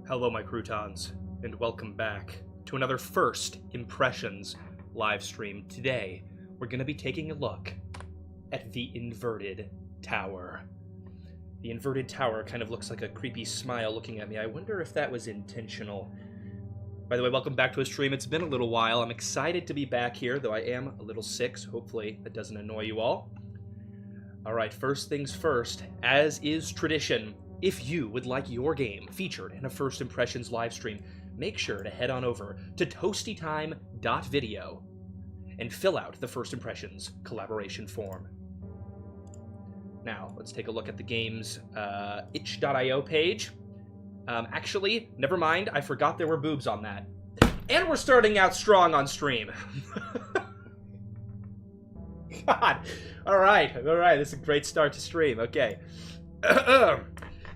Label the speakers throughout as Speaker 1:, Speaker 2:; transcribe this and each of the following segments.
Speaker 1: Hello, my croutons, and welcome back to another First Impressions live stream. Today, we're going to be taking a look at the inverted tower. The inverted tower kind of looks like a creepy smile looking at me. I wonder if that was intentional. By the way, welcome back to a stream. It's been a little while. I'm excited to be back here, though I am a little sick, so hopefully that doesn't annoy you all. Alright, first things first, as is tradition, if you would like your game featured in a First Impressions livestream, make sure to head on over to ToastyTime.video and fill out the First Impressions collaboration form. Now, let's take a look at the game's itch.io page. Actually, never mind, I forgot there were boobs on that. And we're starting out strong on stream. God. Alright, this is a great start to stream, okay.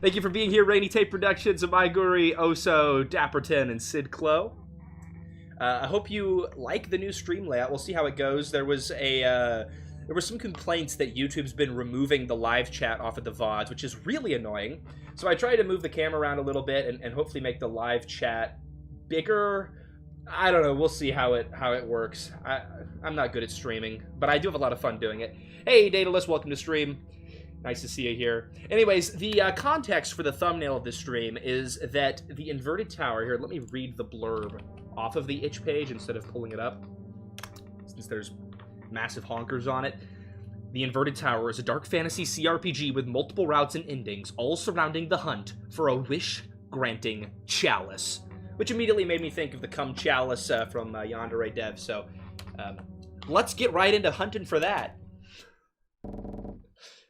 Speaker 1: Thank you for being here, Rainy Tape Productions, Amaiguri, Oso, Dapperton, and Sid Clo. I hope you like the new stream layout. We'll see how it goes. There was some complaints that YouTube's been removing the live chat off of the VODs, which is really annoying. So I tried to move the camera around a little bit and hopefully make the live chat bigger. I don't know. We'll see how it works. I'm not good at streaming, but I do have a lot of fun doing it. Hey, Daedalus, welcome to stream. Nice to see you here. Anyways, the context for the thumbnail of this stream is that the inverted tower here, let me read the blurb off of the itch page instead of pulling it up, since there's massive honkers on it. The inverted tower is a dark fantasy CRPG with multiple routes and endings, all surrounding the hunt for a wish-granting chalice, which immediately made me think of the Come Chalice from Yandere Dev, so let's get right into hunting for that.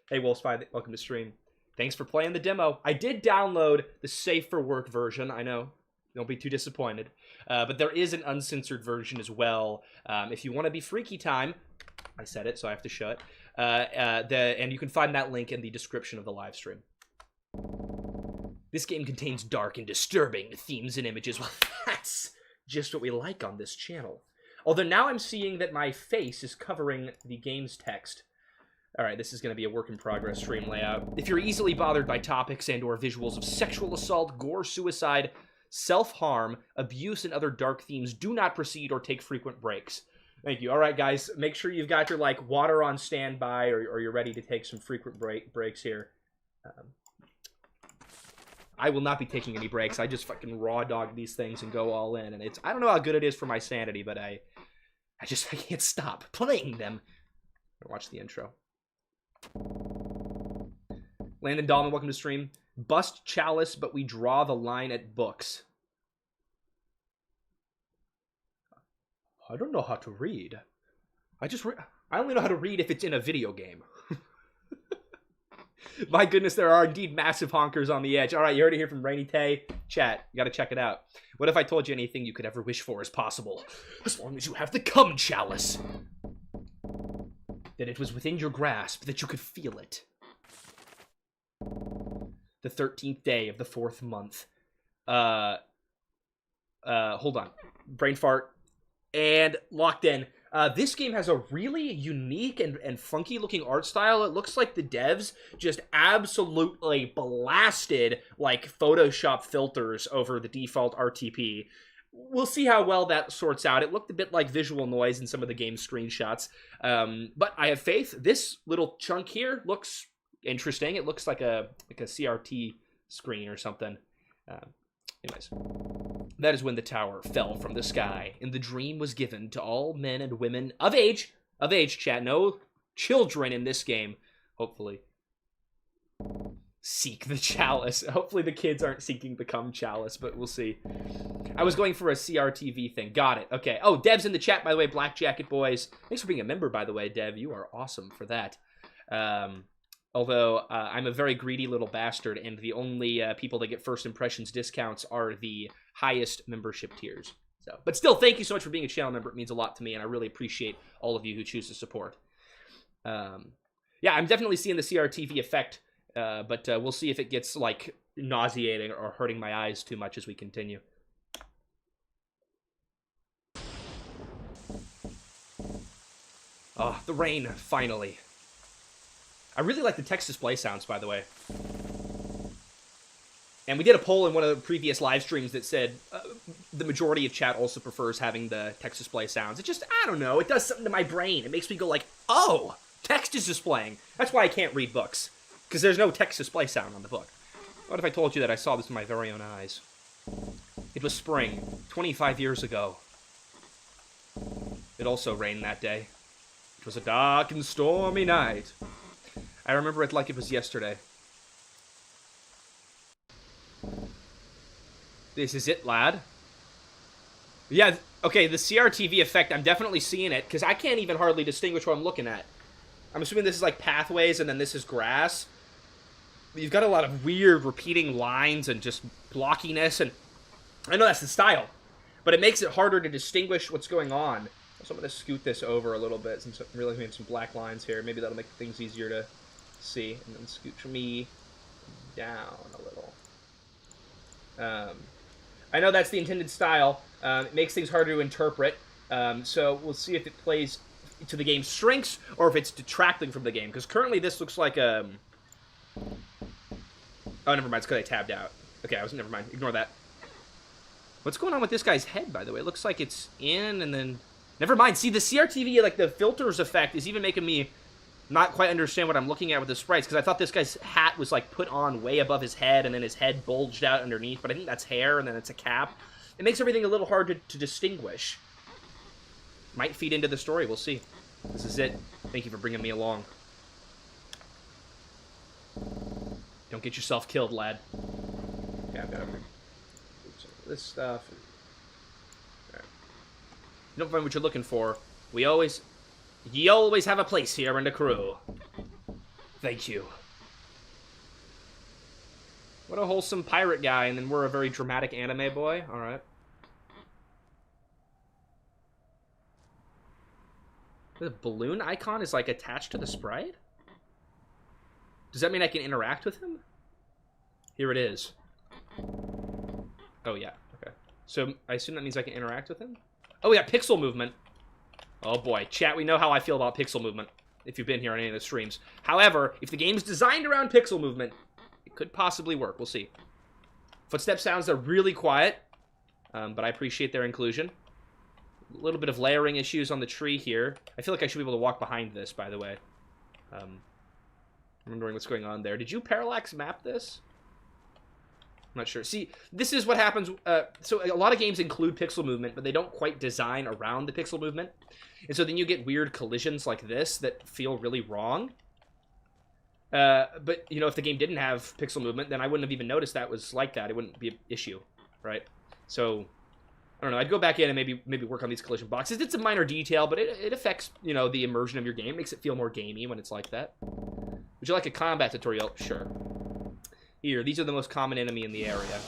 Speaker 1: Hey, Wolfspy, welcome to stream. Thanks for playing the demo. I did download the Safe for Work version, I know. Don't be too disappointed. But there is an uncensored version as well. If you want to be freaky time, I said it, so I have to show it. And you can find that link in the description of the live stream. This game contains dark and disturbing themes and images. Well, that's just what we like on this channel. Although now I'm seeing that my face is covering the game's text. Alright, this is going to be a work in progress stream layout. If you're easily bothered by topics and or visuals of sexual assault, gore, suicide, self-harm, abuse, and other dark themes, do not proceed or take frequent breaks. Thank you. Alright, guys, make sure you've got your, like, water on standby or you're ready to take some frequent breaks here. I will not be taking any breaks. I just fucking raw dog these things and go all in. And I don't know how good it is for my sanity, but I can't stop playing them. Watch the intro. Landon Dahlman, welcome to stream. Bust Chalice, but we draw the line at books. I don't know how to read. I only know how to read if it's in a video game. My goodness, there are indeed massive honkers on the edge. All right, you heard it here from Rainy Tay. Chat, you got to check it out. What if I told you anything you could ever wish for is possible? As long as you have the Come Chalice. That it was within your grasp, that you could feel it. The 13th day of the 4th month. Hold on. Brain fart. And locked in. This game has a really unique and funky looking art style. It looks like the devs just absolutely blasted like Photoshop filters over the default RTP. We'll see how well that sorts out. It looked a bit like visual noise in some of the game screenshots. But I have faith. This little chunk here looks interesting. It looks like a CRT screen or something. Anyways, that is when the tower fell from the sky, and the dream was given to all men and women of age, chat. No children in this game, hopefully. Seek the chalice. Hopefully the kids aren't seeking the Come Chalice, but we'll see. I was going for a CRTV thing. Got it. Okay. Oh, Dev's in the chat, by the way. Black Jacket Boys. Thanks for being a member, by the way, Dev. You are awesome for that. Although I'm a very greedy little bastard, and the only people that get First Impressions discounts are the highest membership tiers. So, but still, thank you so much for being a channel member. It means a lot to me, and I really appreciate all of you who choose to support. Yeah, I'm definitely seeing the CRTV effect. But we'll see if it gets, like, nauseating or hurting my eyes too much as we continue. Oh, the rain, finally. I really like the text display sounds, by the way. And we did a poll in one of the previous live streams that said the majority of chat also prefers having the text display sounds. It just, I don't know, it does something to my brain. It makes me go like, oh, text is displaying. That's why I can't read books, because there's no text display sound on the book. What if I told you that I saw this with my very own eyes? It was spring, 25 years ago. It also rained that day. It was a dark and stormy night. I remember it like it was yesterday. This is it, lad. Yeah, okay, the CRTV effect, I'm definitely seeing it, because I can't even hardly distinguish what I'm looking at. I'm assuming this is like pathways, and then this is grass. You've got a lot of weird repeating lines and just blockiness, and I know that's the style, but it makes it harder to distinguish what's going on. So I'm going to scoot this over a little bit, since I'm really having some black lines here. Maybe that'll make things easier to see. And then scoot me down a little. I know that's the intended style. It makes things harder to interpret. So we'll see if it plays to the game's strengths or if it's detracting from the game. Because currently this looks like a... Oh, never mind. It's because I tabbed out. Okay, never mind. Ignore that. What's going on with this guy's head, by the way? It looks like it's in and then... Never mind. See, the CRTV, like the filters effect, is even making me not quite understand what I'm looking at with the sprites, because I thought this guy's hat was like put on way above his head, and then his head bulged out underneath, but I think that's hair, and then it's a cap. It makes everything a little hard to distinguish. Might feed into the story. We'll see. This is it. Thank you for bringing me along. Don't get yourself killed, lad. Yeah, I've got to move some of this stuff. Right. You don't find what you're looking for. You always have a place here in the crew. Thank you. What a wholesome pirate guy, and then we're a very dramatic anime boy. Alright. The balloon icon is, like, attached to the sprite? Does that mean I can interact with him? Here it is. Oh, yeah. Okay. So, I assume that means I can interact with him? Oh, yeah, pixel movement. Oh, boy. Chat, we know how I feel about pixel movement, if you've been here on any of the streams. However, if the game's designed around pixel movement, it could possibly work. We'll see. Footstep sounds are really quiet, but I appreciate their inclusion. A little bit of layering issues on the tree here. I feel like I should be able to walk behind this, by the way. I'm wondering what's going on there. Did you parallax map this? I'm not sure. See, this is what happens. So a lot of games include pixel movement, but they don't quite design around the pixel movement. And so then you get weird collisions like this that feel really wrong. But, you know, if the game didn't have pixel movement, then I wouldn't have even noticed that was like that. It wouldn't be an issue, right? So, I don't know. I'd go back in and maybe work on these collision boxes. It's a minor detail, but it affects, you know, the immersion of your game. It makes it feel more gamey when it's like that. Would you like a combat tutorial? Sure. Here, these are the most common enemy in the area.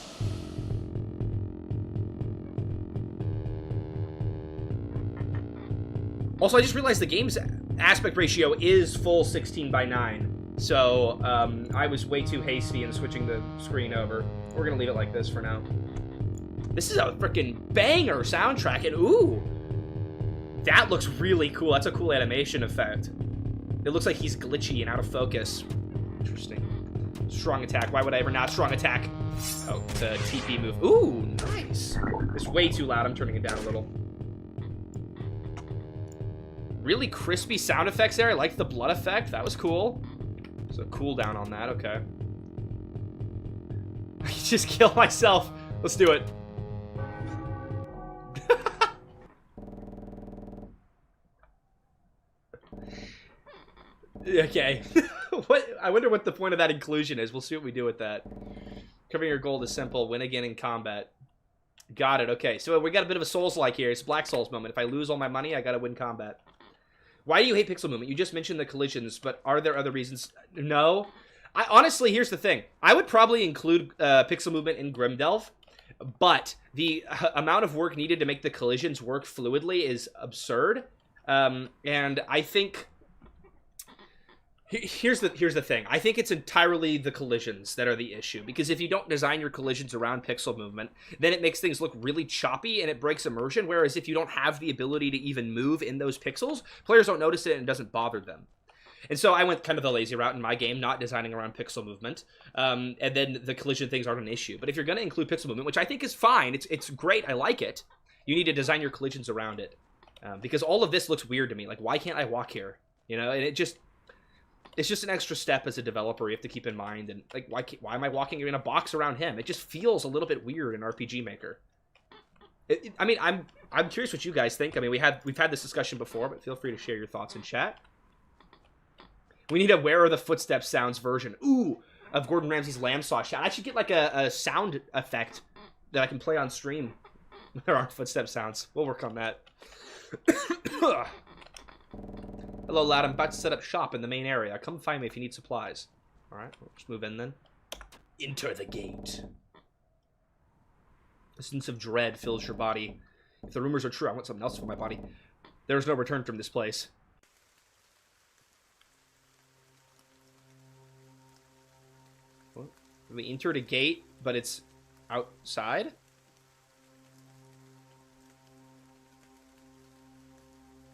Speaker 1: Also, I just realized the game's aspect ratio is full 16:9. So, I was way too hasty in switching the screen over. We're gonna leave it like this for now. This is a freaking banger soundtrack, and ooh! That looks really cool. That's a cool animation effect. It looks like he's glitchy and out of focus. Interesting. Strong attack. Why would I ever not strong attack? Oh, it's a TP move. Ooh, nice. It's way too loud. I'm turning it down a little. Really crispy sound effects there. I liked the blood effect. That was cool. So cooldown on that. Okay. I can just kill myself. Let's do it. Okay. I wonder what the point of that inclusion is. We'll see what we do with that. Covering your gold is simple. Win again in combat. Got it. Okay. So we got a bit of a Souls-like here. It's a Black Souls moment. If I lose all my money, I gotta win combat. Why do you hate pixel movement? You just mentioned the collisions, but are there other reasons? No. Honestly, here's the thing. I would probably include pixel movement in Grimdelve, but the amount of work needed to make the collisions work fluidly is absurd. And I think... Here's the thing. I think it's entirely the collisions that are the issue, because if you don't design your collisions around pixel movement, then it makes things look really choppy and it breaks immersion, whereas if you don't have the ability to even move in those pixels, players don't notice it and it doesn't bother them. And so I went kind of the lazy route in my game, not designing around pixel movement. And then the collision things aren't an issue. But if you're going to include pixel movement, which I think is fine, it's great, I like it, you need to design your collisions around it. Because all of this looks weird to me. Like, why can't I walk here? You know, and it's just an extra step as a developer you have to keep in mind. And like, why am I walking in a box around him? It just feels a little bit weird in RPG Maker. I mean, I'm curious what you guys think. I mean, we've had this discussion before, but feel free to share your thoughts in chat. We need a Where Are the Footsteps sounds version. Ooh, of Gordon Ramsay's lamb sauce shot. I should get like a sound effect that I can play on stream. There aren't footstep sounds. We'll work on that. Hello, lad. I'm about to set up shop in the main area. Come find me if you need supplies. All right, we'll just move in then. Enter the gate. A sense of dread fills your body. If the rumors are true, I want something else for my body. There is no return from this place. What? We entered a gate, but it's outside?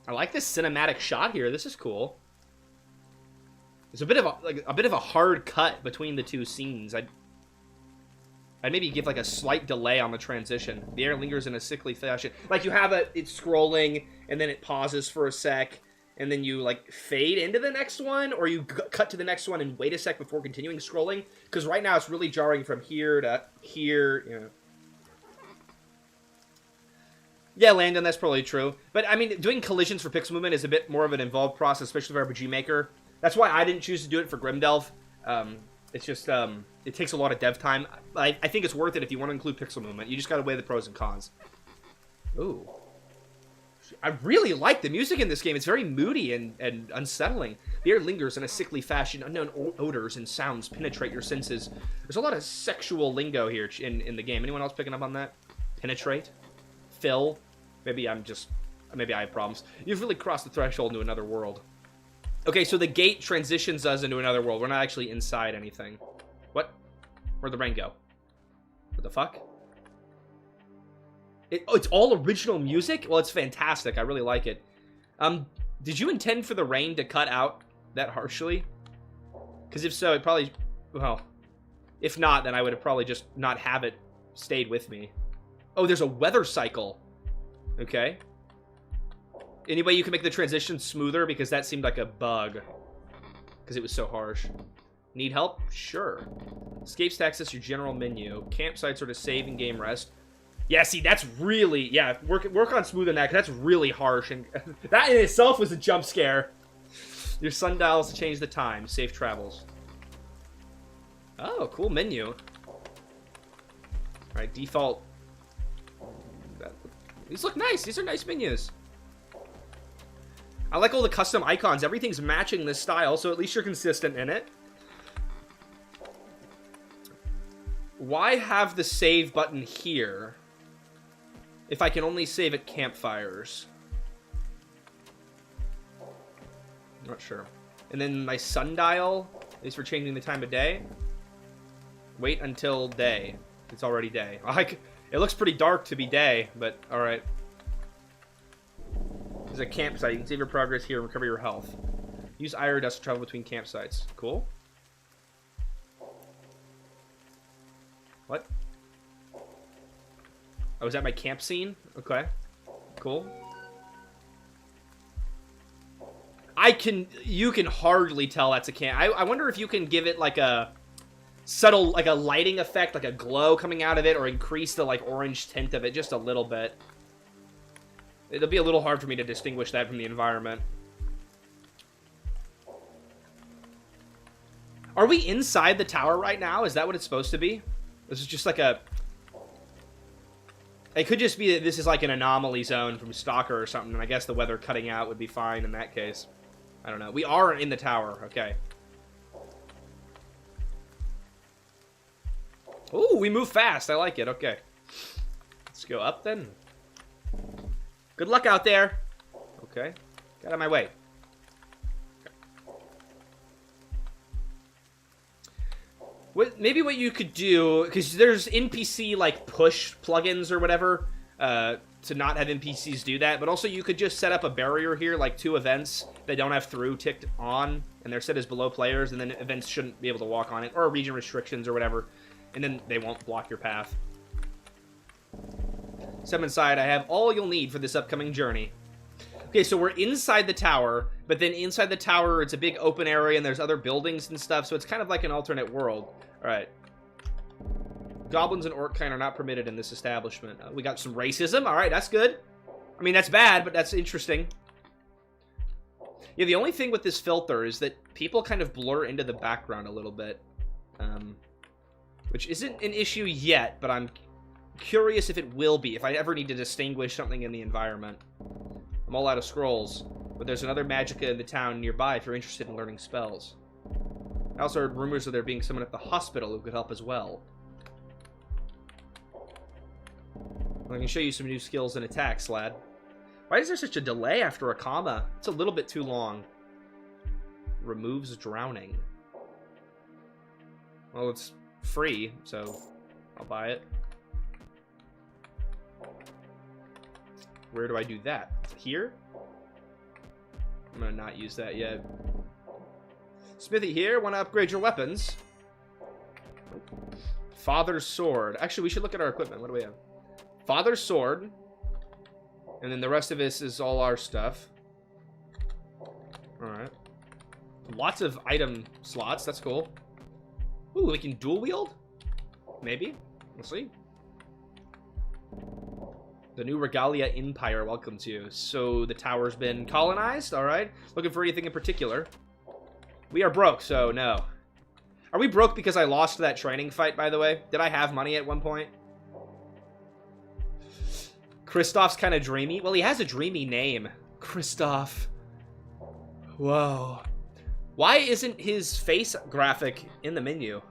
Speaker 1: I like this cinematic shot here. This is cool. There's a bit of a hard cut between the two scenes. I'd maybe give like a slight delay on the transition. The air lingers in a sickly fashion. Like you have it's scrolling and then it pauses for a sec and then you like fade into the next one, or you cut to the next one and wait a sec before continuing scrolling. Because right now it's really jarring from here to here, you know. Yeah, Landon, that's probably true. But, I mean, doing collisions for pixel movement is a bit more of an involved process, especially for RPG Maker. That's why I didn't choose to do it for Grimdelve. It's just, it takes a lot of dev time. I think it's worth it if you want to include pixel movement. You just gotta weigh the pros and cons. Ooh. I really like the music in this game. It's very moody and unsettling. The air lingers in a sickly fashion. Unknown odors and sounds penetrate your senses. There's a lot of sexual lingo here in the game. Anyone else picking up on that? Penetrate? Fill. Maybe I have problems. You've really crossed the threshold into another world. Okay, so the gate transitions us into another world. We're not actually inside anything. What? Where'd the rain go? What the fuck? It's all original music? Well, it's fantastic. I really like it. Did you intend for the rain to cut out that harshly? Because if so, it probably... Well, if not, then I would have probably just not have it stayed with me. Oh, there's a weather cycle. Okay. Any way you can make the transition smoother? Because that seemed like a bug. Because it was so harsh. Need help? Sure. Escapes to access your general menu. Campsites are to save and game rest. Yeah, see, that's really... Yeah, work on smoothing that, because that's really harsh. And that in itself was a jump scare. Your sundials to change the time. Safe travels. Oh, cool menu. Alright, default... These look nice. These are nice menus. I like all the custom icons. Everything's matching this style, so at least you're consistent in it. Why have the save button here if I can only save at campfires? Not sure. And then my sundial is for changing the time of day. Wait until day. It's already day. It looks pretty dark to be day, but alright. There's a campsite. You can save your progress here and recover your health. Use iridust to travel between campsites. Cool. What? Oh, is that my camp scene? Okay. Cool. You can hardly tell that's a camp. I wonder if you can give it like a subtle, like a lighting effect, like a glow coming out of it, or increase the like orange tint of it just a little bit. It'll be a little hard for me to distinguish that from the environment. Are we inside the tower right now? Is that what it's supposed to be? This is just like a... It could just be that this is like an anomaly zone from Stalker or something, and I guess the weather cutting out would be fine in that case. I don't know. We are in the tower. Okay. Ooh, we move fast. I like it. Okay. Let's go up then. Good luck out there. Okay. Get out of my way. Maybe what you could do, because there's NPC like push plugins or whatever, to not have NPCs do that, but also you could just set up a barrier here, like 2 events that don't have through ticked on, and they're set as below players, and then events shouldn't be able to walk on it, or region restrictions or whatever, and then they won't block your path. Step inside, I have all you'll need for this upcoming journey. Okay, so we're inside the tower, but then inside the tower, it's a big open area, and there's other buildings and stuff, so it's kind of like an alternate world. Alright. Goblins and orc kind are not permitted in this establishment. We got some racism. Alright, that's good. I mean, that's bad, but that's interesting. Yeah, the only thing with this filter is that people kind of blur into the background a little bit. Which isn't an issue yet, but I'm curious if it will be, if I ever need to distinguish something in the environment. I'm all out of scrolls, but there's another magicka in the town nearby if you're interested in learning spells. I also heard rumors of there being someone at the hospital who could help as well. I can show you some new skills and attacks, lad. Why is there such a delay after a comma? It's a little bit too long. Removes drowning. Well, it's free, so I'll buy it. Where do I do that? Here? I'm gonna not use that yet. Smithy here, wanna upgrade your weapons? Father's sword. Actually, we should look at our equipment. What do we have? Father's sword. And then the rest of this is all our stuff. Alright. Lots of item slots, that's cool. Ooh, we can dual wield? Maybe. We'll see. The new Regalia Empire welcomes you. So the tower's been colonized, alright. Looking for anything in particular. We are broke, so no. Are we broke because I lost that training fight, by the way? Did I have money at one point? Kristoff's kind of dreamy. Well, he has a dreamy name. Kristoff. Whoa. Why isn't his face graphic in the menu?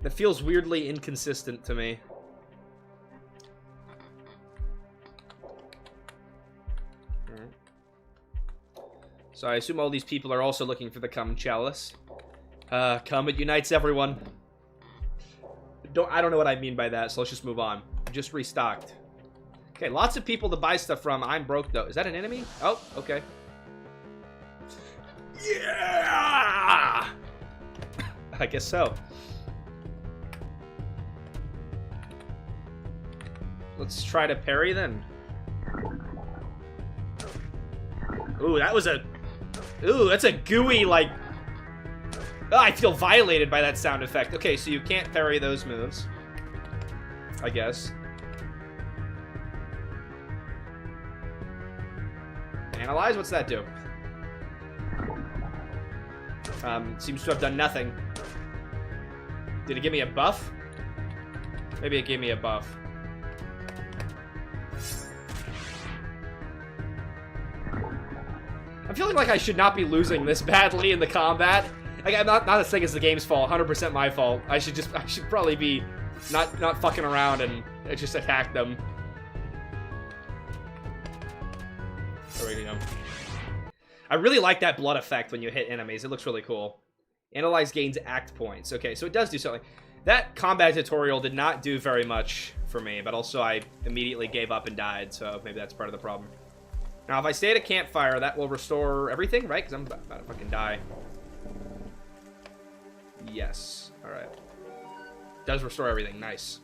Speaker 1: That feels weirdly inconsistent to me. So I assume all these people are also looking for the Come Chalice. Come, it unites everyone. I don't know what I mean by that, so let's just move on. Just restocked. Okay, lots of people to buy stuff from. I'm broke, though. Is that an enemy? Oh, okay. Yeah! I guess so. Let's try to parry, then. Ooh, that was a... Ooh, that's a gooey, like... Oh, I feel violated by that sound effect. Okay, so you can't parry those moves. I guess. Analyze? What's that do? Seems to have done nothing. Did it give me a buff? Maybe it gave me a buff. I'm feeling like I should not be losing this badly in the combat. Like, I'm not saying it's the game's fault. 100% my fault. I should probably be not fucking around and just attack them. There we go. I really like that blood effect when you hit enemies. It looks really cool. Analyze gains act points. Okay, so it does do something. That combat tutorial did not do very much for me, but also I immediately gave up and died, so maybe that's part of the problem. Now, if I stay at a campfire, that will restore everything, right? Because I'm about to fucking die. Yes. Alright. Does restore everything. Nice.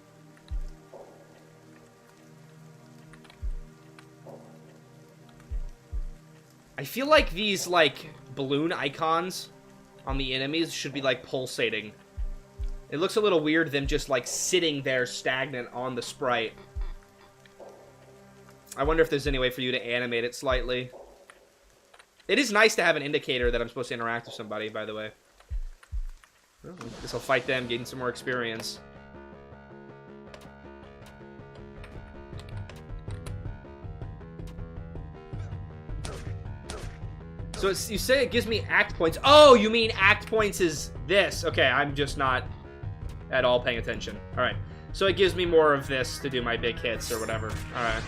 Speaker 1: I feel like these, like, balloon icons on the enemies should be, like, pulsating. It looks a little weird, them just, like, sitting there stagnant on the sprite. I wonder if there's any way for you to animate it slightly. It is nice to have an indicator that I'm supposed to interact with somebody, by the way. Well, I guess I'll fight them, gain some more experience. So it's, you say it gives me act points. Oh, you mean act points is this. Okay, I'm just not at all paying attention. All right. So it gives me more of this to do my big hits or whatever. All right.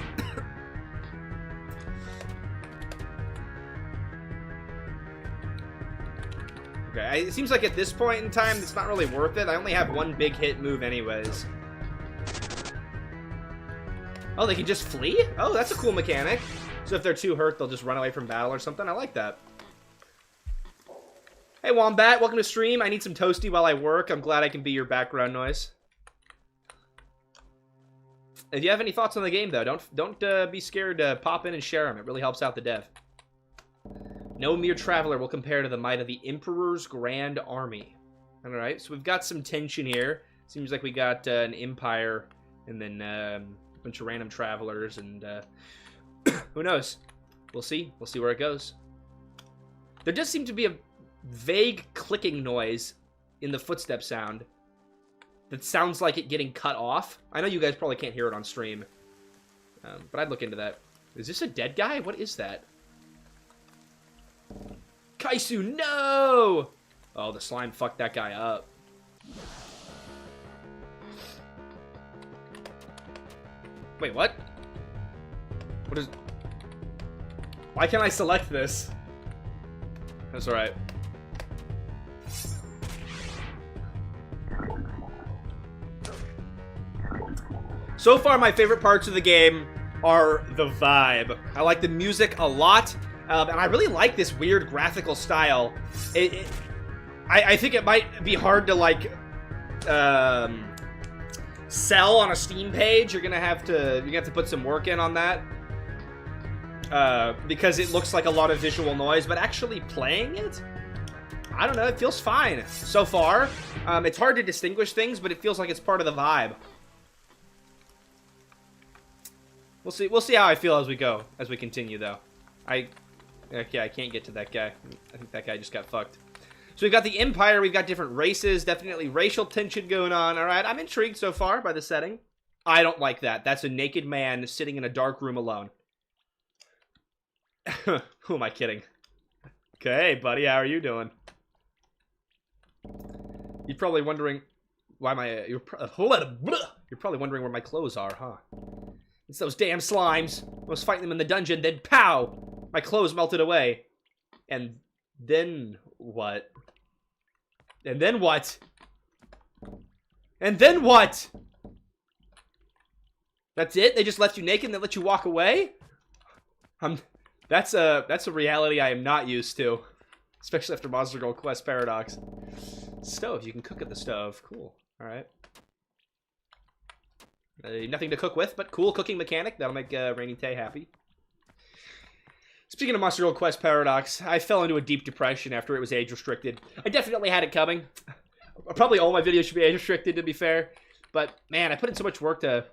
Speaker 1: Okay, it seems like at this point in time, it's not really worth it. I only have one big hit move anyways. Oh, they can just flee? Oh, that's a cool mechanic. So if they're too hurt, they'll just run away from battle or something. I like that. Hey, Wombat, welcome to stream. I need some toasty while I work. I'm glad I can be your background noise. If you have any thoughts on the game, though, don't be scared to pop in and share them. It really helps out the dev. No mere traveler will compare to the might of the Emperor's Grand Army. All right, so we've got some tension here. Seems like we got an empire and then a bunch of random travelers, and who knows? We'll see. We'll see where it goes. There does seem to be a vague clicking noise in the footstep sound that sounds like it getting cut off. I know you guys probably can't hear it on stream, but I'd look into that. Is this a dead guy? What is that? Kaisu, no! Oh, the slime fucked that guy up. Wait, what? What is... Why can't I select this? That's alright. So far, my favorite parts of the game are the vibe. I like the music a lot, and I really like this weird graphical style. I think it might be hard to, like, sell on a Steam page. You're gonna have to put some work in on that, because it looks like a lot of visual noise. But actually playing it, I don't know. It feels fine so far. It's hard to distinguish things, but it feels like it's part of the vibe. We'll see how I feel as we continue, though. Okay, I can't get to that guy. I think that guy just got fucked. So we've got the Empire, we've got different races, definitely racial tension going on. All right, I'm intrigued so far by the setting. I don't like that. That's a naked man sitting in a dark room alone. Who am I kidding? Okay, buddy, how are you doing? You're probably wondering why you're probably wondering where my clothes are, huh? It's those damn slimes. I was fighting them in the dungeon, then pow! My clothes melted away. And then what? And then what? And then what? That's it? They just left you naked and they let you walk away? That's a reality I am not used to. Especially after Monster Girl Quest Paradox. Stove, you can cook at the stove. Cool. Alright. Nothing to cook with, but cool cooking mechanic. That'll make Rainy Tay happy. Speaking of Monster Girl Quest Paradox, I fell into a deep depression after it was age-restricted. I definitely had it coming. Probably all my videos should be age-restricted, to be fair. But, man, I put in so much work to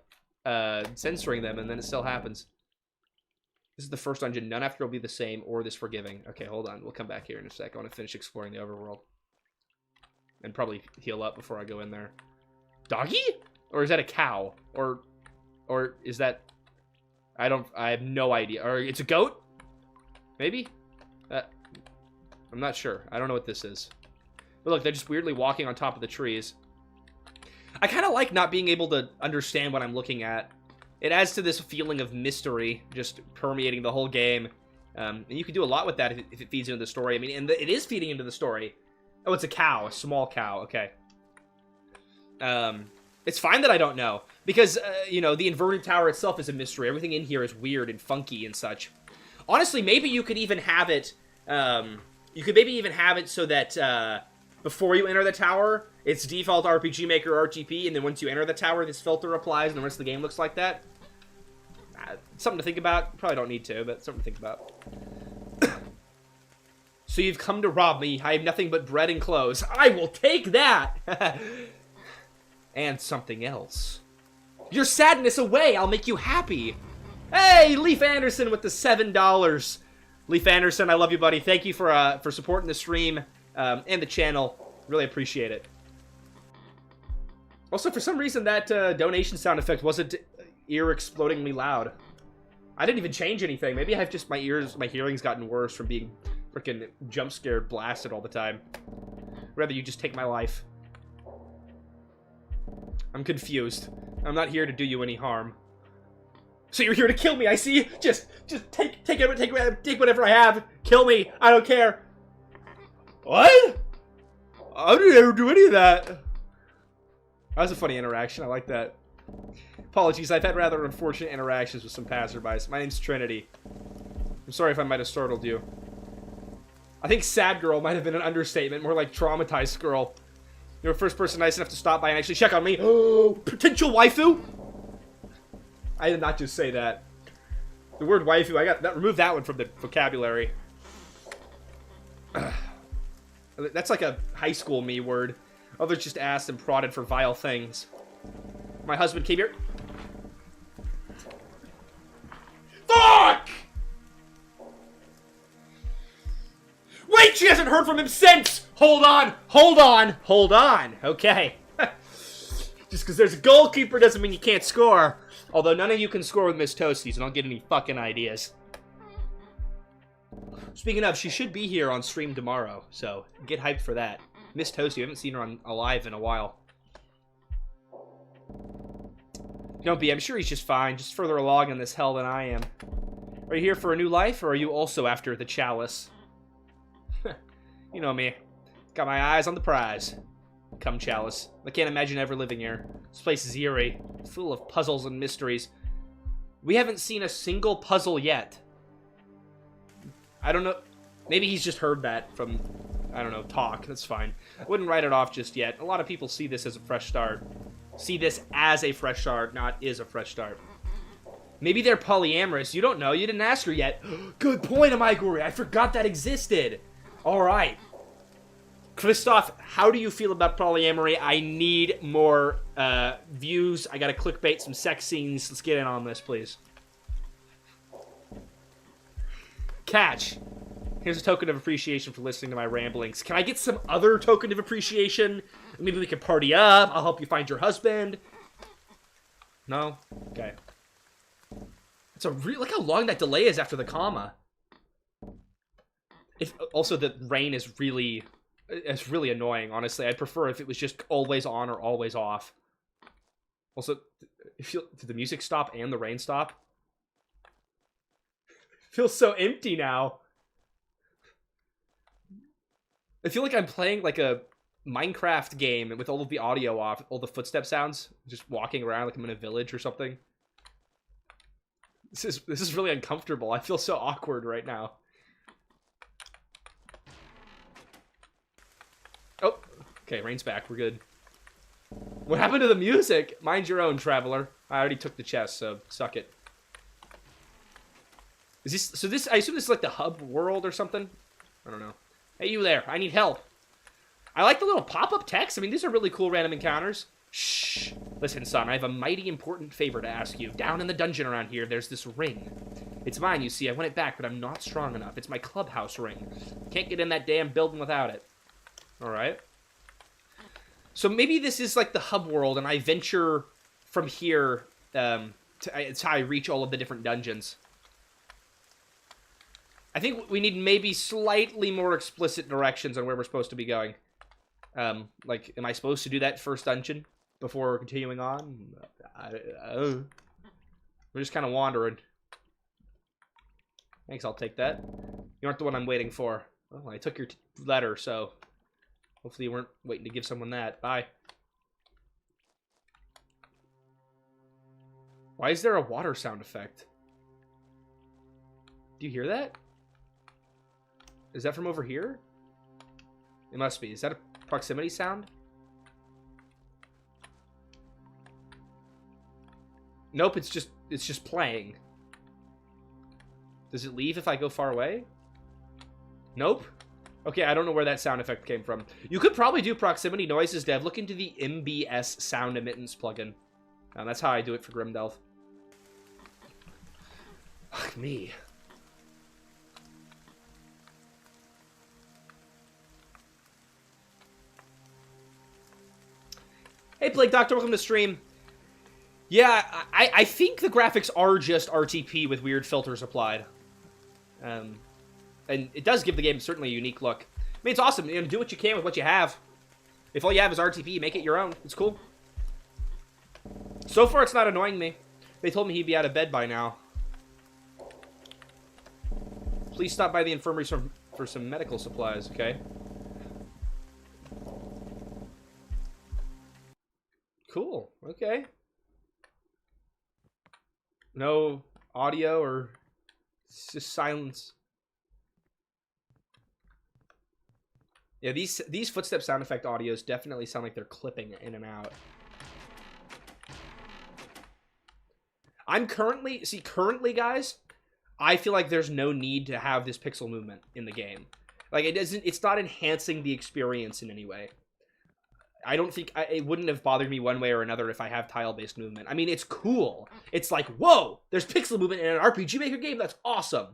Speaker 1: censoring them, and then it still happens. This is the first dungeon. None after will be the same or this forgiving. Okay, hold on. We'll come back here in a sec. I want to finish exploring the overworld. And probably heal up before I go in there. Doggy? Or is that a cow? Or is that... I have no idea. Or it's a goat? Maybe? I'm not sure. I don't know what this is. But look, they're just weirdly walking on top of the trees. I kind of like not being able to understand what I'm looking at. It adds to this feeling of mystery just permeating the whole game. And you can do a lot with that if it feeds into the story. I mean, and it is feeding into the story. Oh, it's a cow. A small cow. Okay. It's fine that I don't know. Because, you know, the inverted tower itself is a mystery. Everything in here is weird and funky and such. Honestly, maybe you could even have it... you could maybe even have it so that before you enter the tower, it's default RPG Maker RTP, and then once you enter the tower, this filter applies, and the rest of the game looks like that. Something to think about. Probably don't need to, but something to think about. So you've come to rob me. I have nothing but bread and clothes. I will take that! And something else. Your sadness away, I'll make you happy. Hey, Leaf Anderson with the $7. Leaf Anderson, I love you, buddy. Thank you for supporting the stream and the channel. Really appreciate it. Also, for some reason, that donation sound effect wasn't ear-explodingly loud. I didn't even change anything. Maybe I have just my hearing's gotten worse from being freaking jump-scared blasted all the time. Rather, you just take my life. I'm confused. I'm not here to do you any harm. So you're here to kill me, I see. Just take whatever I have. Kill me. I don't care. What? I didn't ever do any of that. That was a funny interaction. I like that. Apologies, I've had rather unfortunate interactions with some passerbys. My name's Trinity. I'm sorry if I might have startled you. I think sad girl might have been an understatement, more like traumatized girl. You're the first person nice enough to stop by and actually check on me. Oh, potential waifu? I did not just say that. The word waifu, I got that. Remove that one from the vocabulary. That's like a high school me word. Others just asked and prodded for vile things. My husband came here. Fuck! Wait, she hasn't heard from him since! Hold on, hold on, hold on. Okay. Just because there's a goalkeeper doesn't mean you can't score. Although none of you can score with Miss Toasty, so don't get any fucking ideas. Speaking of, she should be here on stream tomorrow, so get hyped for that. Miss Toasty, I haven't seen her on alive in a while. Don't be, I'm sure he's just fine, just further along in this hell than I am. Are you here for a new life, or are you also after the Chalice? You know me. Got my eyes on the prize. Come, Chalice. I can't imagine ever living here. This place is eerie, full of puzzles and mysteries. We haven't seen a single puzzle yet. I don't know. Maybe he's just heard that from, I don't know, talk. That's fine. I wouldn't write it off just yet. A lot of people see this as a fresh start. See this as a fresh start, not is a fresh start. Maybe they're polyamorous. You don't know. You didn't ask her yet. Good point, Amaiguri. I forgot that existed. All right. Kristoff, how do you feel about polyamory? I need more views. I gotta clickbait some sex scenes. Let's get in on this, please. Catch. Here's a token of appreciation for listening to my ramblings. Can I get some other token of appreciation? Maybe we can party up. I'll help you find your husband. No? Okay. It's a look how long that delay is after the comma. Also, the rain is really... It's really annoying, honestly. I'd prefer if it was just always on or always off. Also, did the music stop and the rain stop? It feels so empty now. I feel like I'm playing like a Minecraft game with all of the audio off, all the footstep sounds, just walking around like I'm in a village or something. This is really uncomfortable. I feel so awkward right now. Oh, okay, rain's back. We're good. What happened to the music? Mind your own, traveler. I already took the chest, so suck it. Is this so? This I assume this is like the hub world or something. I don't know. Hey, you there? I need help. I like the little pop-up text. I mean, these are really cool random encounters. Shh. Listen, son. I have a mighty important favor to ask you. Down in the dungeon around here, there's this ring. It's mine, you see. I want it back, but I'm not strong enough. It's my clubhouse ring. Can't get in that damn building without it. Alright. So maybe this is like the hub world, and I venture from here, it's how I reach all of the different dungeons. I think we need maybe slightly more explicit directions on where we're supposed to be going. Like, am I supposed to do that first dungeon before continuing on? We're just kind of wandering. Thanks, I'll take that. You aren't the one I'm waiting for. Well, I took your letter, so... Hopefully you weren't waiting to give someone that. Bye. Why is there a water sound effect? Do you hear that? Is that from over here? It must be. Is that a proximity sound? Nope, it's just playing. Does it leave if I go far away? Nope. Okay, I don't know where that sound effect came from. You could probably do proximity noises, Dev. Look into the MBS sound emittance plugin. That's how I do it for Grimdelf. Fuck me. Hey, Plague Doctor, welcome to stream. Yeah, I think the graphics are just RTP with weird filters applied. And it does give the game certainly a unique look. I mean, it's awesome. You know, do what you can with what you have. If all you have is RTP, make it your own. It's cool. So far, it's not annoying me. They told me he'd be out of bed by now. Please stop by the infirmary for some medical supplies, okay? Cool. Okay. No audio or it's just silence. Yeah, these footstep sound effect audios definitely sound like they're clipping in and out. I'm currently, guys, I feel like there's no need to have this pixel movement in the game. Like, it's not enhancing the experience in any way. I don't think, it wouldn't have bothered me one way or another if I have tile-based movement. I mean, it's cool. It's like, whoa, there's pixel movement in an RPG Maker game? That's awesome.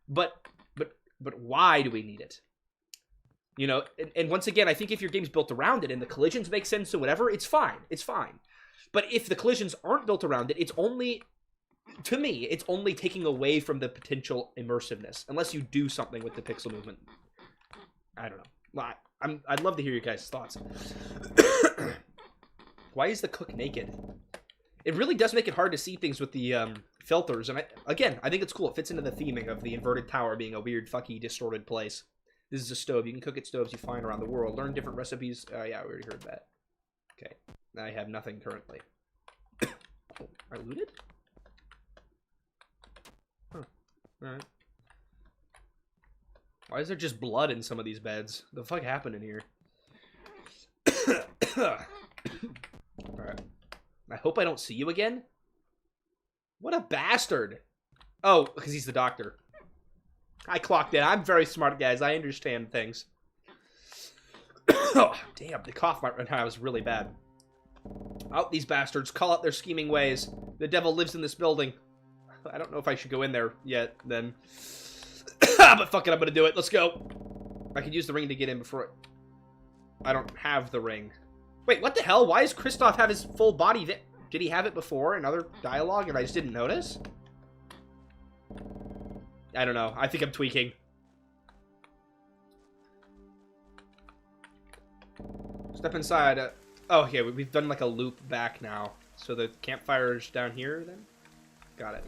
Speaker 1: But why do we need it? You know, and once again, I think if your game's built around it and the collisions make sense or whatever, it's fine. It's fine. But if the collisions aren't built around it, it's only, to me, it's only taking away from the potential immersiveness. Unless you do something with the pixel movement. I don't know. I'd love to hear your guys' thoughts. Why is the cook naked? It really does make it hard to see things with the filters. And I think it's cool. It fits into the theming of the inverted tower being a weird, fucky, distorted place. This is a stove. You can cook at stoves you find around the world. Learn different recipes. Yeah, we already heard that. Okay. I have nothing currently. Oh, I looted? Huh. Alright. Why is there just blood in some of these beds? The fuck happened in here? Alright. I hope I don't see you again. What a bastard. Oh, because he's the doctor. I clocked it. I'm very smart, guys. I understand things. Oh, damn. The cough right now was really bad. Out, these bastards. Call out their scheming ways. The devil lives in this building. I don't know if I should go in there yet, then. But fuck it, I'm gonna do it. Let's go. I could use the ring to get in before I don't have the ring. Wait, what the hell? Why does Kristoff have his full body? Did he have it before in other dialogue and I just didn't notice? I don't know. I think I'm tweaking. Step inside. Oh, yeah, we've done like a loop back now. So the campfire's down here then? Got it.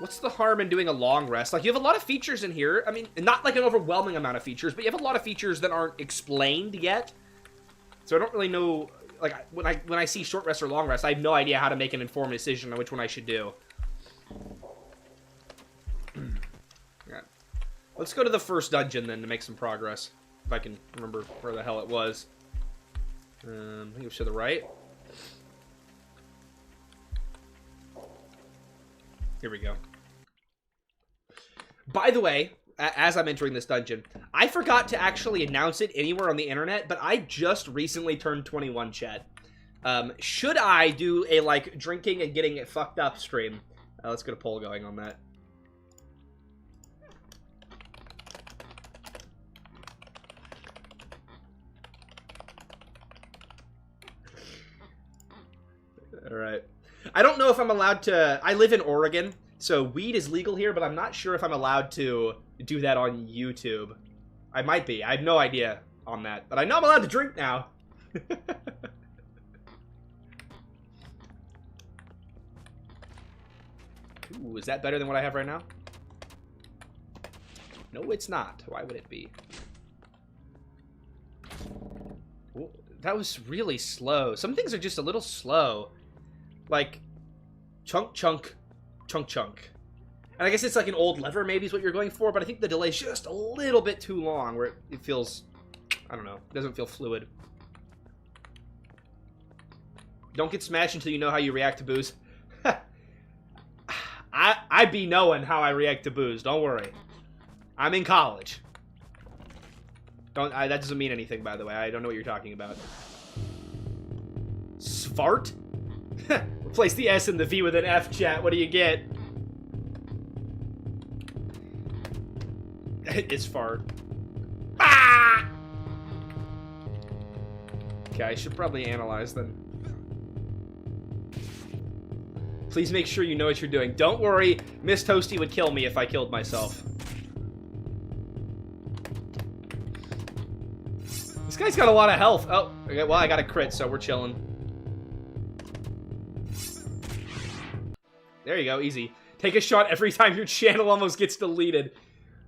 Speaker 1: What's the harm in doing a long rest? Like, you have a lot of features in here. I mean, not like an overwhelming amount of features, but you have a lot of features that aren't explained yet. So I don't really know, like, when I see short rest or long rest, I have no idea how to make an informed decision on which one I should do. Yeah. Let's go to the first dungeon then to make some progress. If I can remember where the hell it was. I think it was to the right. Here we go. By the way, as I'm entering this dungeon, I forgot to actually announce it anywhere on the internet, but I just recently turned 21, chat. Should I do a, like, drinking and getting it fucked up stream? Let's get a poll going on that. Alright. I don't know if I'm allowed to... I live in Oregon, so weed is legal here, but I'm not sure if I'm allowed to do that on YouTube. I might be. I have no idea on that. But I know I'm allowed to drink now. Ooh, is that better than what I have right now? No, it's not. Why would it be? Ooh, that was really slow. Some things are just a little slow. Like, chunk, chunk, chunk, chunk. And I guess it's like an old lever maybe is what you're going for, but I think the delay's just a little bit too long where it feels, I don't know, it doesn't feel fluid. Don't get smashed until you know how you react to booze. I be knowing how I react to booze, don't worry. I'm in college. That doesn't mean anything, by the way. I don't know what you're talking about. Svart? Replace the S and the V with an F, chat. What do you get? It's fart. Ah! Okay, I should probably analyze them. Please make sure you know what you're doing. Don't worry, Miss Toasty would kill me if I killed myself. This guy's got a lot of health. Oh, okay, well, I got a crit, so we're chilling. There you go, easy. Take a shot every time your channel almost gets deleted.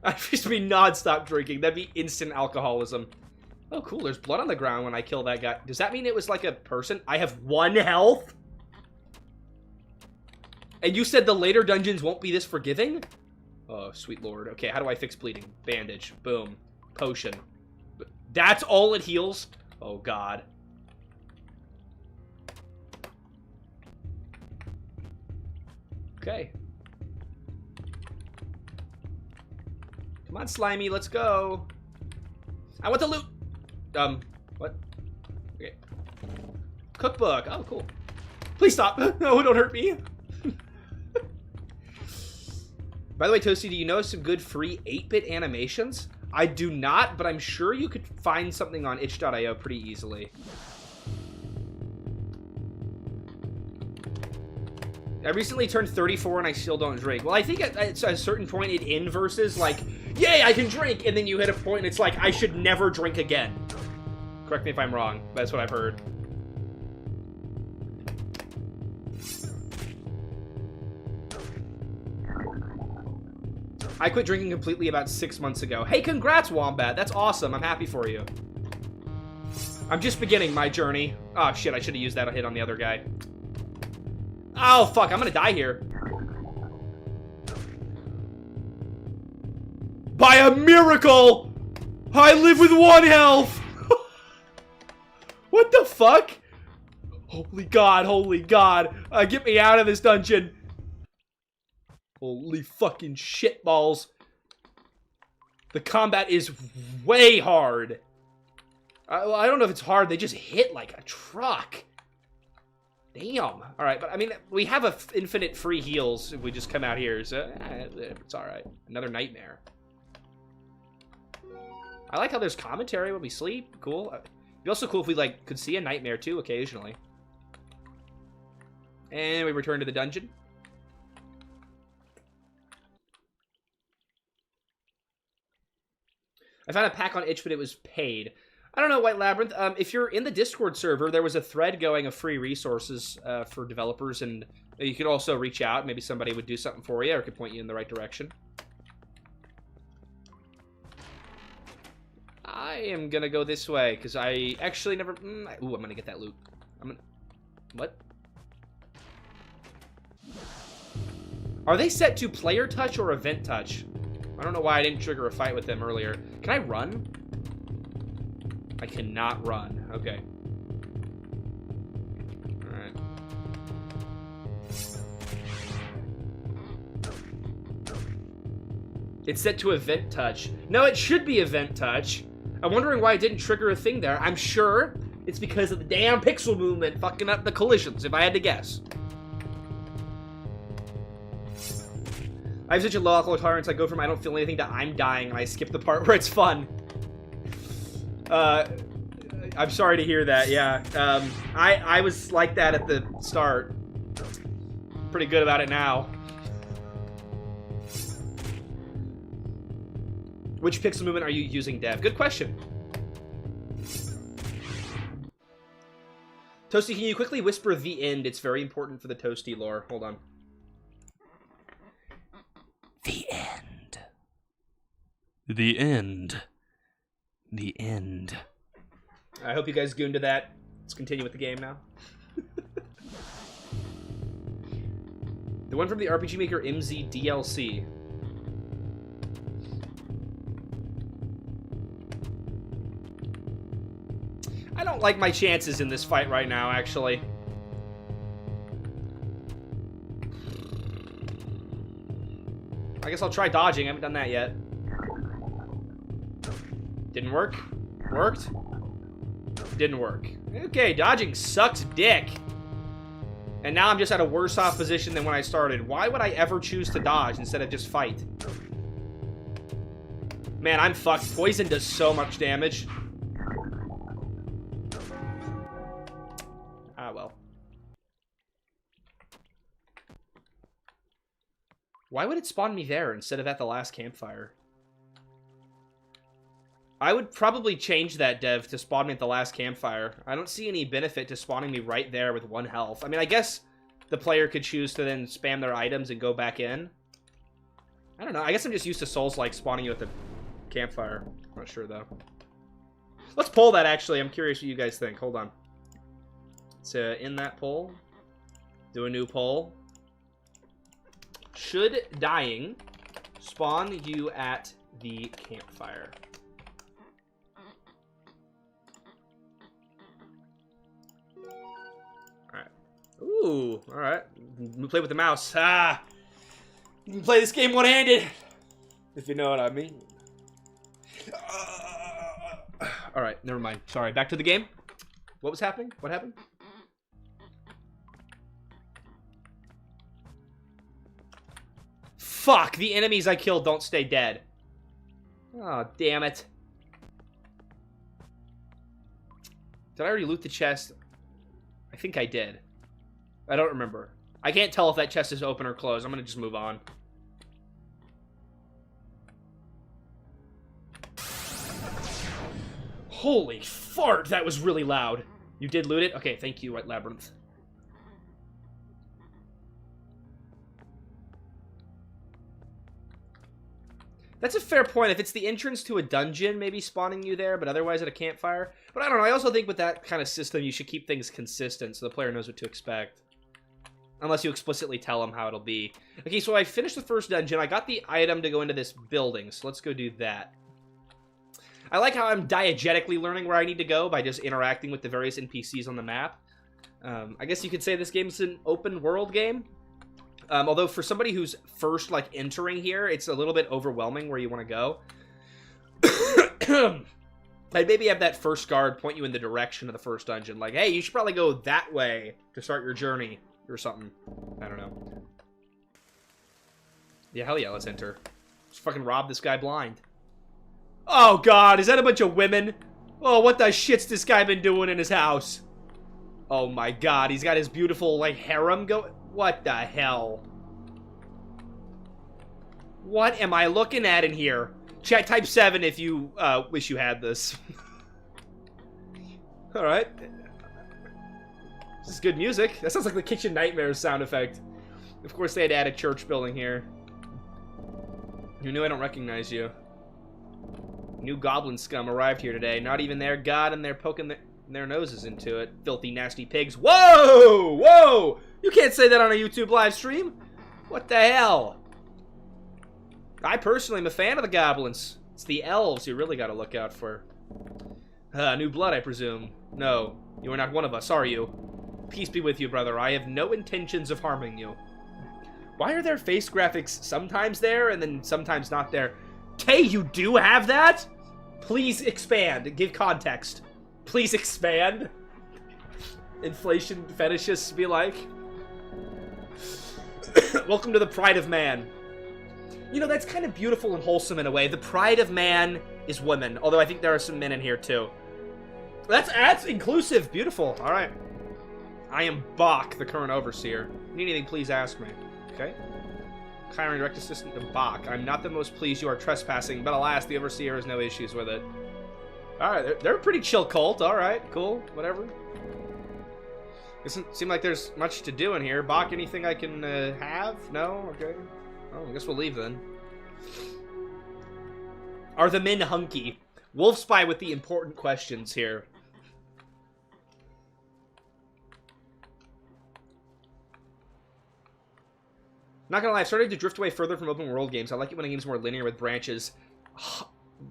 Speaker 1: I used to be non-stop drinking. That'd be instant alcoholism. Oh, cool. There's blood on the ground when I kill that guy. Does that mean it was like a person? I have 1 health? And you said the later dungeons won't be this forgiving? Oh, sweet lord. Okay, how do I fix bleeding? Bandage. Boom. Potion. That's all it heals? Oh, God. Okay. Come on, Slimy, let's go. I want the loot. What? Okay. Cookbook. Oh, cool. Please stop. No, don't hurt me. By the way, Toasty, do you know some good free 8-bit animations? I do not, but I'm sure you could find something on itch.io pretty easily. I recently turned 34 and I still don't drink. Well, I think at a certain point it inverses, like, yay, I can drink! And then you hit a point and it's like, I should never drink again. Correct me if I'm wrong. That's what I've heard. I quit drinking completely about 6 months ago. Hey, congrats, Wombat. That's awesome. I'm happy for you. I'm just beginning my journey. Oh, shit. I should have used that hit on the other guy. Oh, fuck. I'm gonna die here. By a miracle, I live with 1 health. What the fuck? Holy God. Holy God. Get me out of this dungeon. Holy fucking shitballs. The combat is way hard. Well, I don't know if it's hard. They just hit like a truck. Damn. Alright, but I mean, we have infinite free heals if we just come out here, so it's alright. Another nightmare. I like how there's commentary when we sleep. Cool. It'd be also cool if we, like, could see a nightmare, too, occasionally. And we return to the dungeon. I found a pack on itch, but it was paid. I don't know, White Labyrinth. If you're in the Discord server, there was a thread going of free resources for developers, and you could also reach out. Maybe somebody would do something for you or could point you in the right direction. I am going to go this way, because I actually never... ooh, I'm going to get that loot. What? Are they set to player touch or event touch? I don't know why I didn't trigger a fight with them earlier. Can I run? I cannot run. Okay. Alright. It's set to event touch. No, it should be event touch. I'm wondering why it didn't trigger a thing there. I'm sure it's because of the damn pixel movement fucking up the collisions, if I had to guess. I have such a low alcohol tolerance, I go from I don't feel anything to I'm dying, and I skip the part where it's fun. I'm sorry to hear that, yeah. I was like that at the start. Pretty good about it now. Which pixel movement are you using, Dev? Good question. Toasty, can you quickly whisper the end? It's very important for the Toasty lore. Hold on. The end. The end. The end. I hope you guys gooned to that. Let's continue with the game now. The one from the RPG Maker MZ DLC. I don't like my chances in this fight right now, actually. I guess I'll try dodging. I haven't done that yet. Didn't work. Worked. Didn't work. Okay, dodging sucks dick. And now I'm just at a worse off position than when I started. Why would I ever choose to dodge instead of just fight? Man, I'm fucked. Poison does so much damage. Ah, well. Why would it spawn me there instead of at the last campfire? I would probably change that, Dev, to spawn me at the last campfire. I don't see any benefit to spawning me right there with 1 health. I mean, I guess the player could choose to then spam their items and go back in. I don't know. I guess I'm just used to Souls-like spawning you at the campfire. I'm not sure, though. Let's poll that, actually. I'm curious what you guys think. Hold on. So, in that poll, do a new poll. Should dying spawn you at the campfire? Alright. Ooh, alright. We play with the mouse. Ah! You can play this game one-handed, if you know what I mean. Alright, never mind. Sorry, back to the game. What was happening? What happened? Fuck, the enemies I killed don't stay dead. Oh, damn it. Did I already loot the chest? I think I did. I don't remember. I can't tell if that chest is open or closed. I'm gonna just move on. Holy fart, that was really loud. You did loot it? Okay, thank you, White Labyrinth. That's a fair point. If it's the entrance to a dungeon, maybe spawning you there, but otherwise at a campfire. But I don't know, I also think with that kind of system, you should keep things consistent so the player knows what to expect. Unless you explicitly tell them how it'll be. Okay, so I finished the first dungeon. I got the item to go into this building, so let's go do that. I like how I'm diegetically learning where I need to go by just interacting with the various NPCs on the map. I guess you could say this game's an open world game. Although for somebody who's first, like, entering here, it's a little bit overwhelming where you want to go. I'd maybe have that first guard point you in the direction of the first dungeon. Like, hey, you should probably go that way to start your journey or something. I don't know. Yeah, hell yeah, let's enter. Let's fucking rob this guy blind. Oh, God, is that a bunch of women? Oh, what the shit's this guy been doing in his house? Oh, my God, he's got his beautiful, like, harem going. What the hell? What am I looking at in here? Chat, type 7 if you wish you had this. Alright. This is good music. That sounds like the Kitchen Nightmares sound effect. Of course they had to add a church building here. You knew I don't recognize you. New goblin scum arrived here today. Not even their god, and they're poking their noses into it. Filthy, nasty pigs. Whoa! Whoa! You can't say that on a YouTube live stream. What the hell? I personally am a fan of the goblins. It's the elves you really gotta look out for. New blood, I presume. No, you are not one of us, are you? Peace be with you, brother. I have no intentions of harming you. Why are their face graphics sometimes there and then sometimes not there? Tay, you do have that? Please expand. Give context. Please expand. Inflation fetishists be like. Welcome to the pride of man. You know, that's kind of beautiful and wholesome in a way. The pride of man is women. Although I think there are some men in here too. That's inclusive. Beautiful. All right. I am Bach, the current overseer. If you need anything, please ask me. Okay? Hiring direct assistant to Bach. I'm not the most pleased you are trespassing, but alas, the overseer has no issues with it. Alright, they're a pretty chill cult. Alright, cool. Whatever. Doesn't seem like there's much to do in here. Bach, anything I can have? No? Okay. Oh, I guess we'll leave then. Are the men hunky? Wolf Spy with the important questions here. Not gonna lie, I've started to drift away further from open world games. I like it when a game's more linear with branches.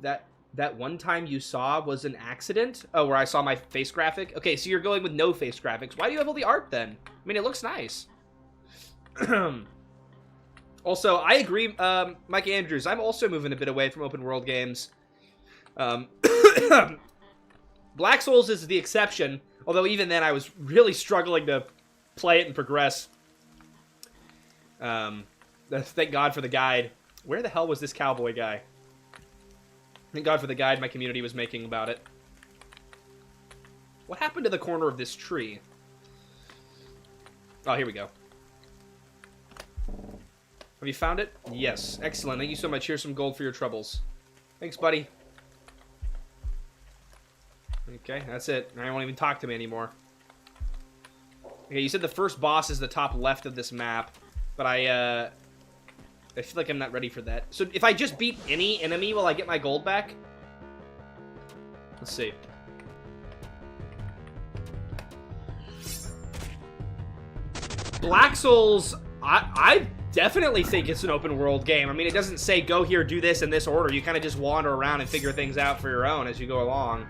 Speaker 1: That one time you saw was an accident? Oh, where I saw my face graphic? Okay, so you're going with no face graphics. Why do you have all the art then? I mean, it looks nice. Also, I agree, Mike Andrews. I'm also moving a bit away from open world games. Black Souls is the exception. Although even then I was really struggling to play it and progress. Thank God for the guide. Where the hell was this cowboy guy? Thank God for the guide my community was making about it. What happened to the corner of this tree? Oh, here we go. Have you found it? Yes. Excellent. Thank you so much. Here's some gold for your troubles. Thanks, buddy. Okay, that's it. I won't even talk to me anymore. Okay, you said the first boss is the top left of this map. But I feel like I'm not ready for that. So if I just beat any enemy, will I get my gold back? Let's see. Black Souls, I definitely think it's an open world game. I mean, it doesn't say go here, do this in this order. You kind of just wander around and figure things out for your own as you go along.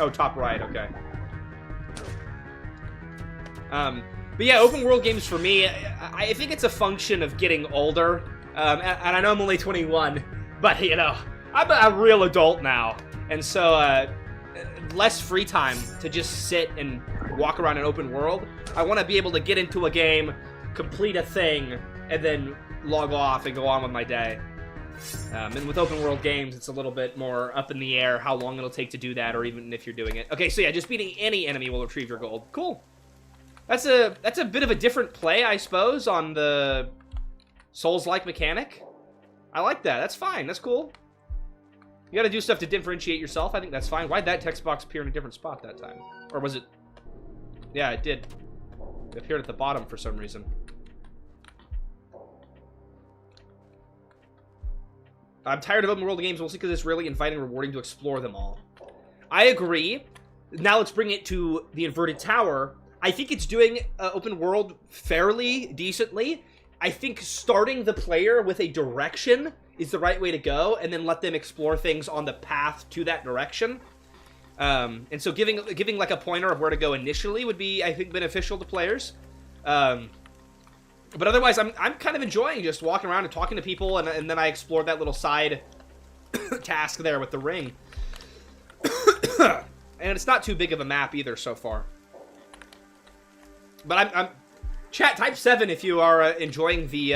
Speaker 1: Oh, top right, okay. But yeah, open world games for me, I think it's a function of getting older. And I know I'm only 21, but you know, I'm a real adult now. And so, less free time to just sit and walk around an open world. I want to be able to get into a game, complete a thing, and then log off and go on with my day. And with open world games, it's a little bit more up in the air how long it'll take to do that, or even if you're doing it. Okay, so yeah, just beating any enemy will retrieve your gold. Cool. That's a bit of a different play, I suppose, on the Souls-like mechanic. I like that. That's fine. That's cool. You gotta do stuff to differentiate yourself. I think that's fine. Why'd that text box appear in a different spot that time? Or was it... Yeah, it did. It appeared at the bottom for some reason. I'm tired of open world games mostly because it's really inviting and rewarding to explore them all. I agree. Now let's bring it to the inverted tower. I think it's doing open world fairly decently. I think starting the player with a direction is the right way to go, and then let them explore things on the path to that direction. And so giving like a pointer of where to go initially would be, I think, beneficial to players. But otherwise, I'm kind of enjoying just walking around and talking to people, and then I explored that little side task there with the ring. And it's not too big of a map either so far. But I'm chat, type 7 if you are enjoying the,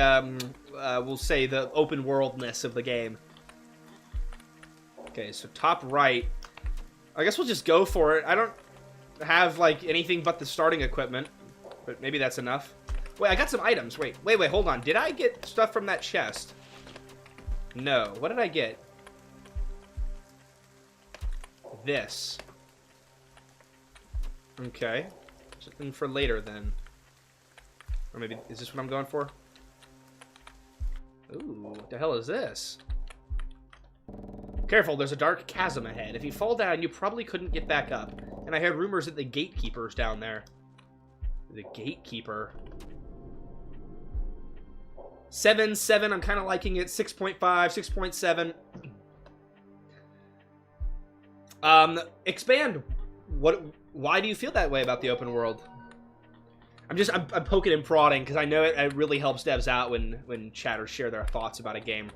Speaker 1: we'll say, the open worldness of the game. Okay, so top right. I guess we'll just go for it. I don't have, like, anything but the starting equipment. But maybe that's enough. Wait, I got some items. Wait, hold on. Did I get stuff from that chest? No. What did I get? This. Okay. Something for later, then. Or maybe, is this what I'm going for? Ooh, what the hell is this? Careful, there's a dark chasm ahead. If you fall down, you probably couldn't get back up. And I heard rumors that the gatekeeper's down there. The gatekeeper. 7.7, I'm kind of liking it. 6.5, 6.7. Expand. Why do you feel that way about the open world? I'm poking and prodding because I know it really helps devs out when chatters share their thoughts about a game.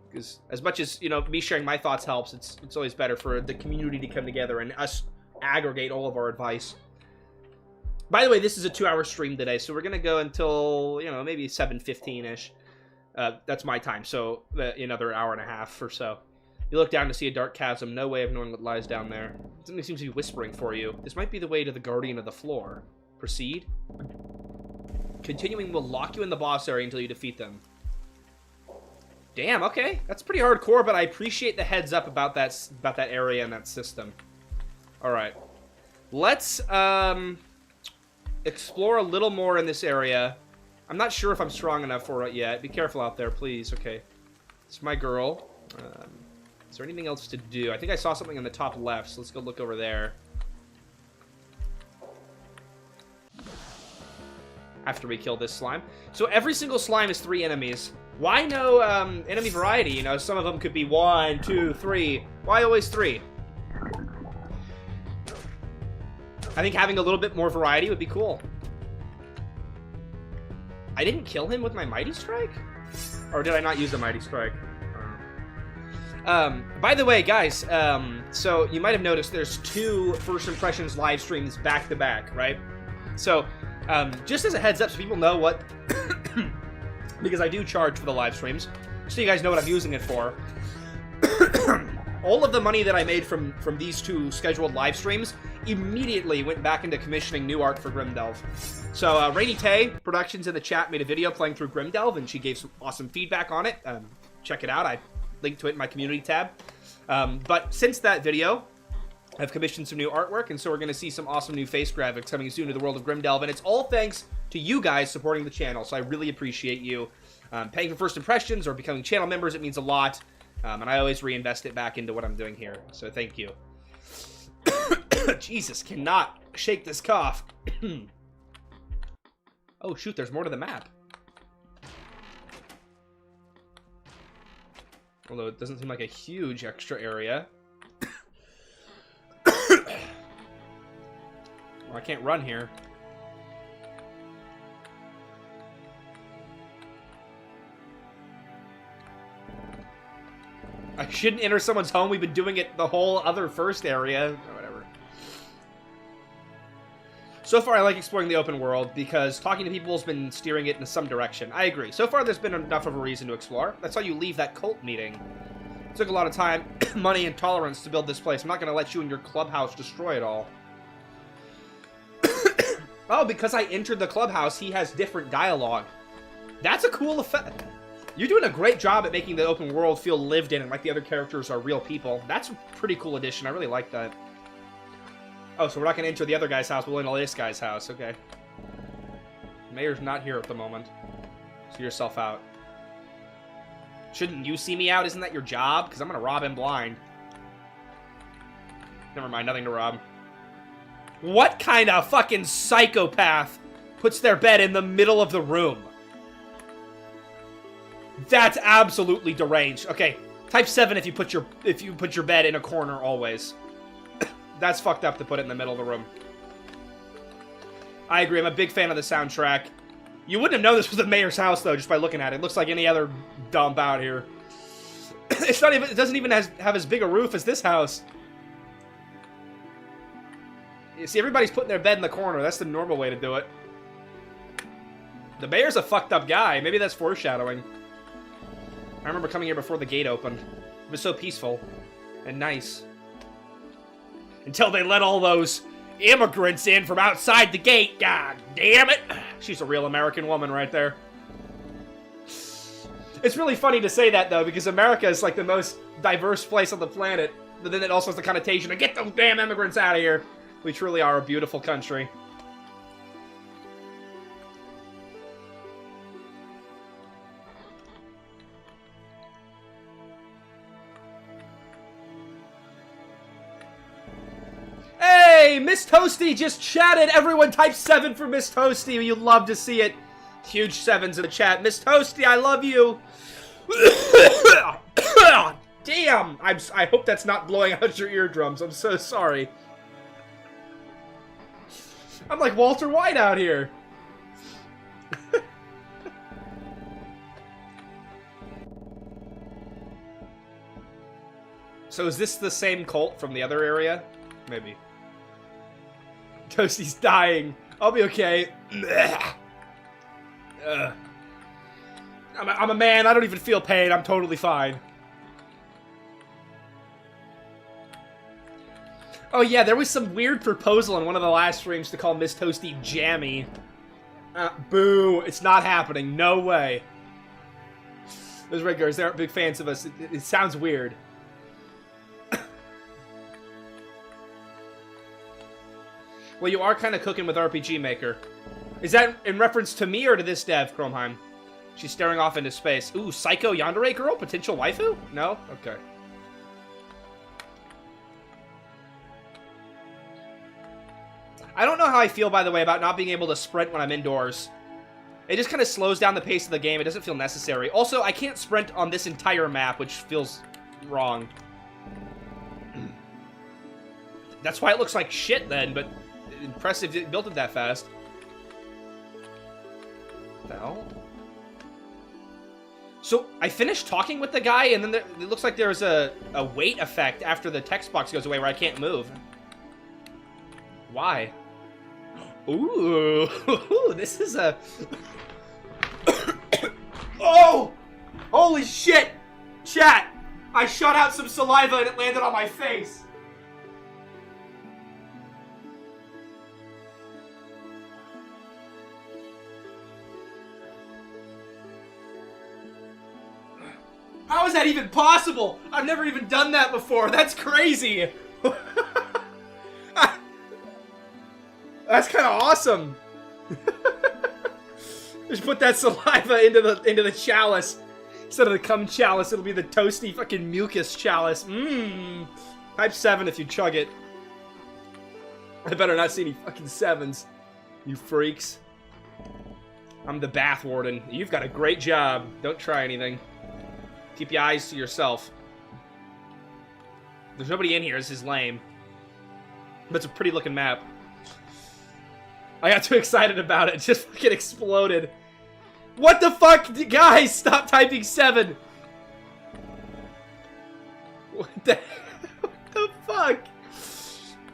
Speaker 1: Because as much as, you know, me sharing my thoughts helps, it's always better for the community to come together and us aggregate all of our advice. By the way, this is a 2-hour stream today, so we're gonna go until, you know, maybe 7:15-ish. That's my time, so another hour and a half or so. You look down to see a dark chasm, no way of knowing what lies down there. Something seems to be whispering for you. This might be the way to the Guardian of the Floor. Proceed. Continuing will lock you in the boss area until you defeat them. Damn, okay. That's pretty hardcore, but I appreciate the heads up about that area and that system. Alright. Let's, explore a little more in this area. I'm not sure if I'm strong enough for it yet. Be careful out there, please. Okay. It's my girl. Is there anything else to do? I think I saw something on the top left, so let's go look over there. After we kill this slime. So every single slime is 3 enemies. Why no enemy variety? You know, some of them could be 1, 2, 3. Why always 3? I think having a little bit more variety would be cool. I didn't kill him with my Mighty Strike? Or did I not use the Mighty Strike? By the way, guys, so you might have noticed there's 2 First Impressions live streams back to back, right? So, just as a heads up so people know what, because I do charge for the live streams, so you guys know what I'm using it for. All of the money that I made from these 2 scheduled live streams immediately went back into commissioning new art for Grimdelve. So, Rainy Tay Productions in the chat made a video playing through Grimdelve, and she gave some awesome feedback on it. Check it out. I linked to it in my community tab. But since that video, I've commissioned some new artwork, and so we're going to see some awesome new face graphics coming soon to the world of Grimdelve, and it's all thanks to you guys supporting the channel, so I really appreciate you. Paying for first impressions or becoming channel members, it means a lot, and I always reinvest it back into what I'm doing here, so thank you. Jesus, cannot shake this cough. Oh, shoot, there's more to the map. Although it doesn't seem like a huge extra area. Well, I can't run here. I shouldn't enter someone's home. We've been doing it the whole other first area. Whatever. So far, I like exploring the open world because talking to people has been steering it in some direction. I agree. So far, there's been enough of a reason to explore. That's how you leave that cult meeting. It took a lot of time, money, and tolerance to build this place. I'm not going to let you and your clubhouse destroy it all. Oh, because I entered the clubhouse, he has different dialogue. That's a cool effect. You're doing a great job at making the open world feel lived in and like the other characters are real people. That's a pretty cool addition. I really like that. Oh, so we're not going to enter the other guy's house. We'll enter this guy's house. Okay. The mayor's not here at the moment. See yourself out. Shouldn't you see me out? Isn't that your job? Because I'm going to rob him blind. Never mind. Nothing to rob. What kind of fucking psychopath puts their bed in the middle of the room? That's absolutely deranged. Okay, type 7 if you put your bed in a corner always. That's fucked up to put it in the middle of the room. I agree. I'm a big fan of the soundtrack. You wouldn't have known this was the mayor's house though, just by looking at it. It looks like any other dump out here. It's not even. It doesn't even have as big a roof as this house. You see, everybody's putting their bed in the corner. That's the normal way to do it. The mayor's a fucked up guy. Maybe that's foreshadowing. I remember coming here before the gate opened. It was so peaceful and nice. Until they let all those immigrants in from outside the gate. God damn it. She's a real American woman right there. It's really funny to say that, though, because America is like the most diverse place on the planet. But then it also has the connotation of get those damn immigrants out of here. We truly are a beautiful country. Hey, Miss Toasty just chatted. Everyone type 7 for Miss Toasty. You'd love to see it. Huge 7s in the chat. Miss Toasty, I love you. Damn. I hope that's not blowing out your eardrums. I'm so sorry. I'm like Walter White out here. So is this the same cult from the other area? Maybe. Toasty's dying. I'll be okay. I'm a man. I don't even feel pain. I'm totally fine. Oh yeah, there was some weird proposal in one of the last streams to call Miss Toasty Jammy. Boo. It's not happening. No way. Those regulars, they aren't big fans of us. It sounds weird. Well, you are kind of cooking with RPG Maker. Is that in reference to me or to this dev, Chromheim? She's staring off into space. Ooh, Psycho Yandere girl? Potential waifu? No? Okay. I don't know how I feel, by the way, about not being able to sprint when I'm indoors. It just kind of slows down the pace of the game. It doesn't feel necessary. Also, I can't sprint on this entire map, which feels wrong. That's why it looks like shit then, but impressive it built it that fast. What the hell? So, I finished talking with the guy, and then it looks like there's a weight effect after the text box goes away where I can't move. Why? Ooh, this is a... Oh! Holy shit! Chat! I shot out some saliva and it landed on my face. How is that even possible? I've never even done that before. That's crazy. That's kind of awesome. Just put that saliva into the chalice. Instead of the cum chalice, it'll be the toasty fucking mucus chalice. Mmm. Type 7 if you chug it. I better not see any fucking 7s. You freaks. I'm the bath warden. You've got a great job. Don't try anything. Keep your eyes to yourself. There's nobody in here. This is lame. But it's a pretty looking map. I got too excited about it. It just fucking exploded. What the fuck? Guys, stop typing 7. What the fuck?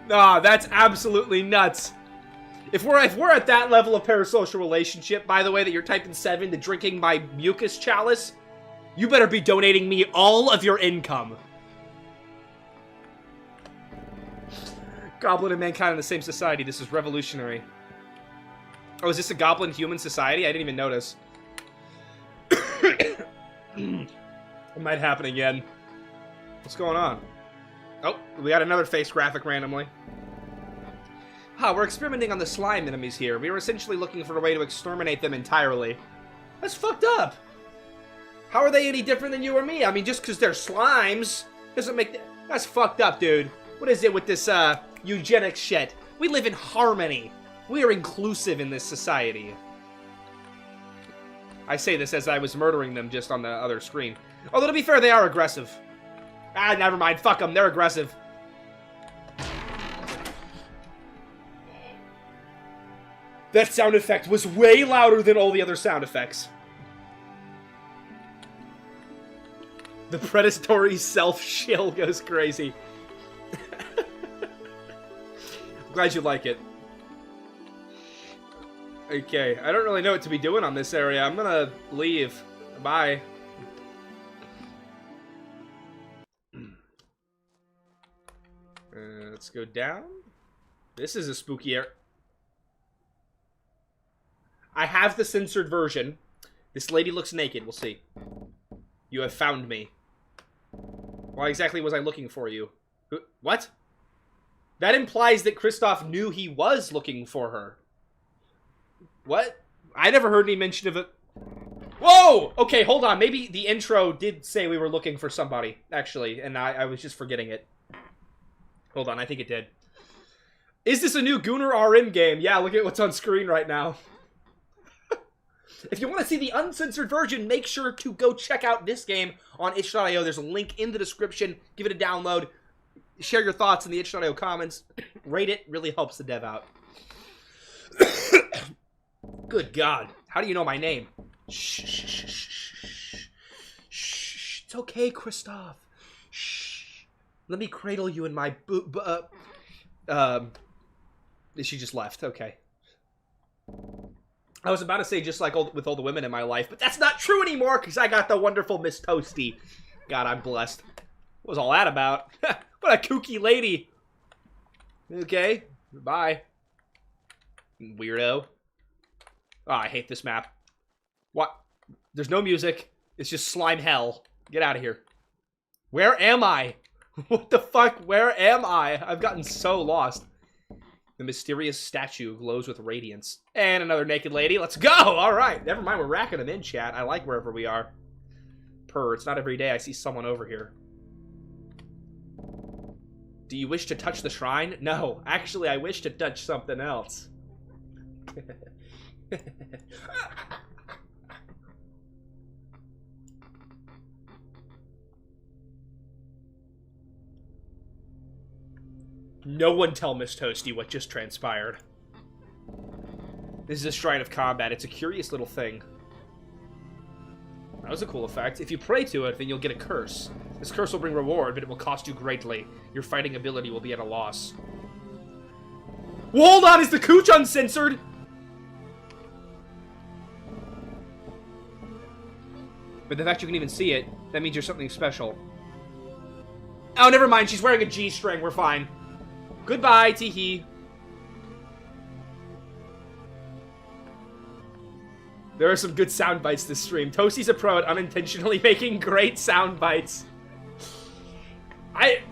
Speaker 1: Nah, that's absolutely nuts. If we're at that level of parasocial relationship, by the way, that you're typing 7 to drinking my mucus chalice, you better be donating me all of your income. Goblin and mankind in the same society. This is revolutionary. Oh, is this a goblin-human society? I didn't even notice. It might happen again. What's going on? Oh, we got another face graphic randomly. We're experimenting on the slime enemies here. We were essentially looking for a way to exterminate them entirely. That's fucked up. How are they any different than you or me? I mean, just because they're slimes doesn't make... That's fucked up, dude. What is it with this, eugenics shit? We live in harmony. We are inclusive in this society. I say this as I was murdering them just on the other screen. Although, to be fair, they are aggressive. Never mind. Fuck them. They're aggressive. That sound effect was way louder than all the other sound effects. The predatory self-shill goes crazy. I'm glad you like it. Okay, I don't really know what to be doing on this area. I'm gonna leave. Bye. Let's go down. This is a spooky area. I have the censored version. This lady looks naked. We'll see. You have found me. Why exactly was I looking for you? What? That implies that Kristoff knew he was looking for her. What? I never heard any mention of it. Whoa! Okay, hold on. Maybe the intro did say we were looking for somebody, actually, and I was just forgetting it. Hold on, I think it did. Is this a new Gunnar RM game? Yeah, look at what's on screen right now. If you want to see the uncensored version, make sure to go check out this game on itch.io. There's a link in the description. Give it a download. Share your thoughts in the itch.io comments. Rate it. Really helps the dev out. Good God. How do you know my name? Shh, shh, shh, shh, shh. It's okay, Kristoff. Shh. Let me cradle you in my she just left. Okay. I was about to say just like with all the women in my life, but that's not true anymore because I got the wonderful Miss Toasty. God, I'm blessed. What was all that about? What a kooky lady. Okay. Bye. Weirdo. Oh, I hate this map. What? There's no music. It's just slime hell. Get out of here. Where am I? What the fuck? Where am I? I've gotten so lost. The mysterious statue glows with radiance. And another naked lady. Let's go! Alright. Never mind, we're racking them in, chat. I like wherever we are. Purr. It's not every day I see someone over here. Do you wish to touch the shrine? No. Actually, I wish to touch something else. No one tell Miss Toasty what just transpired. This is a Shrine of Combat. It's a curious little thing. That was a cool effect. If you pray to it, then you'll get a curse. This curse will bring reward, but it will cost you greatly. Your fighting ability will be at a loss. Well, hold on! Is the cooch uncensored? But the fact you can even see it, that means you're something special. Oh, never mind. She's wearing a G-string. We're fine. Goodbye, teehee. There are some good sound bites this stream. Toasty's a pro at unintentionally making great sound bites.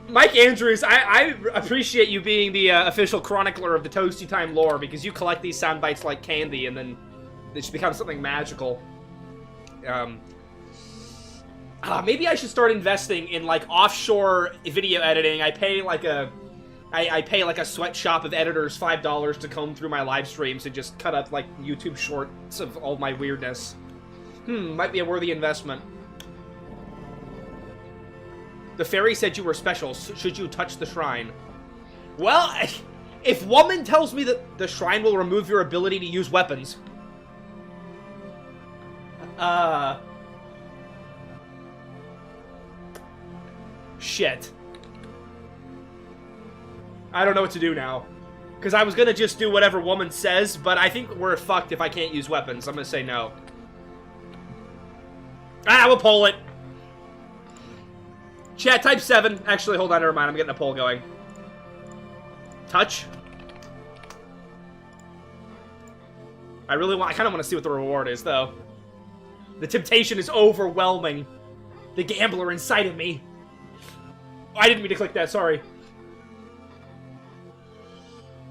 Speaker 1: Mike Andrews, I appreciate you being the official chronicler of the ToastyTime lore because you collect these sound bites like candy and then they just become something magical. Maybe I should start investing in like offshore video editing. I pay like a I pay like a sweatshop of editors $5 to comb through my live streams and just cut up like YouTube shorts of all my weirdness. Might be a worthy investment. The fairy said you were special. Should you touch the shrine? Well, if woman tells me that the shrine will remove your ability to use weapons. Shit. I don't know what to do now. Because I was going to just do whatever woman says, but I think we're fucked if I can't use weapons. I'm going to say no. Ah, we'll poll it. Chat, type 7. Actually, hold on, never mind. I'm getting a poll going. Touch. I kind of want to see what the reward is, though. The temptation is overwhelming. The gambler inside of me. Oh, I didn't mean to click that, sorry.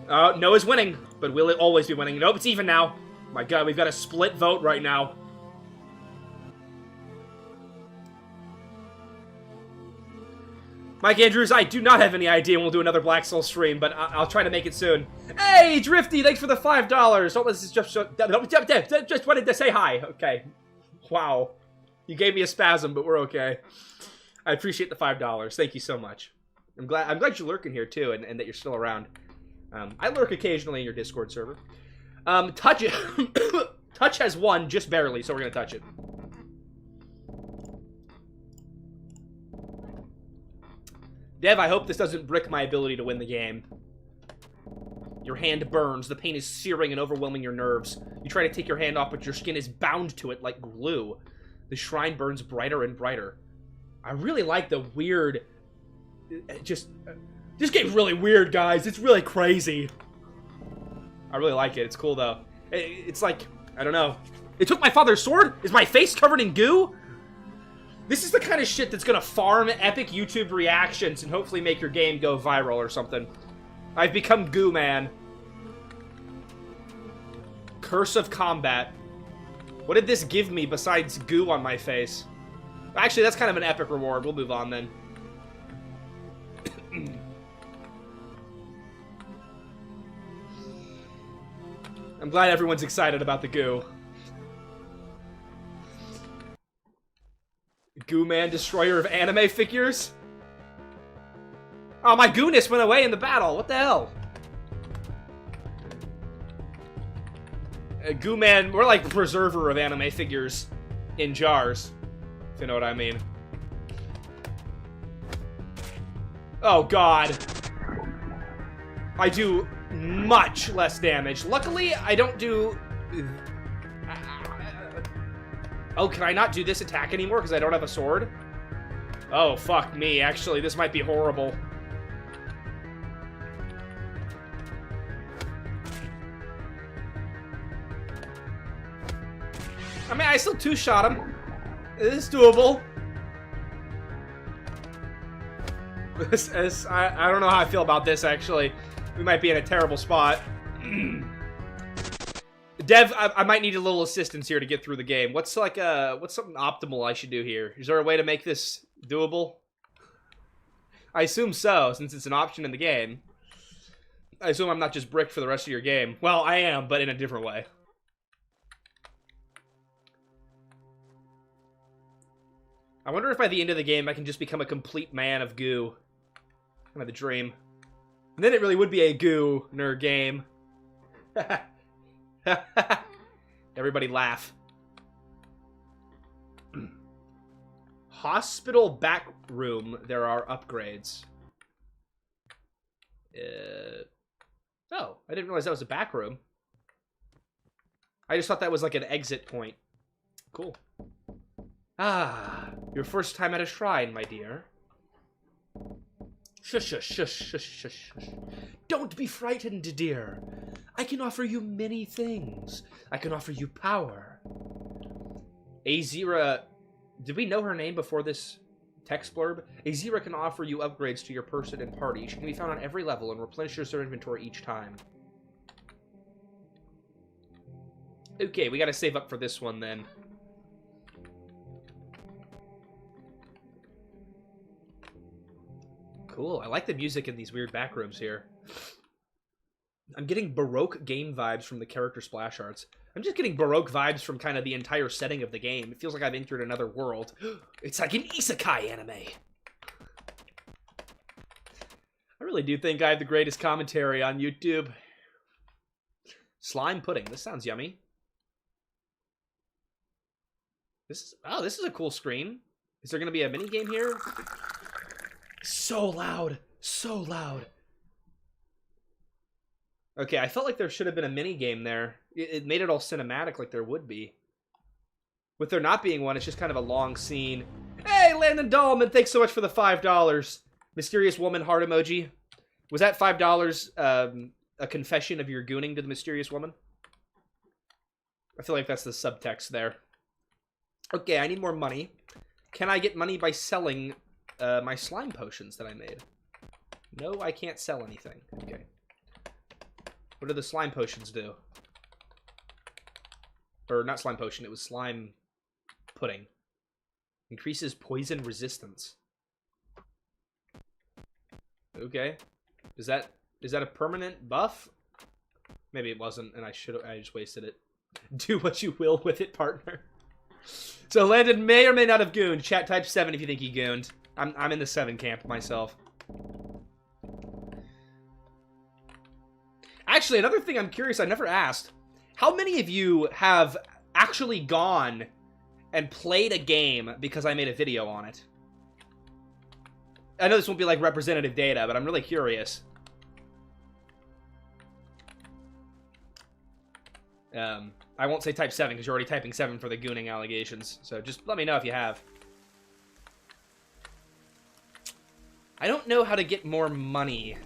Speaker 1: No is winning, but will it always be winning? Nope, it's even now. My god, we've got a split vote right now. Mike Andrews, I do not have any idea when we'll do another Black Soul stream, but I'll try to make it soon. Hey, Drifty, thanks for the $5. Oh, this is just wanted to say hi. Okay. Wow. You gave me a spasm, but we're okay. I appreciate the $5. Thank you so much. I'm glad you're lurking here, too, and that you're still around. I lurk occasionally in your Discord server. Touch Touch has won, just barely, so we're gonna touch it. Dev, I hope this doesn't brick my ability to win the game. Your hand burns. The pain is searing and overwhelming your nerves. You try to take your hand off, but your skin is bound to it like glue. The shrine burns brighter and brighter. I really like the weird... This game's really weird, guys. It's really crazy. I really like it. It's cool, though. It's like... I don't know. It took my father's sword? Is my face covered in goo? This is the kind of shit that's gonna farm epic YouTube reactions and hopefully make your game go viral or something. I've become Goo Man. Curse of Combat. What did this give me besides goo on my face? Actually, that's kind of an epic reward. We'll move on then. I'm glad everyone's excited about the goo. Goo Man, destroyer of anime figures? Oh, my gooness went away in the battle. What the hell? Goo Man, we're like the preserver of anime figures in jars, if you know what I mean. Oh, God. I do much less damage. Luckily, I don't do... Oh, can I not do this attack anymore because I don't have a sword? Oh, fuck me. Actually, this might be horrible. I mean, I still two-shot him. It's doable. I don't know how I feel about this, actually. We might be in a terrible spot. Dev, I might need a little assistance here to get through the game. What's something optimal I should do here? Is there a way to make this doable? I assume so, since it's an option in the game. I assume I'm not just bricked for the rest of your game. Well, I am, but in a different way. I wonder if by the end of the game I can just become a complete man of goo. Kind of the dream. And then it really would be a goo nerd game. Everybody laugh. Hospital back room. There are upgrades. Oh, I didn't realize that was a back room. I just thought that was like an exit point. Cool. Ah, your first time at a shrine, my dear. Shush, shush, shush, shush, shush, shush. Don't be frightened, dear. I can offer you many things. I can offer you power. Azira... Did we know her name before this text blurb? Azira can offer you upgrades to your person and party. She can be found on every level and replenishes her inventory each time. Okay, we gotta save up for this one then. Cool. I like the music in these weird back rooms here. I'm getting Baroque game vibes from the character splash arts. I'm just getting Baroque vibes from kind of the entire setting of the game. It feels like I've entered another world. It's like an isekai anime. I really do think I have the greatest commentary on YouTube. Slime pudding. This sounds yummy. This is a cool screen. Is there going to be a mini game here? So loud. So loud. Okay, I felt like there should have been a mini game there. It made it all cinematic like there would be. With there not being one, it's just kind of a long scene. Hey, Landon Dahlman, thanks so much for the $5. Mysterious woman heart emoji. Was that $5 a confession of your gooning to the mysterious woman? I feel like that's the subtext there. Okay, I need more money. Can I get money by selling my slime potions that I made? No, I can't sell anything. Okay. What do the slime potions do? Or not slime potion, it was slime pudding. Increases poison resistance. Okay. Is that a permanent buff? Maybe it wasn't, and I just wasted it. Do what you will with it, partner. So Landon may or may not have gooned. Chat type 7 if you think he gooned. I'm in the 7 camp myself. Actually, another thing I'm curious, I never asked. How many of you have actually gone and played a game because I made a video on it? I know this won't be like representative data, but I'm really curious. I won't say type 7 because you're already typing 7 for the gooning allegations. So just let me know if you have. I don't know how to get more money.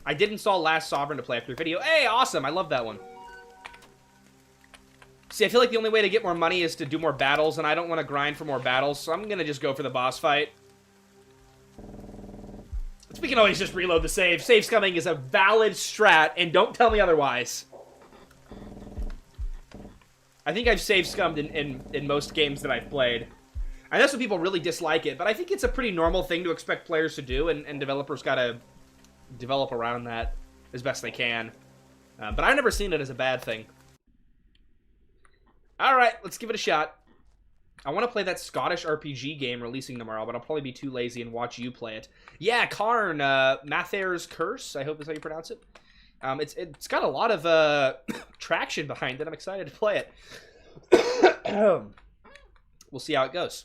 Speaker 1: I did install Last Sovereign to play after your video. Hey, awesome. I love that one. See, I feel like the only way to get more money is to do more battles, and I don't want to grind for more battles, so I'm going to just go for the boss fight. We can always just reload the save. Save scumming is a valid strat, and don't tell me otherwise. I think I've save scummed in most games that I've played. I know some people really dislike it, but I think it's a pretty normal thing to expect players to do, and developers gotta develop around that as best they can. But I've never seen it as a bad thing. Alright, let's give it a shot. I want to play that Scottish RPG game releasing tomorrow, but I'll probably be too lazy and watch you play it. Yeah, Karn, Mathair's Curse, I hope that's how you pronounce it. It's got a lot of traction behind it. I'm excited to play it. We'll see how it goes.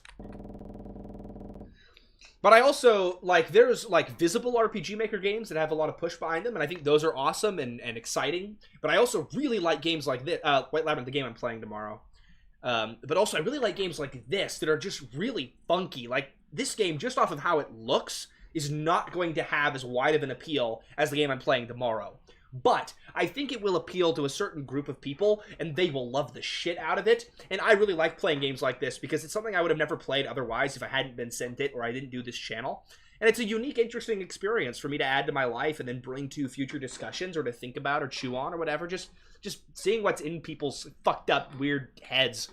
Speaker 1: But I also, like, there's, like, visible RPG Maker games that have a lot of push behind them, and I think those are awesome and exciting. But I also really like games like this, White Labyrinth, the game I'm playing tomorrow. But also, I really like games like this that are just really funky. Like, this game, just off of how it looks, is not going to have as wide of an appeal as the game I'm playing tomorrow. But I think it will appeal to a certain group of people, and they will love the shit out of it. And I really like playing games like this because it's something I would have never played otherwise if I hadn't been sent it or I didn't do this channel. And it's a unique, interesting experience for me to add to my life and then bring to future discussions or to think about or chew on or whatever. Just seeing what's in people's fucked up, weird heads.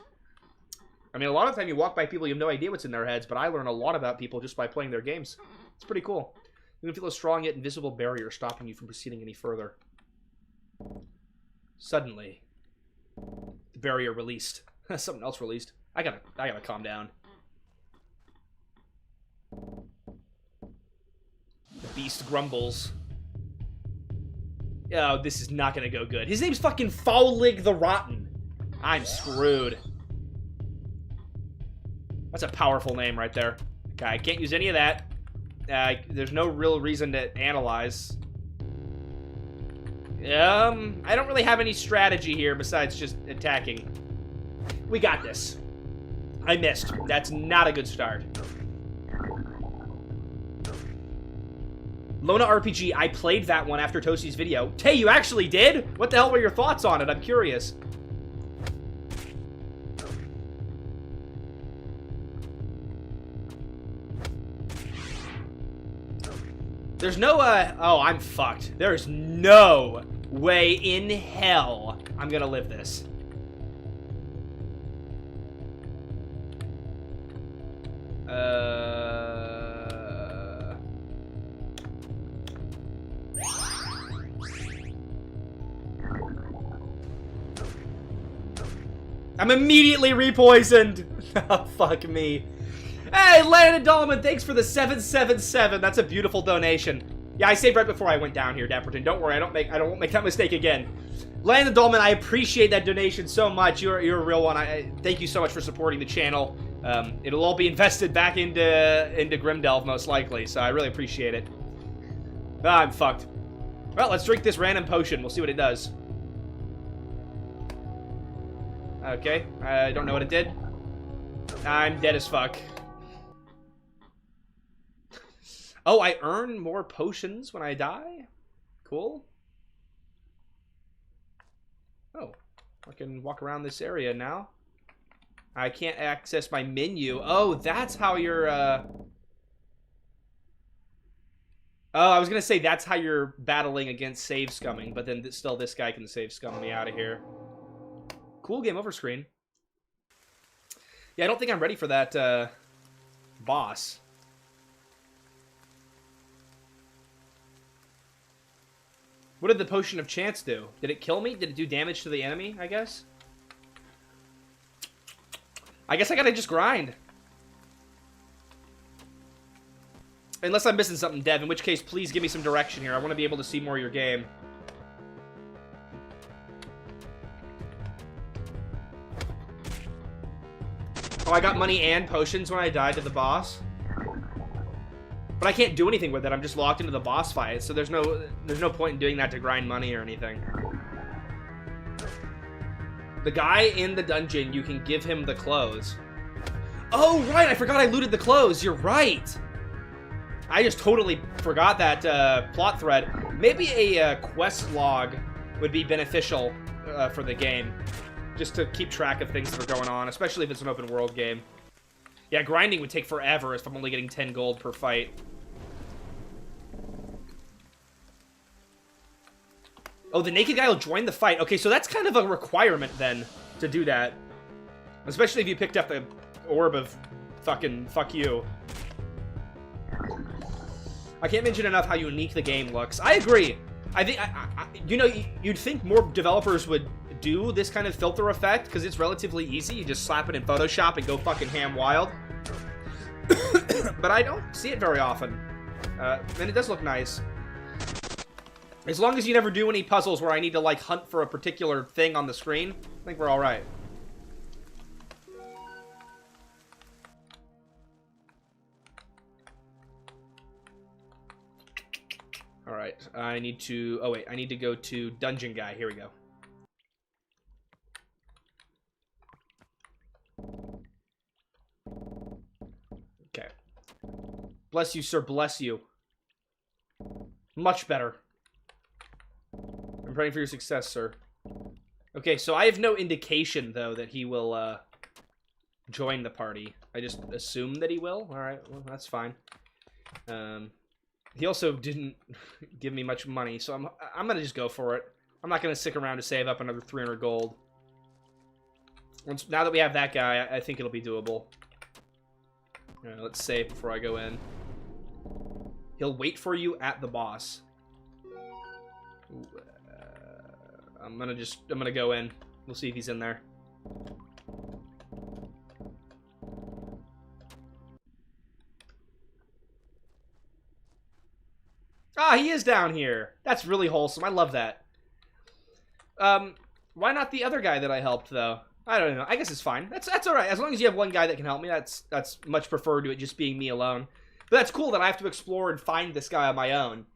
Speaker 1: I mean, a lot of the time you walk by people, you have no idea what's in their heads, but I learn a lot about people just by playing their games. It's pretty cool. You can feel a strong yet invisible barrier stopping you from proceeding any further. Suddenly, the barrier released. Something else released. I gotta calm down. The beast grumbles. Oh, this is not gonna go good. His name's fucking Fowlig the Rotten. I'm screwed. That's a powerful name right there. Okay, I can't use any of that. There's no real reason to analyze. I don't really have any strategy here besides just attacking. We got this. I missed. That's not a good start. Lona RPG, I played that one after Toasty's video. Hey, you actually did? What the hell were your thoughts on it? I'm curious. There's no, oh, I'm fucked. There's no way in hell I'm gonna live this. I'm immediately repoisoned. Oh, fuck me. Hey, Landon Dahlman, thanks for the 777. That's a beautiful donation. Yeah, I saved right before I went down here, Dapperton. Don't worry, I won't make that mistake again. Landon Dahlman, I appreciate that donation so much. You're a real one. Thank you so much for supporting the channel. It'll all be invested back into Grimdelve, most likely, so I really appreciate it. Ah, I'm fucked. Well, let's drink this random potion. We'll see what it does. Okay, I don't know what it did. I'm dead as fuck. Oh, I earn more potions when I die? Cool. Oh, I can walk around this area now. I can't access my menu. Oh, that's how you're, Oh, I was gonna say that's how you're battling against save scumming, but then still this guy can save scum me out of here. Cool game over screen. Yeah, I don't think I'm ready for that, boss. What did the Potion of Chance do? Did it kill me? Did it do damage to the enemy, I guess? I guess I gotta just grind. Unless I'm missing something, Dev, in which case, please give me some direction here. I want to be able to see more of your game. Oh, I got money and potions when I died to the boss? But I can't do anything with it. I'm just locked into the boss fight, so there's no point in doing that to grind money or anything. The guy in the dungeon, you can give him the clothes. Oh, right! I forgot I looted the clothes. You're right! I just totally forgot that plot thread. Maybe a quest log would be beneficial for the game. Just to keep track of things that are going on, especially if it's an open world game. Yeah, grinding would take forever if I'm only getting 10 gold per fight. Oh, the naked guy will join the fight. Okay, so that's kind of a requirement, then, to do that. Especially if you picked up the orb of fucking fuck you. I can't mention enough how unique the game looks. I agree. I think, you know, you'd think more developers would do this kind of filter effect, because it's relatively easy. You just slap it in Photoshop and go fucking ham wild. But I don't see it very often. And it does look nice. As long as you never do any puzzles where I need to, like, hunt for a particular thing on the screen, I think we're alright. Alright, I need to... Oh, wait, I need to go to Dungeon Guy. Here we go. Okay. Bless you, sir. Bless you. Much better. I'm praying for your success, sir. Okay, so I have no indication, though, that he will, join the party. I just assume that he will. Alright, well, that's fine. He also didn't give me much money, so I'm gonna just go for it. I'm not gonna stick around to save up another 300 gold. Now that we have that guy, I think it'll be doable. Let's save before I go in. He'll wait for you at the boss. Ooh, I'm gonna go in. We'll see if he's in there. Ah, he is down here. That's really wholesome. I love that. Why not the other guy that I helped, though? I don't know. I guess it's fine. That's all right. As long as you have one guy that can help me, that's much preferred to it just being me alone. But that's cool that I have to explore and find this guy on my own.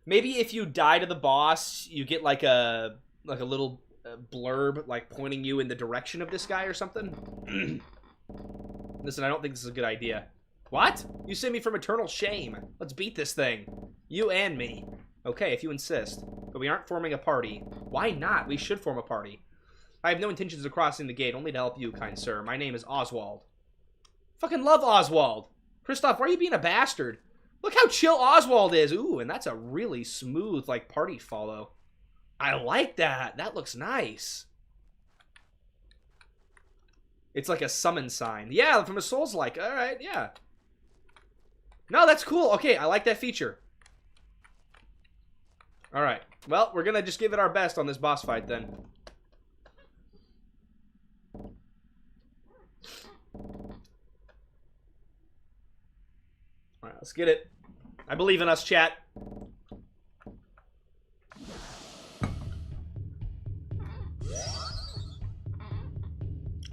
Speaker 1: Maybe if you die to the boss, you get like a little blurb like pointing you in the direction of this guy or something. Listen, I don't think this is a good idea. What? You saved me from eternal shame. Let's beat this thing. You and me. Okay, if you insist. But we aren't forming a party. Why not? We should form a party. I have no intentions of crossing the gate, only to help you, kind sir. My name is Oswald. Fucking love Oswald. Kristoff, why are you being a bastard? Look how chill Oswald is. Ooh, and that's a really smooth, like, party follow. I like that. That looks nice. It's like a summon sign. Yeah, from a Souls-like. All right, yeah. No, that's cool. Okay, I like that feature. All right. Well, we're going to just give it our best on this boss fight, then. Alright, let's get it. I believe in us, chat.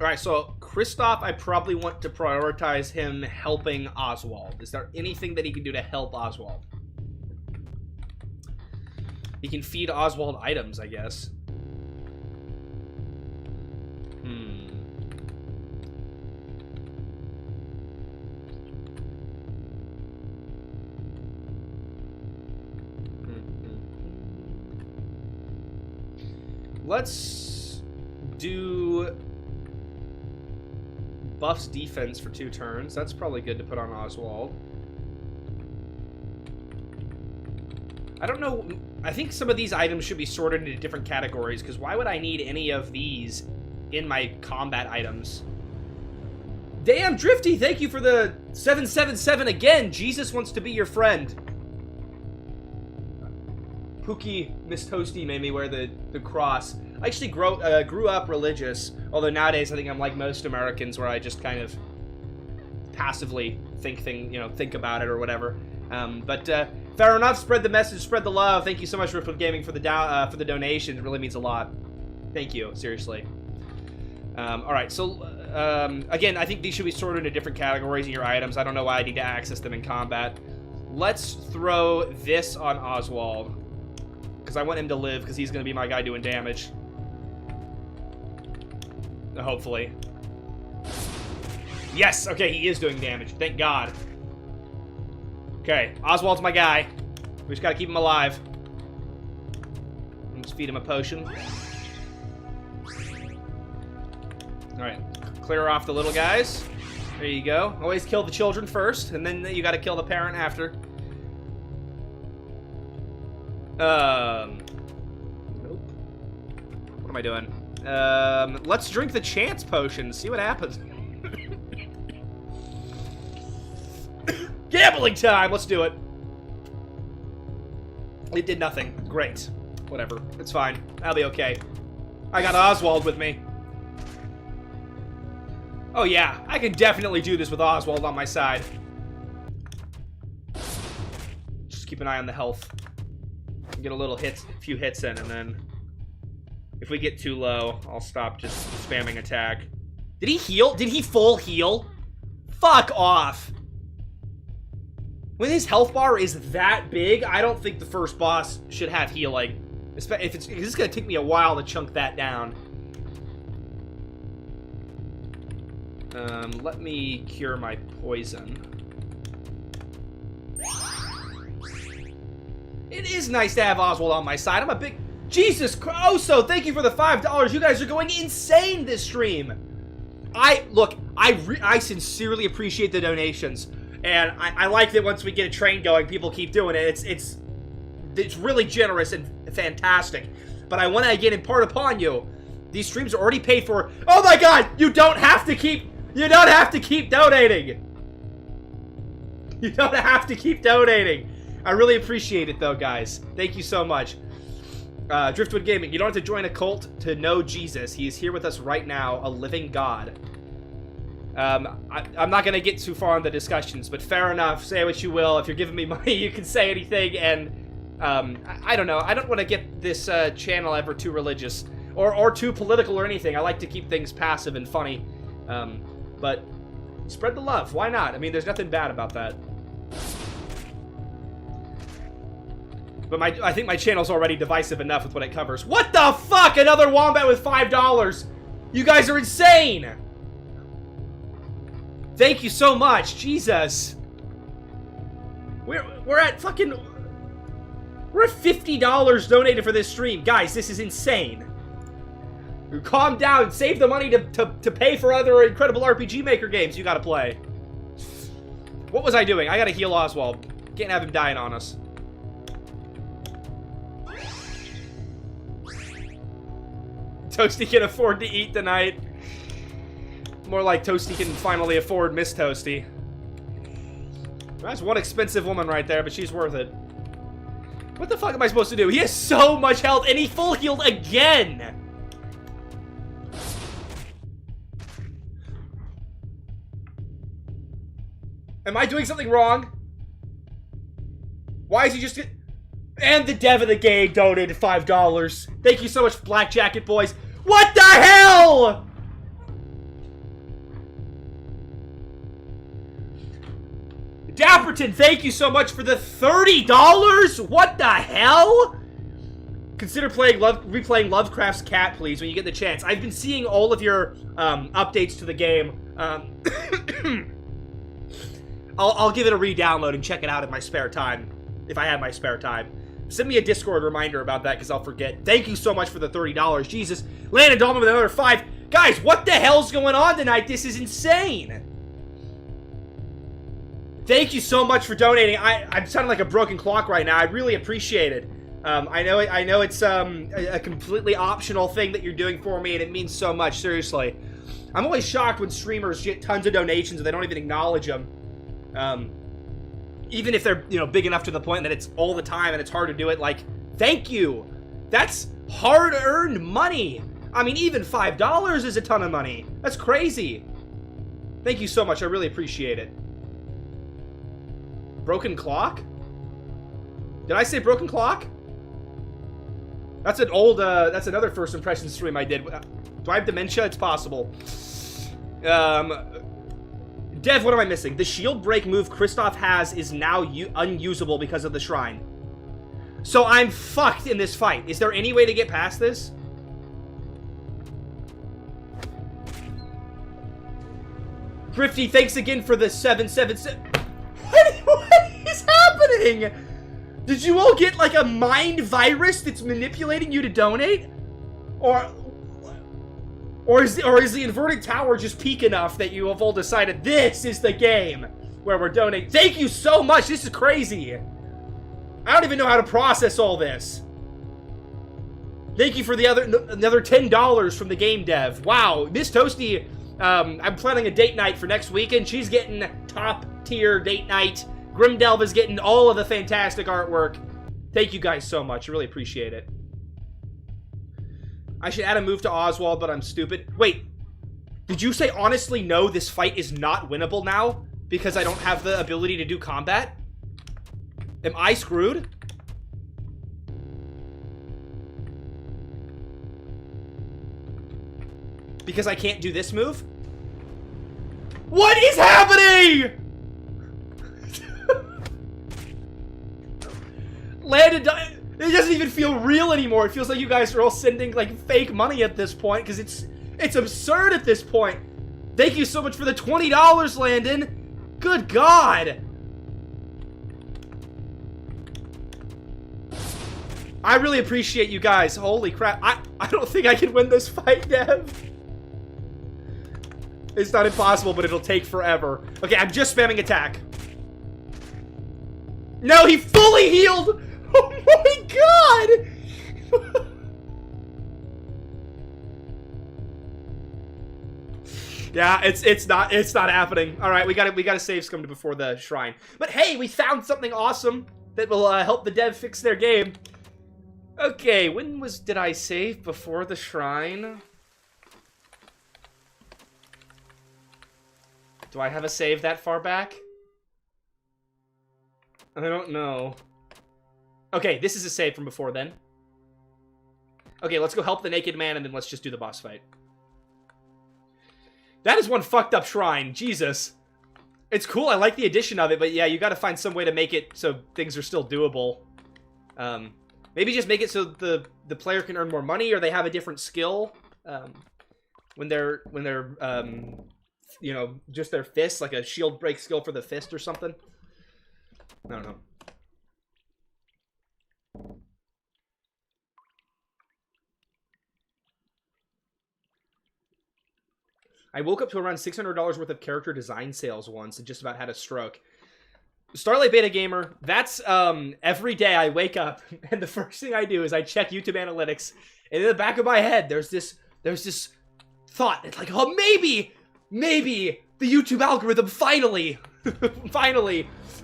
Speaker 1: Alright, so Kristoff, I probably want to prioritize him helping Oswald. Is there anything that he can do to help Oswald? He can feed Oswald items, I guess. Let's do buffs defense for 2 turns. That's probably good to put on Oswald. I don't know. I think some of these items should be sorted into different categories, because why would I need any of these in my combat items? Damn, Drifty, thank you for the 777 again. Jesus wants to be your friend. Pookie Miss Toasty made me wear the cross. I actually grew up religious, although nowadays I think I'm like most Americans, where I just kind of passively think about it or whatever. But fair enough. Spread the message, spread the love. Thank you so much, Ruthless Gaming, for the donation. It really means a lot. Thank you, seriously. All right, so again, I think these should be sorted into different categories in your items. I don't know why I need to access them in combat. Let's throw this on Oswald, because I want him to live, because he's going to be my guy doing damage. Hopefully. Yes! Okay, he is doing damage. Thank God. Okay, Oswald's my guy. We just gotta keep him alive. Let's feed him a potion. Alright, clear off the little guys. There you go. Always kill the children first, and then you gotta kill the parent after. Nope. What am I doing? Let's drink the chance potion, see what happens. Gambling time! Let's do it. It did nothing. Great. Whatever. It's fine. I'll be okay. I got Oswald with me. Oh yeah, I can definitely do this with Oswald on my side. Just keep an eye on the health. Get a few hits in, and then if we get too low, I'll stop just spamming attack. Did he heal? Did he full heal? Fuck off. When his health bar is that big, I don't think the first boss should have healing. If it's gonna take me a while to chunk that down. Let me cure my poison. It is nice to have Oswald on my side. I'm a big... Jesus Christ! Oh, thank you for the $5. You guys are going insane this stream. Look, I sincerely appreciate the donations. And I like that once we get a train going, people keep doing it. It's really generous and fantastic. But I want to again impart upon you, these streams are already paid for. Oh my God! You don't have to keep donating. You don't have to keep donating. I really appreciate it though, guys. Thank you so much. Driftwood Gaming, you don't have to join a cult to know Jesus. He is here with us right now, a living God. I'm not going to get too far in the discussions, but fair enough. Say what you will. If you're giving me money, you can say anything, and I don't know. I don't want to get this channel ever too religious or too political or anything. I like to keep things passive and funny, but spread the love. Why not? I mean, there's nothing bad about that. But I think my channel's already divisive enough with what it covers. What the fuck? Another wombat with $5. You guys are insane. Thank you so much. Jesus. We're at fucking... We're at $50 donated for this stream. Guys, this is insane. Calm down. Save the money to pay for other incredible RPG Maker games you gotta play. What was I doing? I gotta heal Oswald. Can't have him dying on us. Toasty can afford to eat tonight. More like Toasty can finally afford Miss Toasty. That's one expensive woman right there, but she's worth it. What the fuck am I supposed to do? He has so much health, and he full healed again! Am I doing something wrong? Why is he just... And the dev of the game donated $5. Thank you so much, Black Jacket Boys. What the hell? Dapperton, thank you so much for the $30. What the hell? Consider replaying Lovecraft's Cat, please, when you get the chance. I've been seeing all of your updates to the game. I'll give it a re-download and check it out in my spare time, if I have my spare time. Send me a Discord reminder about that, because I'll forget. Thank you so much for the $30. Jesus. Landon Dolman with another 5. Guys, what the hell's going on tonight? This is insane. Thank you so much for donating. I'm sounding like a broken clock right now. I really appreciate it. I know it's a completely optional thing that you're doing for me, and it means so much, seriously. I'm always shocked when streamers get tons of donations and they don't even acknowledge them. Even if they're, you know, big enough to the point that it's all the time and it's hard to do it, like, thank you. That's hard-earned money. I mean, even $5 is a ton of money. That's crazy. Thank you so much. I really appreciate it. Broken clock? Did I say broken clock? That's an old, that's another first impression stream I did. Do I have dementia? It's possible. Dev, what am I missing? The shield break move Kristoff has is now unusable because of the shrine. So I'm fucked in this fight. Is there any way to get past this? Thrifty, thanks again for the 777. What is happening? Did you all get like a mind virus that's manipulating you to donate? Or is the inverted tower just peak enough that you have all decided this is the game where we're donating? Thank you so much. This is crazy. I don't even know how to process all this. Thank you for the another $10 from the game dev. Wow, Miss Toasty, I'm planning a date night for next weekend. She's getting top tier date night. Grimdelv is getting all of the fantastic artwork. Thank you guys so much. I really appreciate it. I should add a move to Oswald, but I'm stupid. Wait, did you say honestly no, this fight is not winnable now because I don't have the ability to do combat? Am I screwed? Because I can't do this move? What is happening? Landed. It doesn't even feel real anymore. It feels like you guys are all sending like fake money at this point because it's absurd at this point. Thank you so much for the $20, Landon. Good God. I really appreciate you guys. Holy crap. I don't think I can win this fight, Dev. It's not impossible, but it'll take forever. Okay, I'm just spamming attack. No, he fully healed! Oh my God! Yeah, it's not happening. All right, we gotta save scum before the shrine. But hey, we found something awesome that will help the dev fix their game. Okay, did I save before the shrine? Do I have a save that far back? I don't know. Okay, this is a save from before then. Okay, let's go help the naked man and then let's just do the boss fight. That is one fucked up shrine. Jesus. It's cool. I like the addition of it, but yeah, you gotta find some way to make it so things are still doable. Maybe just make it so the player can earn more money or they have a different skill. When they're you know, just their fists, like a shield break skill for the fist or something. I don't know. I woke up to around $600 worth of character design sales once and just about had a stroke. Starlight Beta Gamer, that's every day I wake up and the first thing I do is I check YouTube analytics, and in the back of my head there's this thought. It's like, oh, maybe the YouTube algorithm finally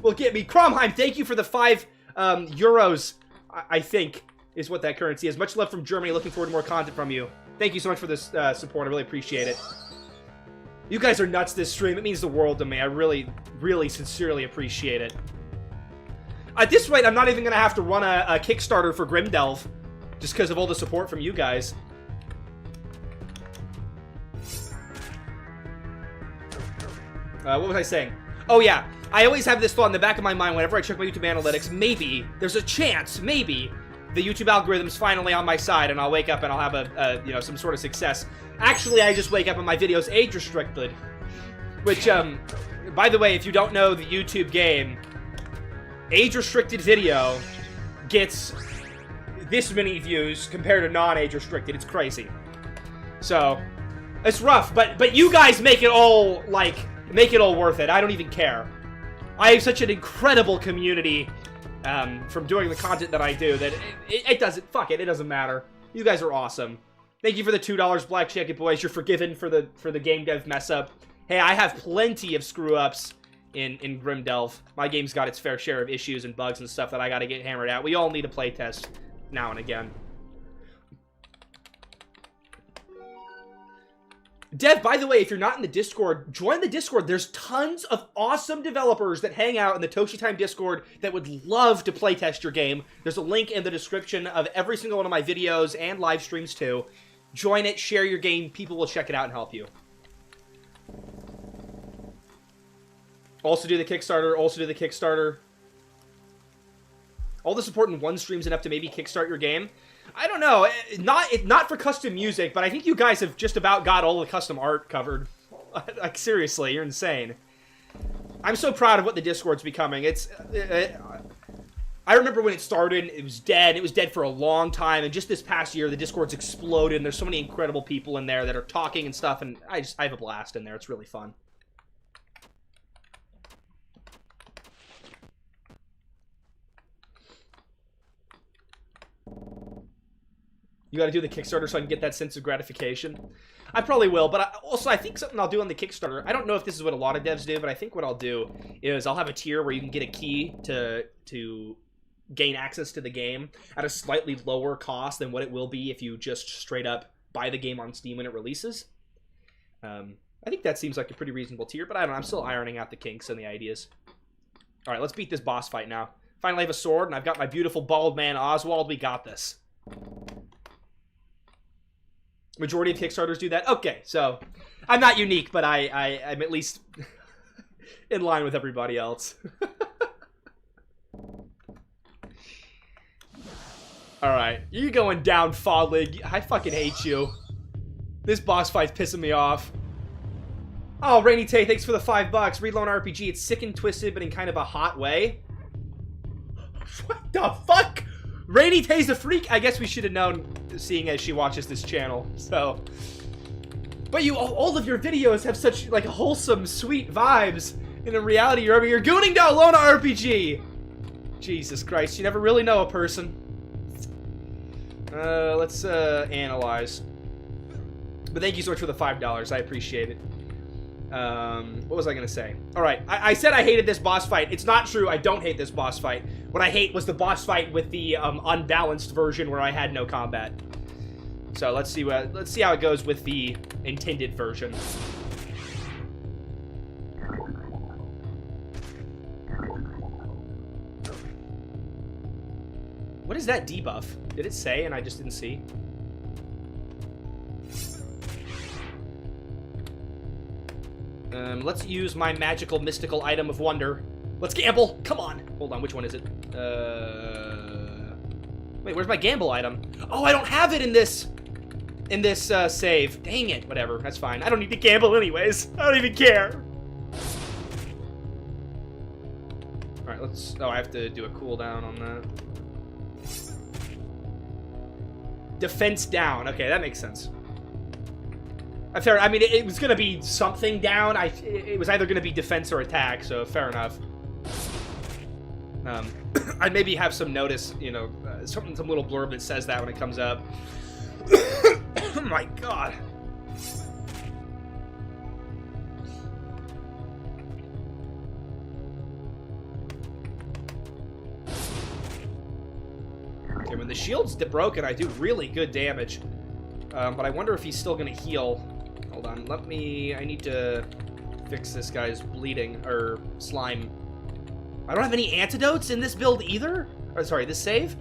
Speaker 1: will get me. Cromheim, thank you for the 5 euros, I think is what that currency is. Much love from Germany. Looking forward to more content from you. Thank you so much for this support. I really appreciate it. You guys are nuts this stream. It means the world to me. I really, really sincerely appreciate it. At this rate, I'm not even going to have to run a Kickstarter for Grimdelve. Just because of all the support from you guys. What was I saying? Oh, yeah. I always have this thought in the back of my mind whenever I check my YouTube analytics. Maybe, there's a chance, maybe, the YouTube algorithm's finally on my side and I'll wake up and I'll have you know, some sort of success. Actually, I just wake up and my video's age restricted. Which, by the way, if you don't know the YouTube game, age restricted video gets this many views compared to non-age restricted. It's crazy. So, it's rough, but you guys make it all, like, make it all worth it. I don't even care. I have such an incredible community from doing the content that I do that it doesn't, fuck it, it doesn't matter. You guys are awesome. Thank you for the $2, Black Jacket Boys. You're forgiven for the game dev mess up. Hey, I have plenty of screw-ups in Grimdelve. My game's got its fair share of issues and bugs and stuff that I gotta get hammered out. We all need a playtest now and again. Dev, by the way, if you're not in the Discord, join the Discord. There's tons of awesome developers that hang out in the ToastyTime Discord that would love to playtest your game. There's a link in the description of every single one of my videos and live streams too. Join it, share your game, people will check it out and help you. Also do the Kickstarter, All the support in one stream's enough to maybe kickstart your game. I don't know. Not for custom music, but I think you guys have just about got all the custom art covered. Like, seriously, you're insane. I'm so proud of what the Discord's becoming. I remember when it started, it was dead. It was dead for a long time, and just this past year, the Discord's exploded, and there's so many incredible people in there that are talking and stuff, and I have a blast in there. It's really fun. You gotta do the Kickstarter so I can get that sense of gratification. I probably will, but I think something I'll do on the Kickstarter, I don't know if this is what a lot of devs do, but I think what I'll do is I'll have a tier where you can get a key to gain access to the game at a slightly lower cost than what it will be if you just straight up buy the game on Steam when it releases. I think that seems like a pretty reasonable tier, but I don't know, I'm still ironing out the kinks and the ideas. Alright, let's beat this boss fight now. Finally I have a sword, and I've got my beautiful bald man Oswald. We got this. Majority of Kickstarters do that. Okay, so I'm not unique, but I'm at least in line with everybody else. Alright, you're going down, Fodlig. I fucking hate you. This boss fight's pissing me off. Oh, Rainy Tay, thanks for the $5. Read Lone RPG. It's sick and twisted, but in kind of a hot way. What the fuck? Rainy Tay's a freak. I guess we should have known, seeing as she watches this channel. So, but all of your videos have such like wholesome, sweet vibes. And in reality, you're over here gooning down Lone RPG. Jesus Christ, you never really know a person. Let's analyze. But thank you so much for the $5. I appreciate it. What was I gonna say? Alright, I said I hated this boss fight. It's not true, I don't hate this boss fight. What I hate was the boss fight with the unbalanced version where I had no combat. So let's see how it goes with the intended version. What is that debuff? Did it say and I just didn't see? Let's use my magical mystical item of wonder. Let's gamble! Come on! Hold on, which one is it? Wait, where's my gamble item? Oh, I don't have it in this save. Dang it. Whatever, that's fine. I don't need to gamble anyways. I don't even care. Alright, let's... Oh, I have to do a cooldown on that. Defense down. Okay, that makes sense. Fair. I mean, it was going to be something down. It was either going to be defense or attack, so fair enough. I'd maybe have some notice, you know, some little blurb that says that when it comes up. Oh my god. Okay, when the shield's broken, I do really good damage. But I wonder if he's still going to heal. Hold on, I need to fix this guy's bleeding, or slime. I don't have any antidotes in this build either? Or, sorry, this save?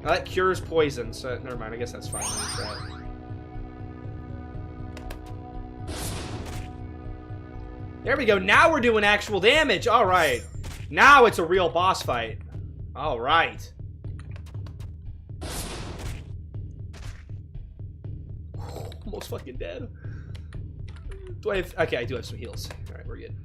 Speaker 1: Oh, that cures poison, so never mind, I guess that's fine. There we go, now we're doing actual damage, alright. Now it's a real boss fight. Alright. Almost fucking dead. Do I have... Okay, I do have some heals. Alright, we're good.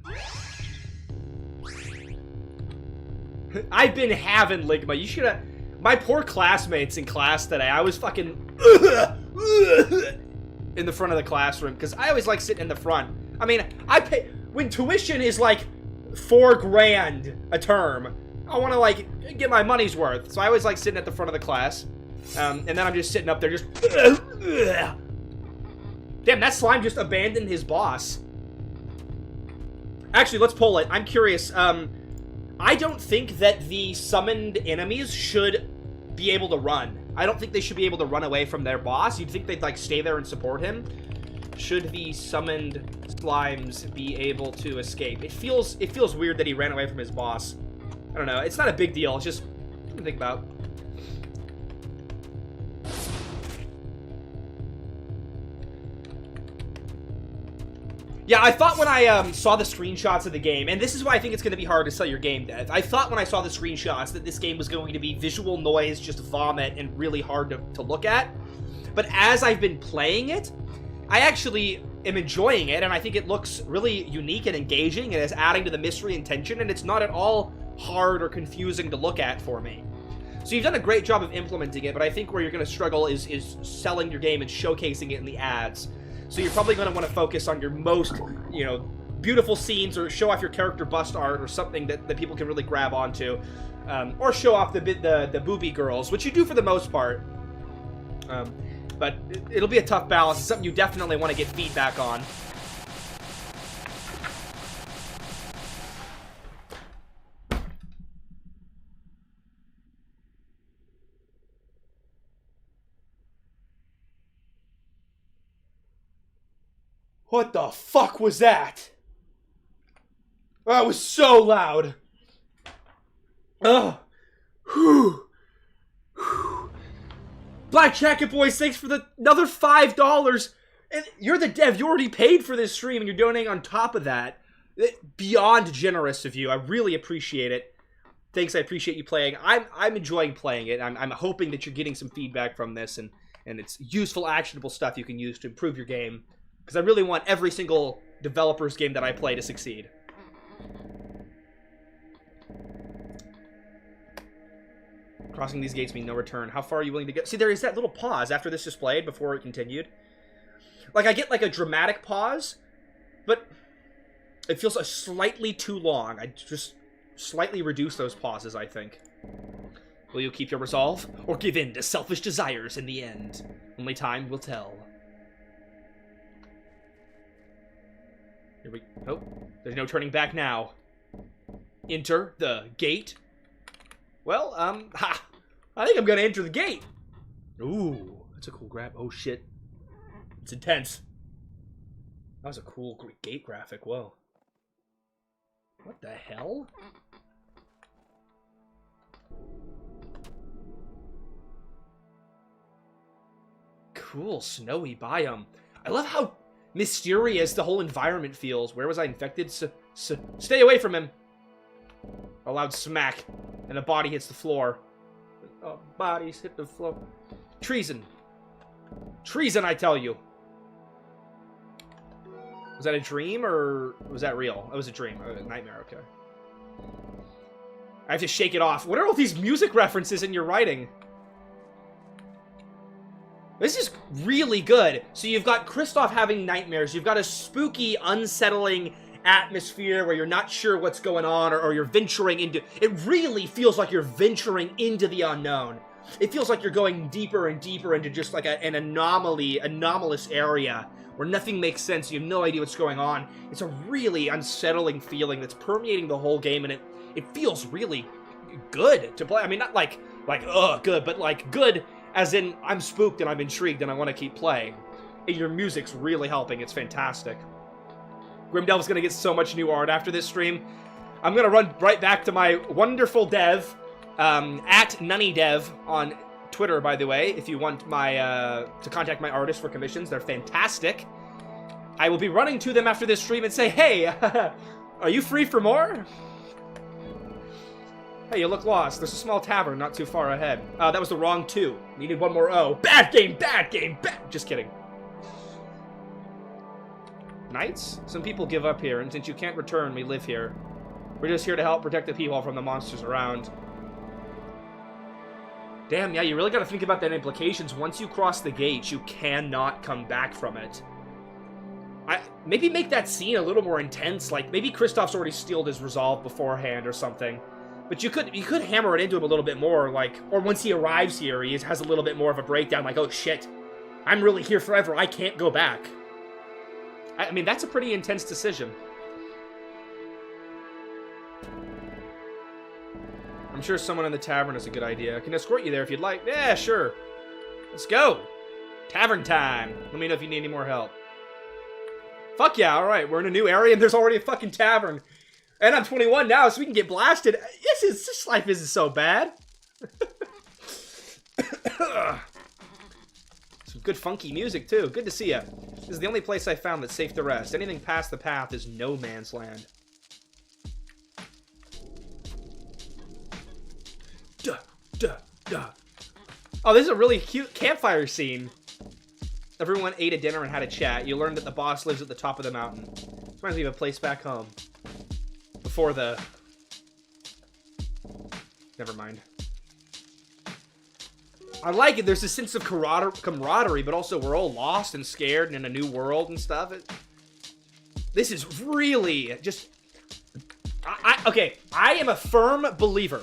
Speaker 1: I've been having Ligma. You should have... My poor classmates in class today, I was fucking... in the front of the classroom, because I always like sitting in the front. I mean, I pay... When tuition is like $4 grand a term, I want to like get my money's worth. So I always like sitting at the front of the class. And then I'm just sitting up there just... Damn, that slime just abandoned his boss. Actually, let's pull it. I'm curious. I don't think that the summoned enemies should be able to run. I don't think they should be able to run away from their boss. You'd think they'd, like, stay there and support him. Should the summoned slimes be able to escape? It feels weird that he ran away from his boss. I don't know. It's not a big deal. It's just something to think about. Yeah, I thought when I saw the screenshots of the game, and this is why I think it's going to be hard to sell your game, Dev. I thought when I saw the screenshots that this game was going to be visual noise, just vomit, and really hard to look at. But as I've been playing it, I actually am enjoying it, and I think it looks really unique and engaging, and is adding to the mystery and tension, and it's not at all hard or confusing to look at for me. So you've done a great job of implementing it, but I think where you're going to struggle is selling your game and showcasing it in the ads. So you're probably going to want to focus on your most, you know, beautiful scenes, or show off your character bust art, or something that people can really grab onto. Or show off the booby girls, which you do for the most part. But it'll be a tough balance. It's something you definitely want to get feedback on. What the fuck was that? That was so loud. Ugh. Whew. Whew. Black Jacket Boys, thanks for another $5. And you're the dev. You already paid for this stream, and you're donating on top of that. Beyond generous of you. I really appreciate it. Thanks. I appreciate you playing. I'm enjoying playing it. I'm hoping that you're getting some feedback from this, and it's useful, actionable stuff you can use to improve your game. Because I really want every single developer's game that I play to succeed. Crossing these gates mean no return. How far are you willing to go? See, there is that little pause after this displayed before it continued. Like, I get, like, a dramatic pause, but it feels slightly too long. I just slightly reduce those pauses, I think. Will you keep your resolve, or give in to selfish desires in the end? Only time will tell. Here we... Oh, there's no turning back now. Enter the gate. Well, I think I'm gonna enter the gate. Ooh, that's a cool grab. Oh, shit. It's intense. That was a cool gate graphic. Whoa. What the hell? Cool, snowy biome. I love how mysterious the whole environment feels. Where was I infected? Stay away from him. A loud smack, and a body hits the floor. Oh, bodies hit the floor. Treason. Treason, I tell you. Was that a dream, or was that real? It was a dream. A nightmare, okay. I have to shake it off. What are all these music references in your writing? This is really good. So you've got Kristoff having nightmares. You've got a spooky, unsettling atmosphere where you're not sure what's going on, or you're venturing into... It really feels like you're venturing into the unknown. It feels like you're going deeper and deeper into just like an anomalous area where nothing makes sense. You have no idea what's going on. It's a really unsettling feeling that's permeating the whole game, and it feels really good to play. I mean, not like, ugh, good, but like good as in I'm spooked and I'm intrigued and I want to keep playing. and your music's really helping. It's fantastic. Grimdelve's gonna get so much new art after this stream. I'm gonna run right back to my wonderful dev, at NunnyDev on Twitter, by the way, if you want my, to contact my artists for commissions. They're fantastic. I will be running to them after this stream and say, hey, are you free for more? Hey, you look lost. There's a small tavern not too far ahead. That was the wrong 2. Needed one more O. Bad game, bad game, bad. Just kidding. Knights? Some people give up here, and since you can't return, we live here. We're just here to help protect the people from the monsters around. Damn, yeah, you really gotta think about that implications. Once you cross the gate, you cannot come back from it. Maybe make that scene a little more intense, like maybe Kristoff's already steeled his resolve beforehand or something. But you could hammer it into him a little bit more, like, or once he arrives here, he has a little bit more of a breakdown, like, oh shit, I'm really here forever, I can't go back. I mean, that's a pretty intense decision. I'm sure someone in the tavern is a good idea. I can escort you there if you'd like. Yeah, sure. Let's go. Tavern time. Let me know if you need any more help. Fuck yeah, alright. We're in a new area and there's already a fucking tavern. And I'm 21 now, so we can get blasted. This life isn't so bad. Some good funky music, too. Good to see ya. This is the only place I found that's safe to rest. Anything past the path is no man's land. Duh, duh, duh. Oh, this is a really cute campfire scene. Everyone ate a dinner and had a chat. You learned that the boss lives at the top of the mountain. This reminds me of a place back home. Before the... Never mind. I like it. There's a sense of camaraderie, but also we're all lost and scared and in a new world and stuff. This is really just... Okay, I am a firm believer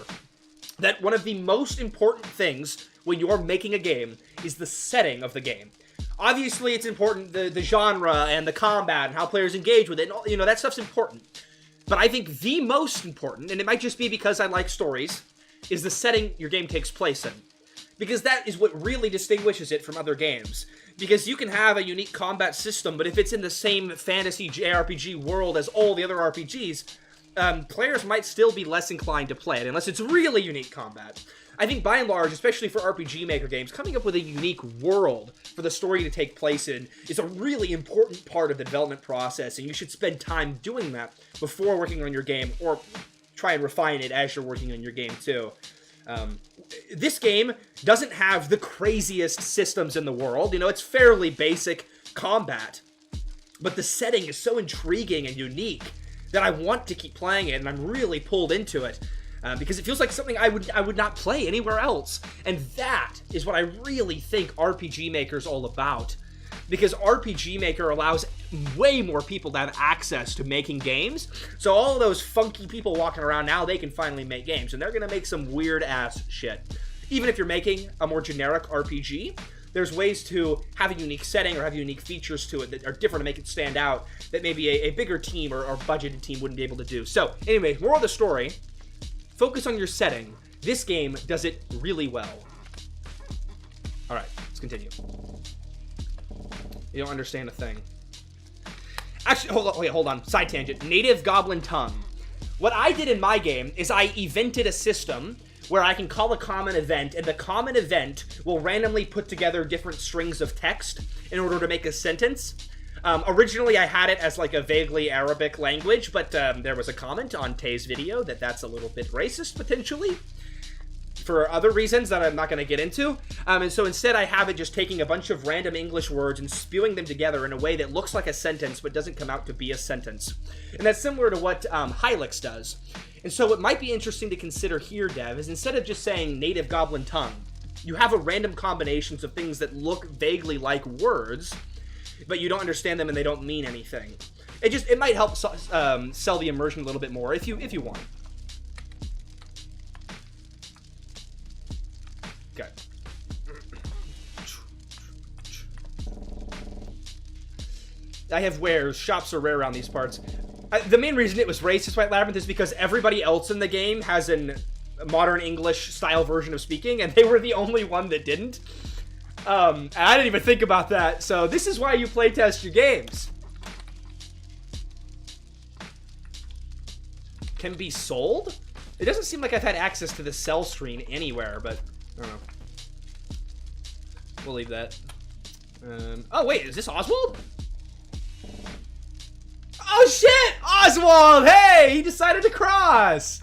Speaker 1: that one of the most important things when you're making a game is the setting of the game. Obviously, it's important, the genre and the combat and how players engage with it. And all, you know, that stuff's important. But I think the most important, and it might just be because I like stories, is the setting your game takes place in. Because that is what really distinguishes it from other games. Because you can have a unique combat system, but if it's in the same fantasy JRPG world as all the other RPGs, players might still be less inclined to play it, unless it's really unique combat. I think by and large, especially for RPG Maker games, coming up with a unique world for the story to take place in is a really important part of the development process, and you should spend time doing that before working on your game, or try and refine it as you're working on your game too. This game doesn't have the craziest systems in the world. You know, it's fairly basic combat, but the setting is so intriguing and unique that I want to keep playing it, and I'm really pulled into it. Because it feels like something I would not play anywhere else. And that is what I really think RPG Maker is all about. Because RPG Maker allows way more people to have access to making games. So all of those funky people walking around now, they can finally make games. And they're going to make some weird-ass shit. Even if you're making a more generic RPG, there's ways to have a unique setting or have unique features to it that are different to make it stand out that maybe a bigger team or budgeted team wouldn't be able to do. So anyway, moral of the story... Focus on your setting. This game does it really well. Alright, let's continue. You don't understand a thing. Actually, hold on. Side tangent. Native Goblin Tongue. What I did in my game is I evented a system where I can call a common event, and the common event will randomly put together different strings of text in order to make a sentence. Originally, I had it as like a vaguely Arabic language, but there was a comment on Tay's video that that's a little bit racist, potentially, for other reasons that I'm not going to get into. And so instead, I have it just taking a bunch of random English words and spewing them together in a way that looks like a sentence, but doesn't come out to be a sentence. And that's similar to what Hellish does. And so what might be interesting to consider here, Dev, is instead of just saying Native Goblin Tongue, you have a random combinations of things that look vaguely like words, but you don't understand them and they don't mean anything. It might help sell the immersion a little bit more if you want. Okay. I have wares. Shops are rare around these parts. The main reason it was racist, White Labyrinth, is because everybody else in the game has a modern English style version of speaking, and they were the only one that didn't. I didn't even think about that. So this is why you playtest your games. Can be sold? It doesn't seem like I've had access to the sell screen anywhere, but I don't know. We'll leave that. Oh, wait, is this Oswald? Oh, shit! Oswald! Hey! He decided to cross!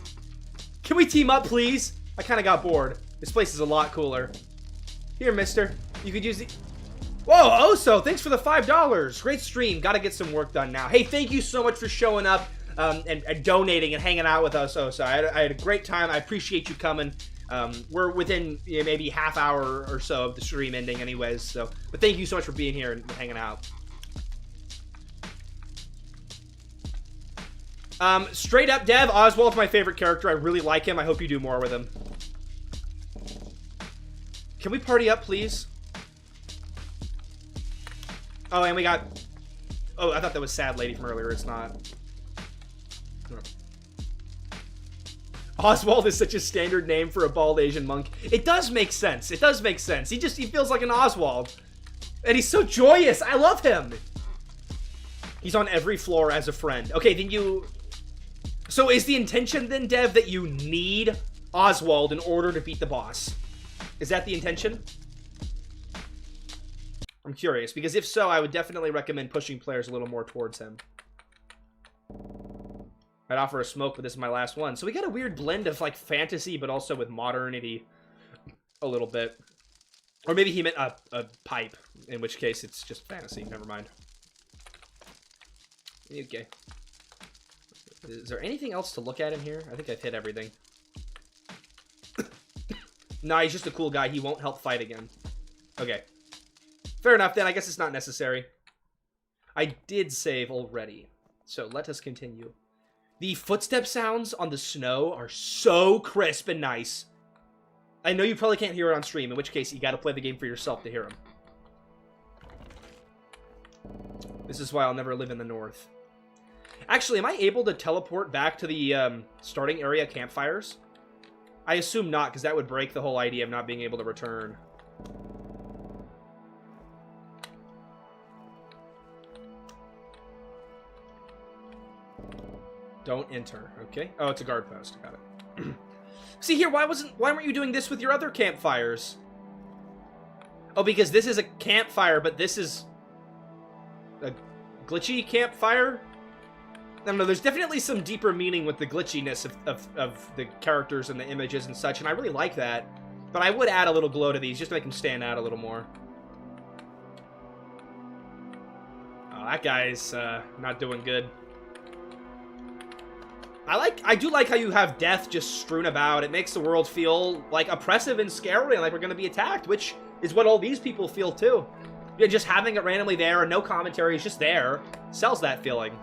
Speaker 1: Can we team up, please? I kind of got bored. This place is a lot cooler. Here, mister. You could use the... Whoa, Oso, thanks for the $5. Great stream. Gotta get some work done now. Hey, thank you so much for showing up and donating and hanging out with us, Oso. I had a great time. I appreciate you coming. We're within maybe half hour or so of the stream ending anyways, so... But thank you so much for being here and hanging out. Straight up, Dev, Oswald's my favorite character. I really like him. I hope you do more with him. Can we party up, please? Oh, and we got... Oh, I thought that was Sad Lady from earlier. It's not. No. Oswald is such a standard name for a bald Asian monk. It does make sense. It does make sense. He feels like an Oswald. And he's so joyous. I love him. He's on every floor as a friend. Okay, then you... So is the intention then, Dev, that you need Oswald in order to beat the boss? Is that the intention? I'm curious, because if so, I would definitely recommend pushing players a little more towards him. I'd offer a smoke, but this is my last one. So we got a weird blend of, like, fantasy, but also with modernity a little bit. Or maybe he meant a pipe, in which case it's just fantasy. Never mind. Okay. Is there anything else to look at in here? I think I've hit everything. Nah, he's just a cool guy. He won't help fight again. Okay. Fair enough, then. I guess it's not necessary. I did save already. So let us continue. The footstep sounds on the snow are so crisp and nice. I know you probably can't hear it on stream, in which case you gotta play the game for yourself to hear them. This is why I'll never live in the north. Actually, am I able to teleport back to the starting area campfires? I assume not, because that would break the whole idea of not being able to return. Don't enter. Okay. Oh, it's a guard post. Got it. See here, why weren't you doing this with your other campfires? Oh, because this is a campfire, but this is a glitchy campfire? I don't know, there's definitely some deeper meaning with the glitchiness of the characters and the images and such, and I really like that. But I would add a little glow to these, just to make them stand out a little more. Oh, that guy's not doing good. I do like how you have death just strewn about. It makes the world feel, like, oppressive and scary, and like we're gonna be attacked, which is what all these people feel, too. Yeah, just having it randomly there and no commentary, it's just there, sells that feeling.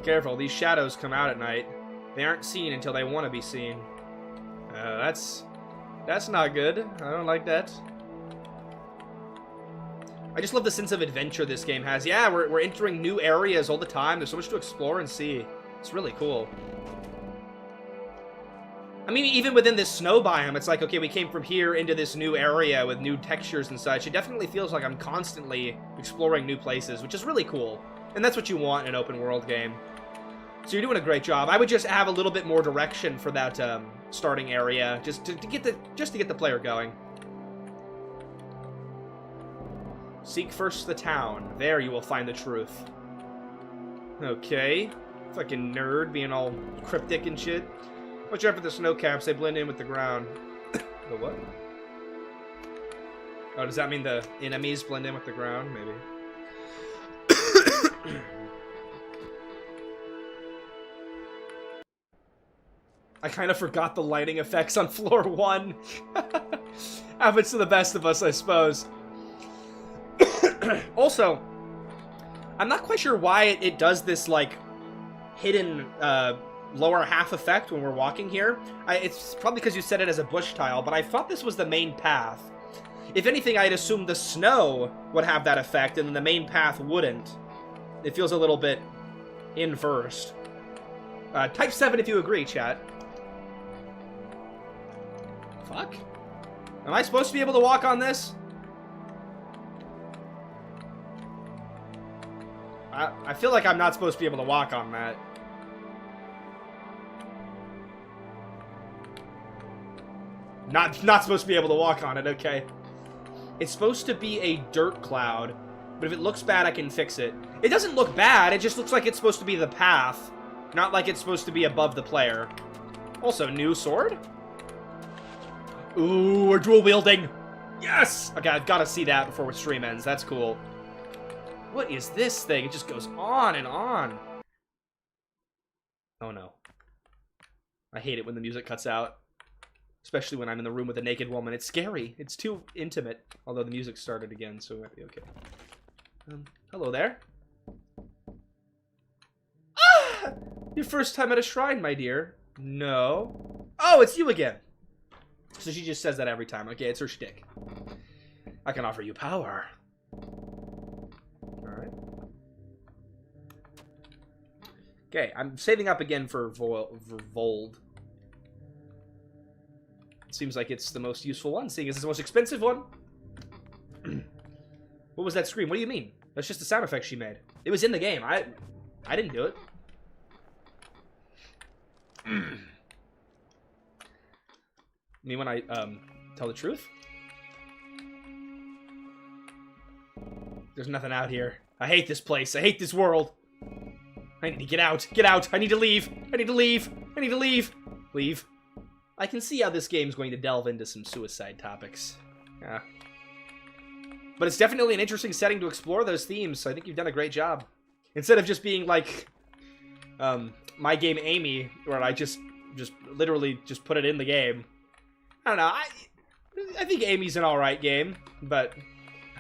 Speaker 1: Careful, these shadows come out at night. They aren't seen until they want to be seen. That's not good. I don't like that. I just love the sense of adventure this game has. Yeah, we're entering new areas all the time. There's so much to explore and see. It's really cool. I mean, even within this snow biome, it's like, okay, we came from here into this new area with new textures and such. It definitely feels like I'm constantly exploring new places, which is really cool. And that's what you want in an open world game. So you're doing a great job. I would just have a little bit more direction for that starting area, just to get the player going. Seek first the town. There you will find the truth. Okay. Fucking nerd being all cryptic and shit. Watch out for the snow caps. They blend in with the ground. The what? Oh, does that mean the enemies blend in with the ground? Maybe. I kind of forgot the lighting effects on floor 1. Happens to the best of us, I suppose. Also, I'm not quite sure why it does this, like, hidden lower half effect when we're walking here. It's probably because you set it as a bush tile, but I thought this was the main path. If anything, I'd assume the snow would have that effect, and then the main path wouldn't. It feels a little bit inversed. Type 7 if you agree, chat. Fuck? Am I supposed to be able to walk on this? I feel like I'm not supposed to be able to walk on that. Not supposed to be able to walk on it, okay. It's supposed to be a dirt cloud, but if it looks bad, I can fix it. It doesn't look bad, it just looks like it's supposed to be the path, not like it's supposed to be above the player. Also, new sword? Ooh, we're dual wielding! Yes! Okay, I've got to see that before the stream ends, that's cool. What is this thing? It just goes on and on. Oh no. I hate it when the music cuts out. Especially when I'm in the room with a naked woman. It's scary. It's too intimate. Although the music started again, so it might be okay. Hello there. Ah! Your first time at a shrine, my dear. No. Oh, it's you again. So she just says that every time. Okay, it's her shtick. I can offer you power. Alright. Okay, I'm saving up again for Vold. Seems like it's the most useful one, seeing as it's the most expensive one. What was that scream? What do you mean? That's just the sound effect she made. It was in the game. I didn't do it. Me when I tell the truth? There's nothing out here. I hate this place. I hate this world. I need to get out. Get out. I need to leave. I need to leave. I need to leave. Leave. I can see how this game's going to delve into some suicide topics. Yeah. But it's definitely an interesting setting to explore those themes, so I think you've done a great job. Instead of just being like, my game Amy, where I just literally just put it in the game. I don't know, I think Amy's an alright game, but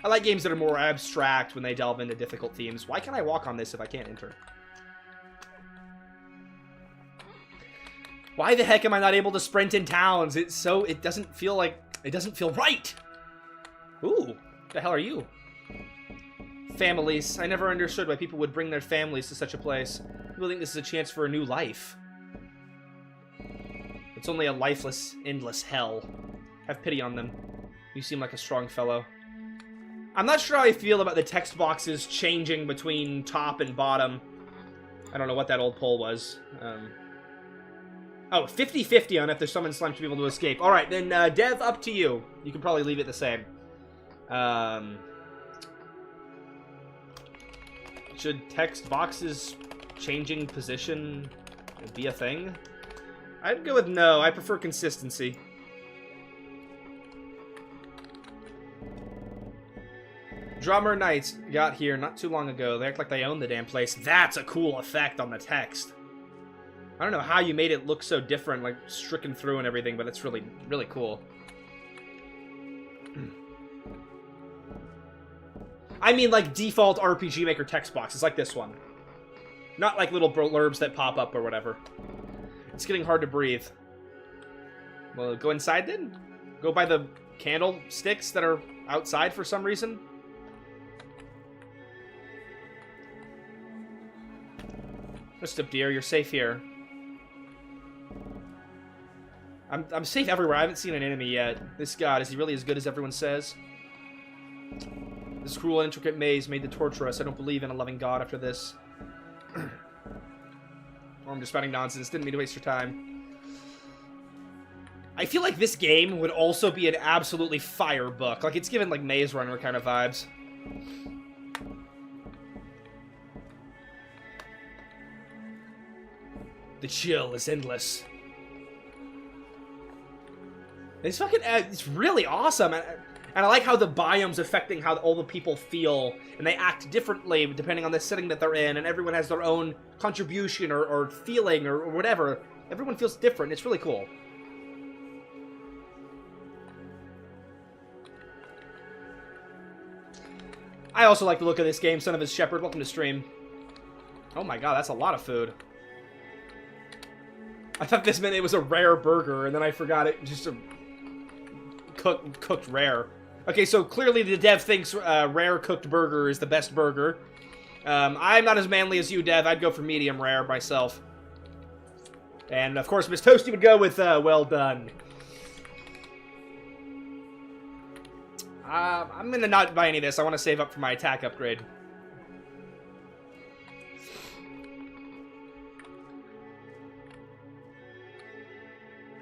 Speaker 1: I like games that are more abstract when they delve into difficult themes. Why can't I walk on this if I can't enter? Why the heck am I not able to sprint in towns? It doesn't feel right. Ooh, what the hell are you? Families. I never understood why people would bring their families to such a place. People think this is a chance for a new life. It's only a lifeless, endless hell. Have pity on them. You seem like a strong fellow. I'm not sure how I feel about the text boxes changing between top and bottom. I don't know what that old poll was. Oh, 50-50 on if there's someone slime to be able to escape. Alright, then, Dev, up to you. You can probably leave it the same. Should text boxes changing position be a thing? I'd go with no. I prefer consistency. Drummer Knights got here not too long ago. They act like they own the damn place. That's a cool effect on the text. I don't know how you made it look so different, like stricken through and everything, but it's really, really cool. I mean, like default RPG Maker text boxes, like this one. Not like little blurbs that pop up or whatever. It's getting hard to breathe. Well, go inside then? Go by the candlesticks that are outside for some reason? Rest up, dear. You're safe here. I'm safe everywhere. I haven't seen an enemy yet. This god, is he really as good as everyone says? This cruel and intricate maze made to torture us. I don't believe in a loving god after this. Or I'm just spouting nonsense. Didn't mean to waste your time. I feel like this game would also be an absolutely fire book. Like, it's given, like, Maze Runner kind of vibes. The chill is endless. It's really awesome, and I like how the biome's affecting how all the people feel, and they act differently depending on the setting that they're in, and everyone has their own contribution or feeling or whatever. Everyone feels different. It's really cool. I also like the look of this game. Son of his Shepherd, welcome to stream. Oh my god, that's a lot of food. I thought this meant it was a rare burger, and then I forgot it just a cooked rare. Okay, so clearly the Dev thinks rare cooked burger is the best burger. I'm not as manly as you, Dev. I'd go for medium rare myself. And, of course, Miss Toasty would go with well done. I'm gonna not buy any of this. I want to save up for my attack upgrade.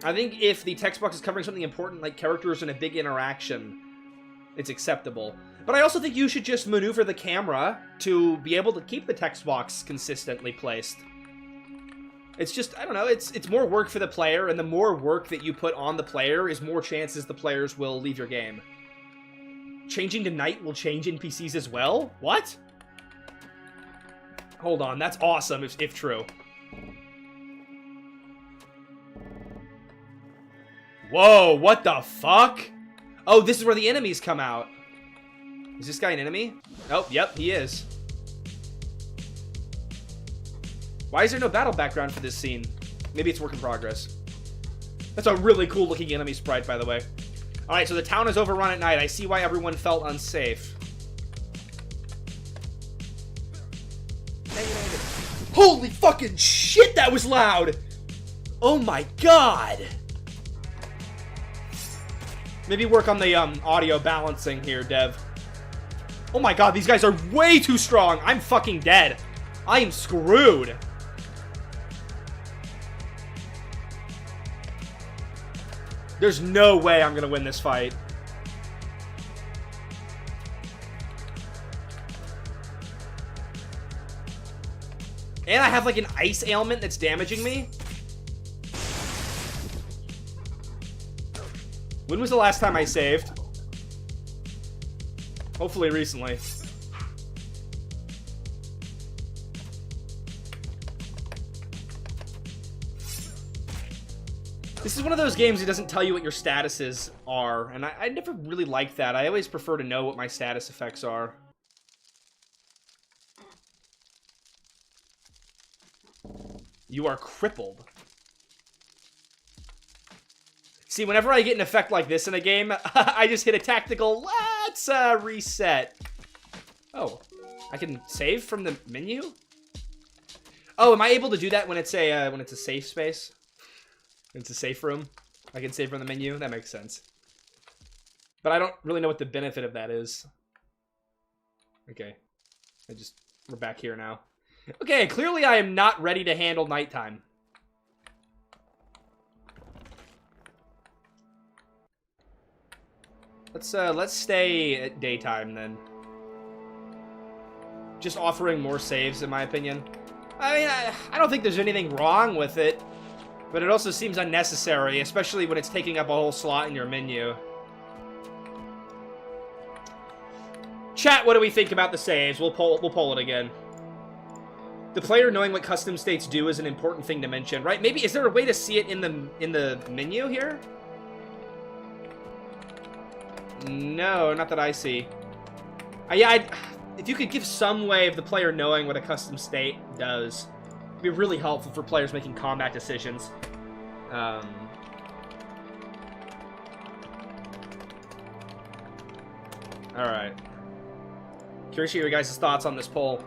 Speaker 1: I think if the text box is covering something important like characters and a big interaction, it's acceptable. But I also think you should just maneuver the camera to be able to keep the text box consistently placed. It's just, I don't know, it's more work for the player, and the more work that you put on the player is more chances the players will leave your game. Changing to night will change NPCs as well? What? Hold on, that's awesome if true. Whoa, what the fuck? Oh, this is where the enemies come out. Is this guy an enemy? Oh, yep, he is. Why is there no battle background for this scene? Maybe it's work in progress. That's a really cool looking enemy sprite, by the way. Alright, so the town is overrun at night. I see why everyone felt unsafe. Holy fucking shit, that was loud! Oh my god! Maybe work on the audio balancing here, Dev. Oh my god, these guys are way too strong! I'm fucking dead. I am screwed. There's no way I'm gonna win this fight. And I have like an ice ailment that's damaging me. When was the last time I saved? Hopefully recently. This is one of those games that doesn't tell you what your statuses are, and I never really like that. I always prefer to know what my status effects are. You are crippled. See, whenever I get an effect like this in a game, I just hit a tactical, let's reset. Oh, I can save from the menu? Oh, am I able to do that when it's a safe space? It's a safe room. I can save from the menu. That makes sense. But I don't really know what the benefit of that is. Okay. We're back here now. Okay, clearly I am not ready to handle nighttime. Let's stay at daytime then. Just offering more saves, in my opinion. I mean, I don't think there's anything wrong with it. But it also seems unnecessary, especially when it's taking up a whole slot in your menu. Chat, what do we think about the saves? We'll poll it again. The player knowing what custom states do is an important thing to mention, right? Maybe, is there a way to see it in the menu here? No, not that I see. Yeah, if you could give some way of the player knowing what a custom state does, it'd be really helpful for players making combat decisions. Alright. Curious to hear your guys' thoughts on this poll.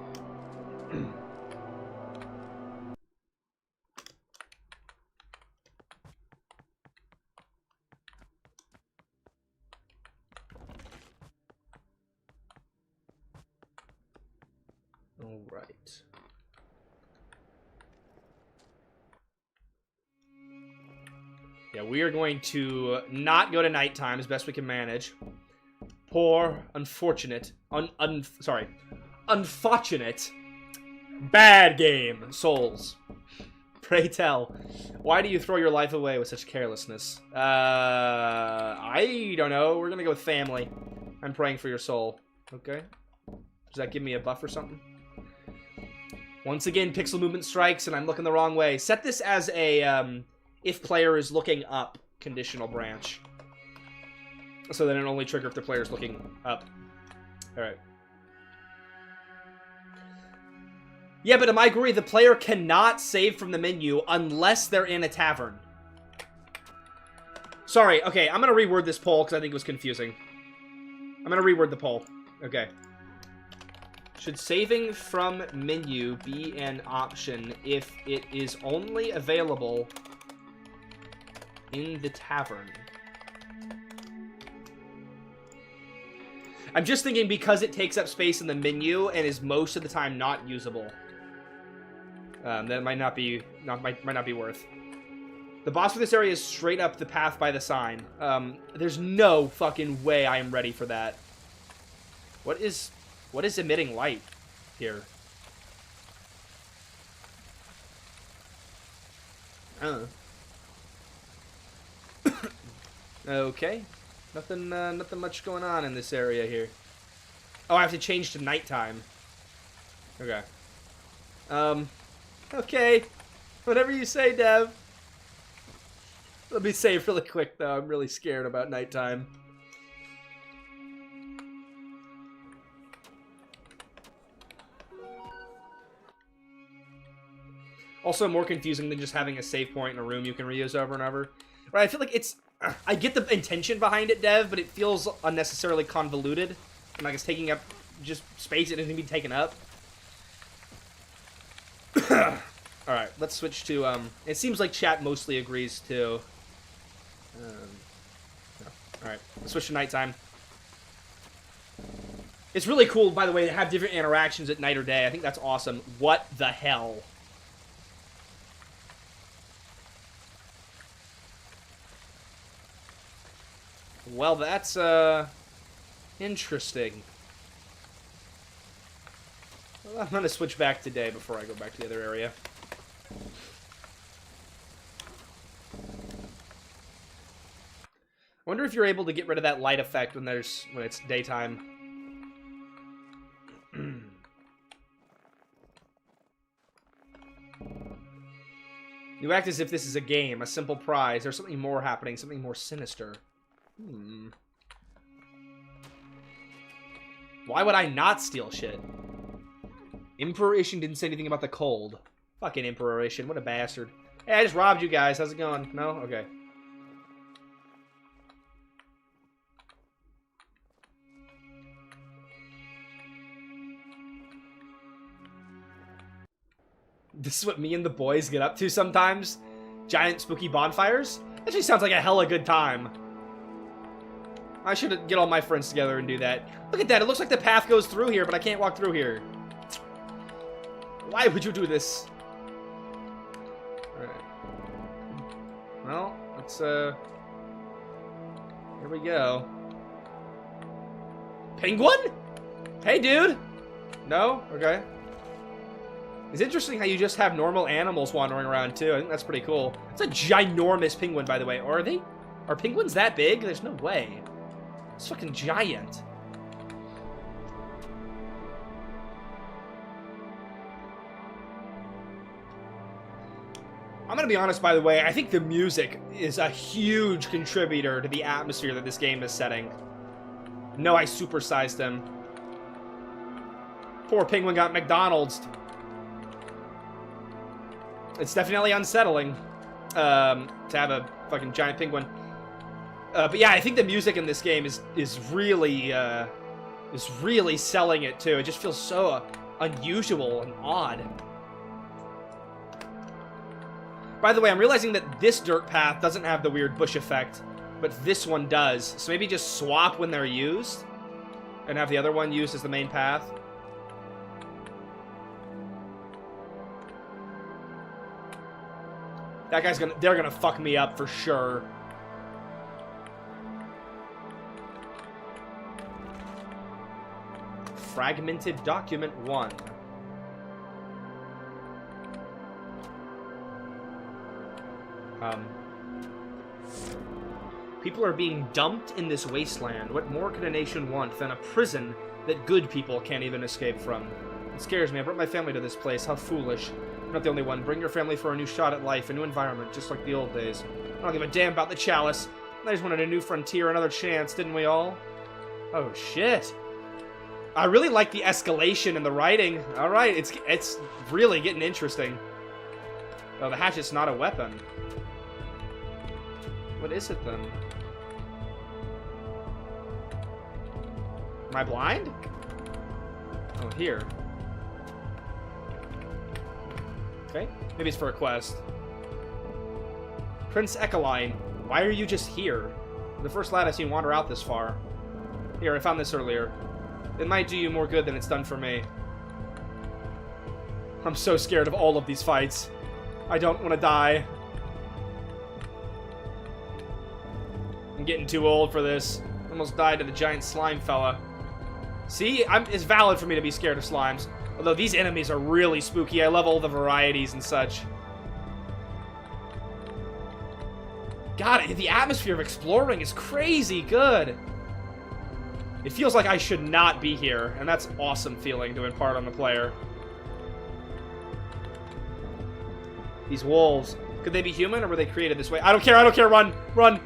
Speaker 1: Alright. Yeah, we are going to not go to nighttime as best we can manage. Poor, unfortunate, unfortunate, bad game, souls. Pray tell, why do you throw your life away with such carelessness? I don't know. We're gonna go with family. I'm praying for your soul. Okay. Does that give me a buff or something? Once again, pixel movement strikes, and I'm looking the wrong way. Set this as a, if player is looking up, conditional branch. So then it only trigger if the player is looking up. Alright. Yeah, but am I agree? The player cannot save from the menu unless they're in a tavern. Sorry, okay, I'm gonna reword this poll because I think it was confusing. I'm gonna reword the poll. Okay. Should saving from menu be an option if it is only available in the tavern? I'm just thinking because it takes up space in the menu and is most of the time not usable. That might not be worth. The boss for this area is straight up the path by the sign. There's no fucking way I am ready for that. What is emitting light here? Okay. Nothing much going on in this area here. Oh, I have to change to nighttime. Okay. Okay. Whatever you say, Dev. Let me save really quick, though. I'm really scared about nighttime. Also more confusing than just having a save point in a room you can reuse over and over. Right, I feel like it's... I get the intention behind it, Dev, but it feels unnecessarily convoluted. And like it's taking up just space it doesn't need to be taken up. Alright, let's switch to... It seems like chat mostly agrees to... Alright, let's switch to nighttime. It's really cool, by the way, to have different interactions at night or day. I think that's awesome. What the hell? Well, that's, interesting. Well, I'm gonna switch back to day before I go back to the other area. I wonder if you're able to get rid of that light effect when it's daytime. You act as if this is a game, a simple prize. There's something more happening, something more sinister. Why would I not steal shit? Emperor Ishin didn't say anything about the cold. Fucking Emperor Ishin, what a bastard. Hey, I just robbed you guys. How's it going? No? Okay. This is what me and the boys get up to sometimes. Giant spooky bonfires. Actually sounds like a hella good time. I should get all my friends together and do that. Look at that, it looks like the path goes through here, but I can't walk through here. Why would you do this? Alright. Well, let's, here we go. Penguin? Hey, dude! No? Okay. It's interesting how you just have normal animals wandering around, too. I think that's pretty cool. It's a ginormous penguin, by the way. Or are penguins that big? There's no way. It's fucking giant. I'm gonna be honest, by the way, I think the music is a huge contributor to the atmosphere that this game is setting. No, I supersized him. Poor penguin got McDonald's. It's definitely unsettling to have a fucking giant penguin. But yeah, I think the music in this game is really selling it too. It just feels so unusual and odd. By the way, I'm realizing that this dirt path doesn't have the weird bush effect, but this one does. So maybe just swap when they're used and have the other one used as the main path. That guy's they're gonna fuck me up for sure. Fragmented document 1. People are being dumped in this wasteland. What more could a nation want than a prison that good people can't even escape from? It scares me. I brought my family to this place. How foolish. You're not the only one. Bring your family for a new shot at life, a new environment, just like the old days. I don't give a damn about the Chalice. I just wanted a new frontier, another chance, didn't we all? Oh, shit. I really like the escalation in the writing. Alright, it's really getting interesting. Oh, the hatchet's not a weapon. What is it, then? Am I blind? Oh, here. Okay, maybe it's for a quest. Prince Echeline, why are you just here? You're the first lad I've seen wander out this far. Here, I found this earlier. It might do you more good than it's done for me. I'm so scared of all of these fights. I don't want to die. I'm getting too old for this. Almost died to the giant slime fella. See, it's valid for me to be scared of slimes. Although these enemies are really spooky. I love all the varieties and such. God, the atmosphere of exploring is crazy good. It feels like I should not be here, and that's an awesome feeling to impart on the player. These wolves. Could they be human, or were they created this way? I don't care, run! Run!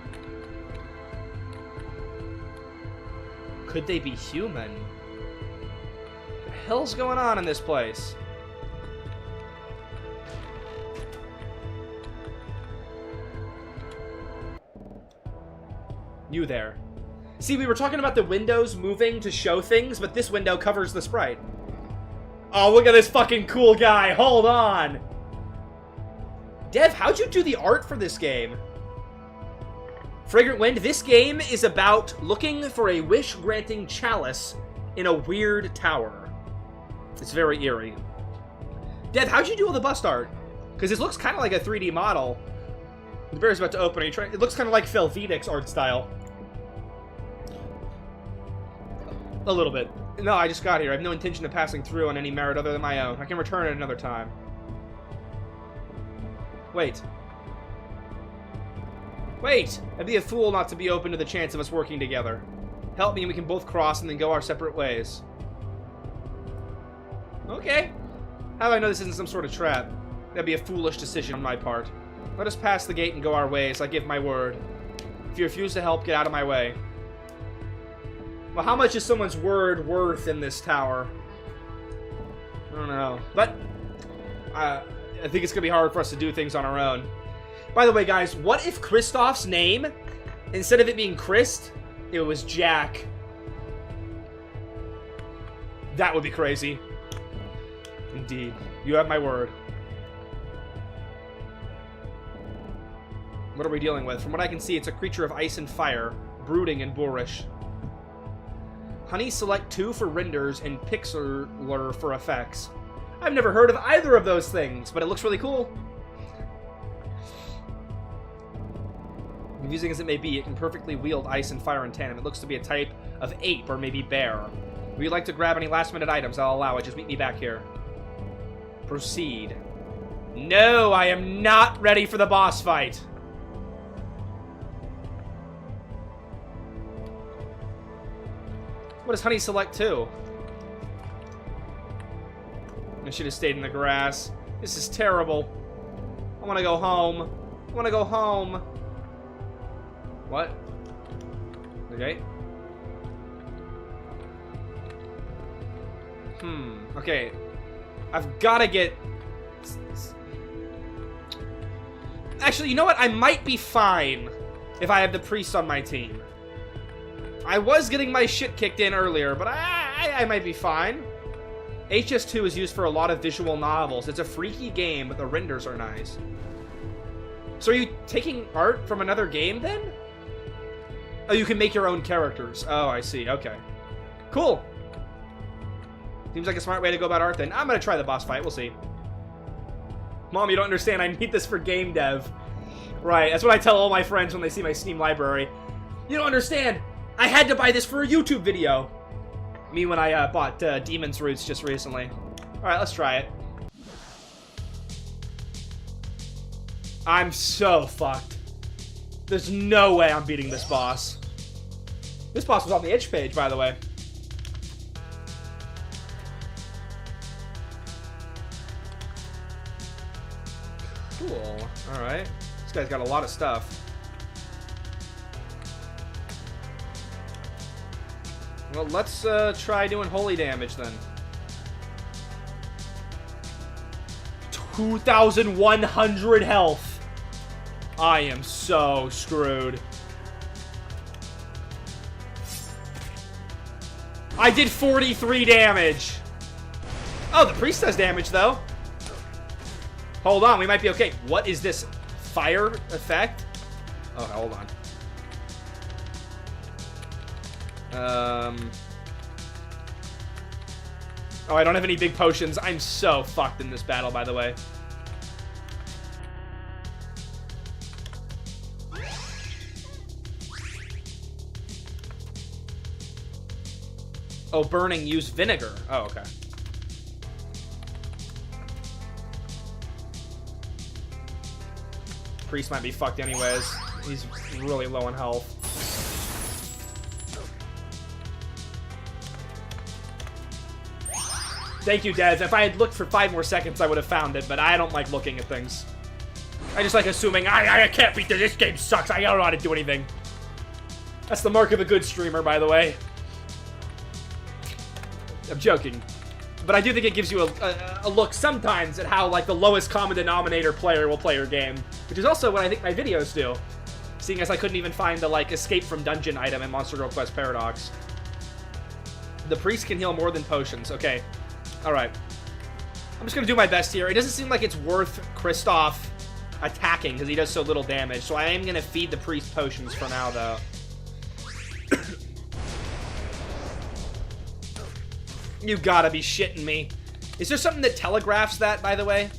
Speaker 1: Could they be human? What the hell's going on in this place? You there. See, we were talking about the windows moving to show things, but this window covers the sprite. Oh, look at this fucking cool guy. Hold on. Dev, how'd you do the art for this game? Fragrant Wind, this game is about looking for a wish-granting chalice in a weird tower. It's very eerie. Dev, how'd you do all the bust art? Because it looks kind of like a 3D model. The bear's about to open. It looks kind of like Felvidic's art style. A little bit. No, I just got here. I have no intention of passing through on any merit other than my own. I can return at another time. Wait. Wait! I'd be a fool not to be open to the chance of us working together. Help me and we can both cross and then go our separate ways. Okay. How do I know this isn't some sort of trap? That'd be a foolish decision on my part. Let us pass the gate and go our ways, I give my word. If you refuse to help, get out of my way. Well, how much is someone's word worth in this tower? I don't know. But, I think it's going to be hard for us to do things on our own. By the way, guys, what if Kristoff's name, instead of it being Christ, it was Jack? That would be crazy. Indeed. You have my word. What are we dealing with? From what I can see, it's a creature of ice and fire, brooding and boorish. Honey, select 2 for renders and pixeler for effects. I've never heard of either of those things, but it looks really cool. Confusing as it may be, it can perfectly wield ice and fire in tandem. It looks to be a type of ape or maybe bear. If you'd like to grab any last-minute items, I'll allow it. Just meet me back here. Proceed. No, I am not ready for the boss fight. What does Honey select to? I should have stayed in the grass. This is terrible. I want to go home. I want to go home. What? Okay. Okay. I've got to get... Actually, you know what? I might be fine if I have the priest on my team. I was getting my shit kicked in earlier, but I might be fine. HS2 is used for a lot of visual novels. It's a freaky game, but the renders are nice. So are you taking art from another game, then? Oh, you can make your own characters. Oh, I see. Okay. Cool. Seems like a smart way to go about art, then. I'm gonna try the boss fight. We'll see. Mom, you don't understand. I need this for game dev. Right. That's what I tell all my friends when they see my Steam library. You don't understand. I had to buy this for a YouTube video. Me when I bought Demon's Roots just recently. Alright, let's try it. I'm so fucked. There's no way I'm beating this boss. This boss was on the itch page, by the way. Cool. Alright. This guy's got a lot of stuff. Well, let's try doing holy damage then. 2,100 health. I am so screwed. I did 43 damage. Oh, the priest does damage though. Hold on, we might be okay. What is this? Fire effect? Oh, hold on. Oh, I don't have any big potions. I'm so fucked in this battle, by the way. Oh, burning, use vinegar. Oh, okay. Priest might be fucked anyways. He's really low on health. Thank you, Dev. If I had looked for 5 more seconds, I would have found it, but I don't like looking at things. I just like assuming, I can't beat this game sucks, I don't know how to do anything. That's the mark of a good streamer, by the way. I'm joking. But I do think it gives you a look sometimes at how, like, the lowest common denominator player will play your game. Which is also what I think my videos do. Seeing as I couldn't even find the, like, escape from dungeon item in Monster Girl Quest Paradox. The priest can heal more than potions. Okay. Alright. I'm just gonna do my best here. It doesn't seem like it's worth Kristoff attacking, because he does so little damage. So I am gonna feed the priest potions for now, though. You gotta be shitting me. Is there something that telegraphs that, by the way?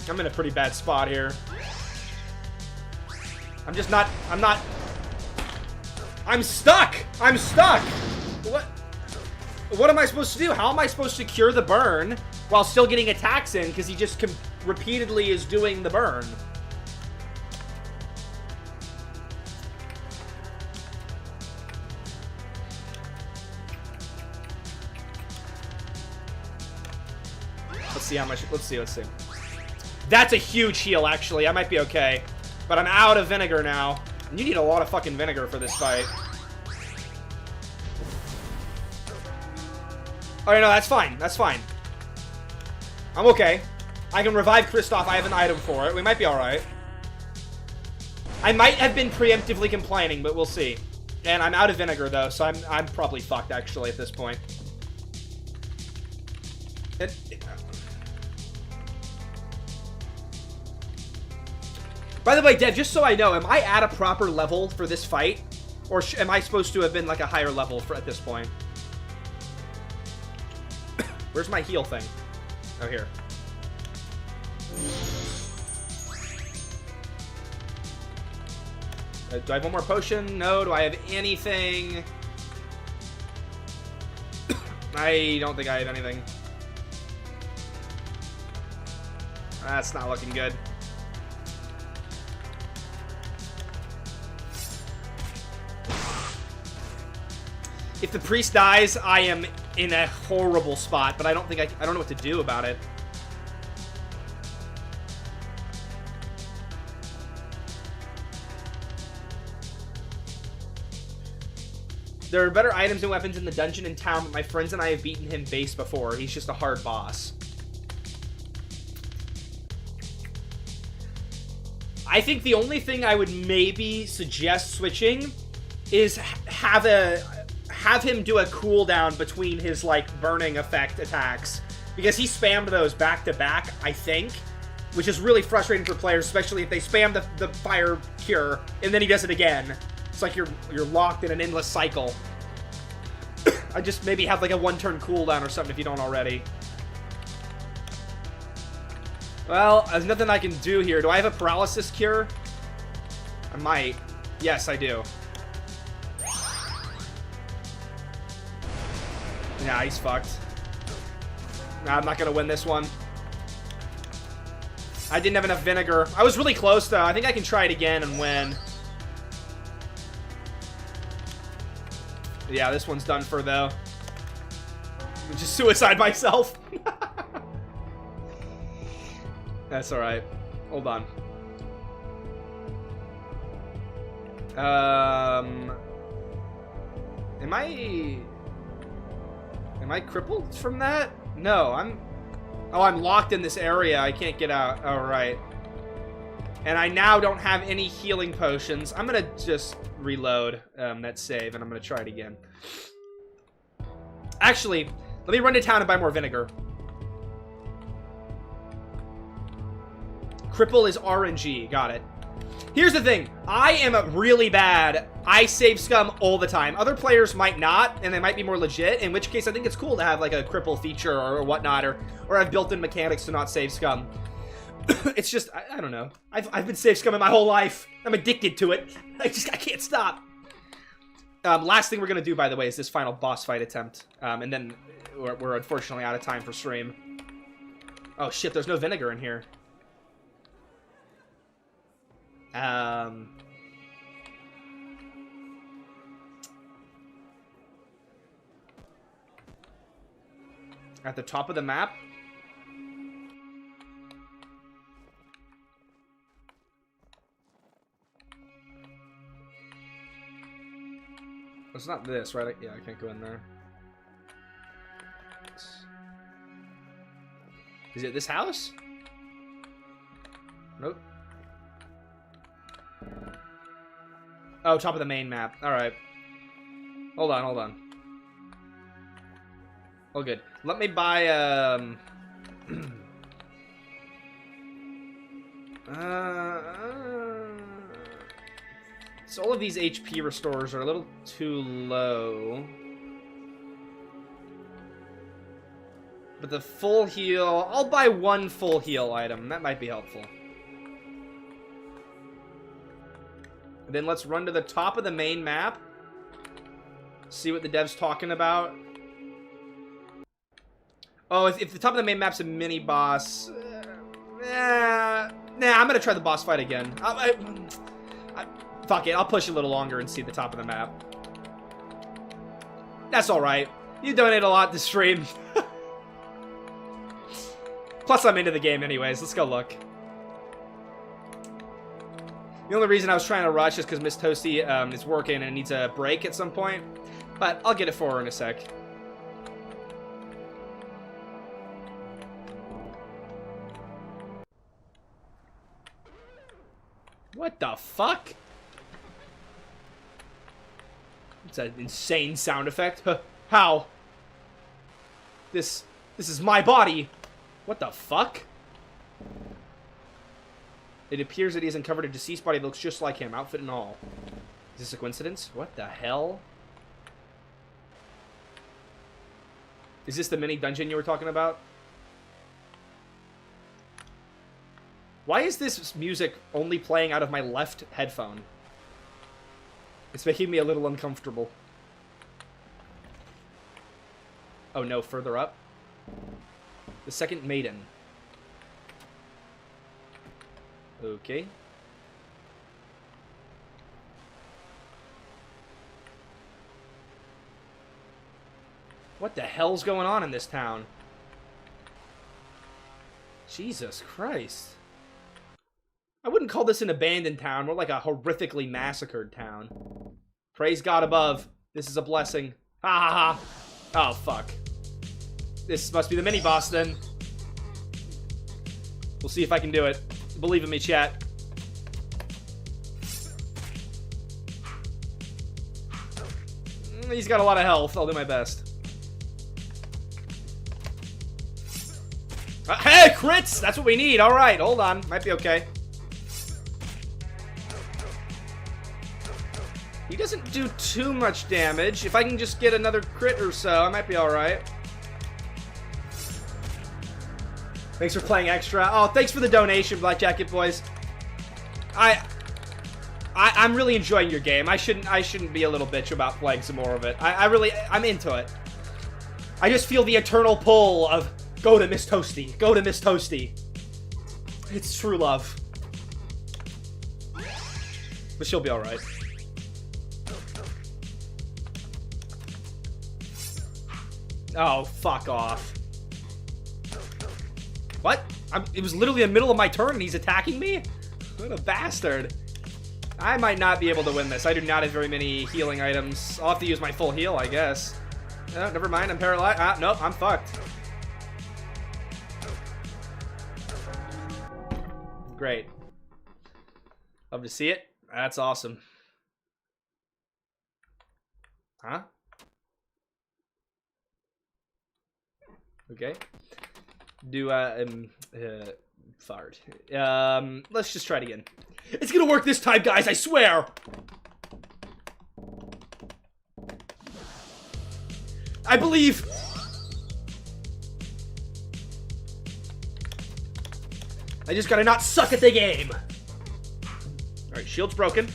Speaker 1: I'm in a pretty bad spot here. I'm stuck! I'm stuck! What am I supposed to do? How am I supposed to cure the burn while still getting attacks in? Because he just repeatedly is doing the burn. Let's see how much. Let's see. That's a huge heal, actually. I might be okay. But I'm out of vinegar now. You need a lot of fucking vinegar for this fight. Oh, no, that's fine. That's fine. I'm okay. I can revive Kristoff. I have an item for it. We might be alright. I might have been preemptively complaining, but we'll see. And I'm out of vinegar, though, so I'm probably fucked, actually, at this point. By the way, Dev, just so I know, am I at a proper level for this fight? Or am I supposed to have been, like, a higher level at this point? Where's my heal thing? Oh, here. Do I have one more potion? No. Do I have anything? I don't think I have anything. That's not looking good. If the priest dies, I am in a horrible spot, but I don't think I don't know what to do about it. There are better items and weapons in the dungeon in town, but my friends and I have beaten him base before. He's just a hard boss. I think the only thing I would maybe suggest switching is have him do a cooldown between his, like, burning effect attacks. Because he spammed those back-to-back, I think. Which is really frustrating for players, especially if they spam the fire cure, and then he does it again. It's like you're locked in an endless cycle. I just maybe have, like, a one-turn cooldown or something if you don't already. Well, there's nothing I can do here. Do I have a paralysis cure? I might. Yes, I do. Nah, he's fucked. Nah, I'm not gonna win this one. I didn't have enough vinegar. I was really close, though. I think I can try it again and win. Yeah, this one's done for, though. Just suicide myself. That's alright. Hold on. Am I crippled from that? No, I'm locked in this area. I can't get out. Oh, right. And I now don't have any healing potions. I'm gonna just reload that save, and I'm gonna try it again. Actually, let me run to town and buy more vinegar. Cripple is RNG. Got it. Here's the thing. I am really bad. I save scum all the time. Other players might not, and they might be more legit, in which case I think it's cool to have like a cripple feature or whatnot, or have built-in mechanics to not save scum. It's just, I don't know. I've been save scumming my whole life. I'm addicted to it. I can't stop. Last thing we're going to do, by the way, is this final boss fight attempt. And then we're unfortunately out of time for stream. Oh shit, there's no vinegar in here. At the top of the map? It's not this, right? Yeah, I can't go in there. Is it this house? Nope. Oh, top of the main map. Alright. Hold on, hold on. Oh, good. Let me buy, so all of these HP restores are a little too low. But the full heal... I'll buy one full heal item. That might be helpful. And then let's run to the top of the main map. See what the dev's talking about. Oh, if the top of the main map's a mini-boss... nah, I'm gonna try the boss fight again. Fuck it, I'll push a little longer and see the top of the map. That's alright. You donate a lot to stream. Plus, I'm into the game anyways. Let's go look. The only reason I was trying to rush is because Miss Toasty is working and needs a break at some point. But I'll get it for her in a sec. What the fuck? It's an insane sound effect. How? This is my body. What the fuck? It appears that he has uncovered a deceased body that looks just like him, outfit and all. Is this a coincidence? What the hell? Is this the mini dungeon you were talking about? Why is this music only playing out of my left headphone? It's making me a little uncomfortable. Oh no, further up. The second maiden. Okay. What the hell's going on in this town? Jesus Christ. I wouldn't call this an abandoned town, more like a horrifically massacred town. Praise God above. This is a blessing. Ha ha ha. Oh, fuck. This must be the mini-boss, then. We'll see if I can do it. Believe in me, chat. He's got a lot of health. I'll do my best. Hey, crits! That's what we need. All right, hold on. Might be okay. He doesn't do too much damage. If I can just get another crit or so, I might be all right. Thanks for playing extra. Oh, thanks for the donation, Black Jacket Boys. I'm really enjoying your game. I shouldn't be a little bitch about playing some more of it. I'm into it. I just feel the eternal pull of go to Miss Toasty. Go to Miss Toasty. It's true love. But she'll be alright. Oh, fuck off. What? It was literally in the middle of my turn and he's attacking me? What a bastard. I might not be able to win this. I do not have very many healing items. I'll have to use my full heal, I guess. Oh, never mind, I'm paralyzed. Ah, nope, I'm fucked. Great. Love to see it. That's awesome. Huh? Okay. Do, fart. Let's just try it again. It's gonna work this time, guys, I swear! I believe! I just gotta not suck at the game! Alright, shield's broken.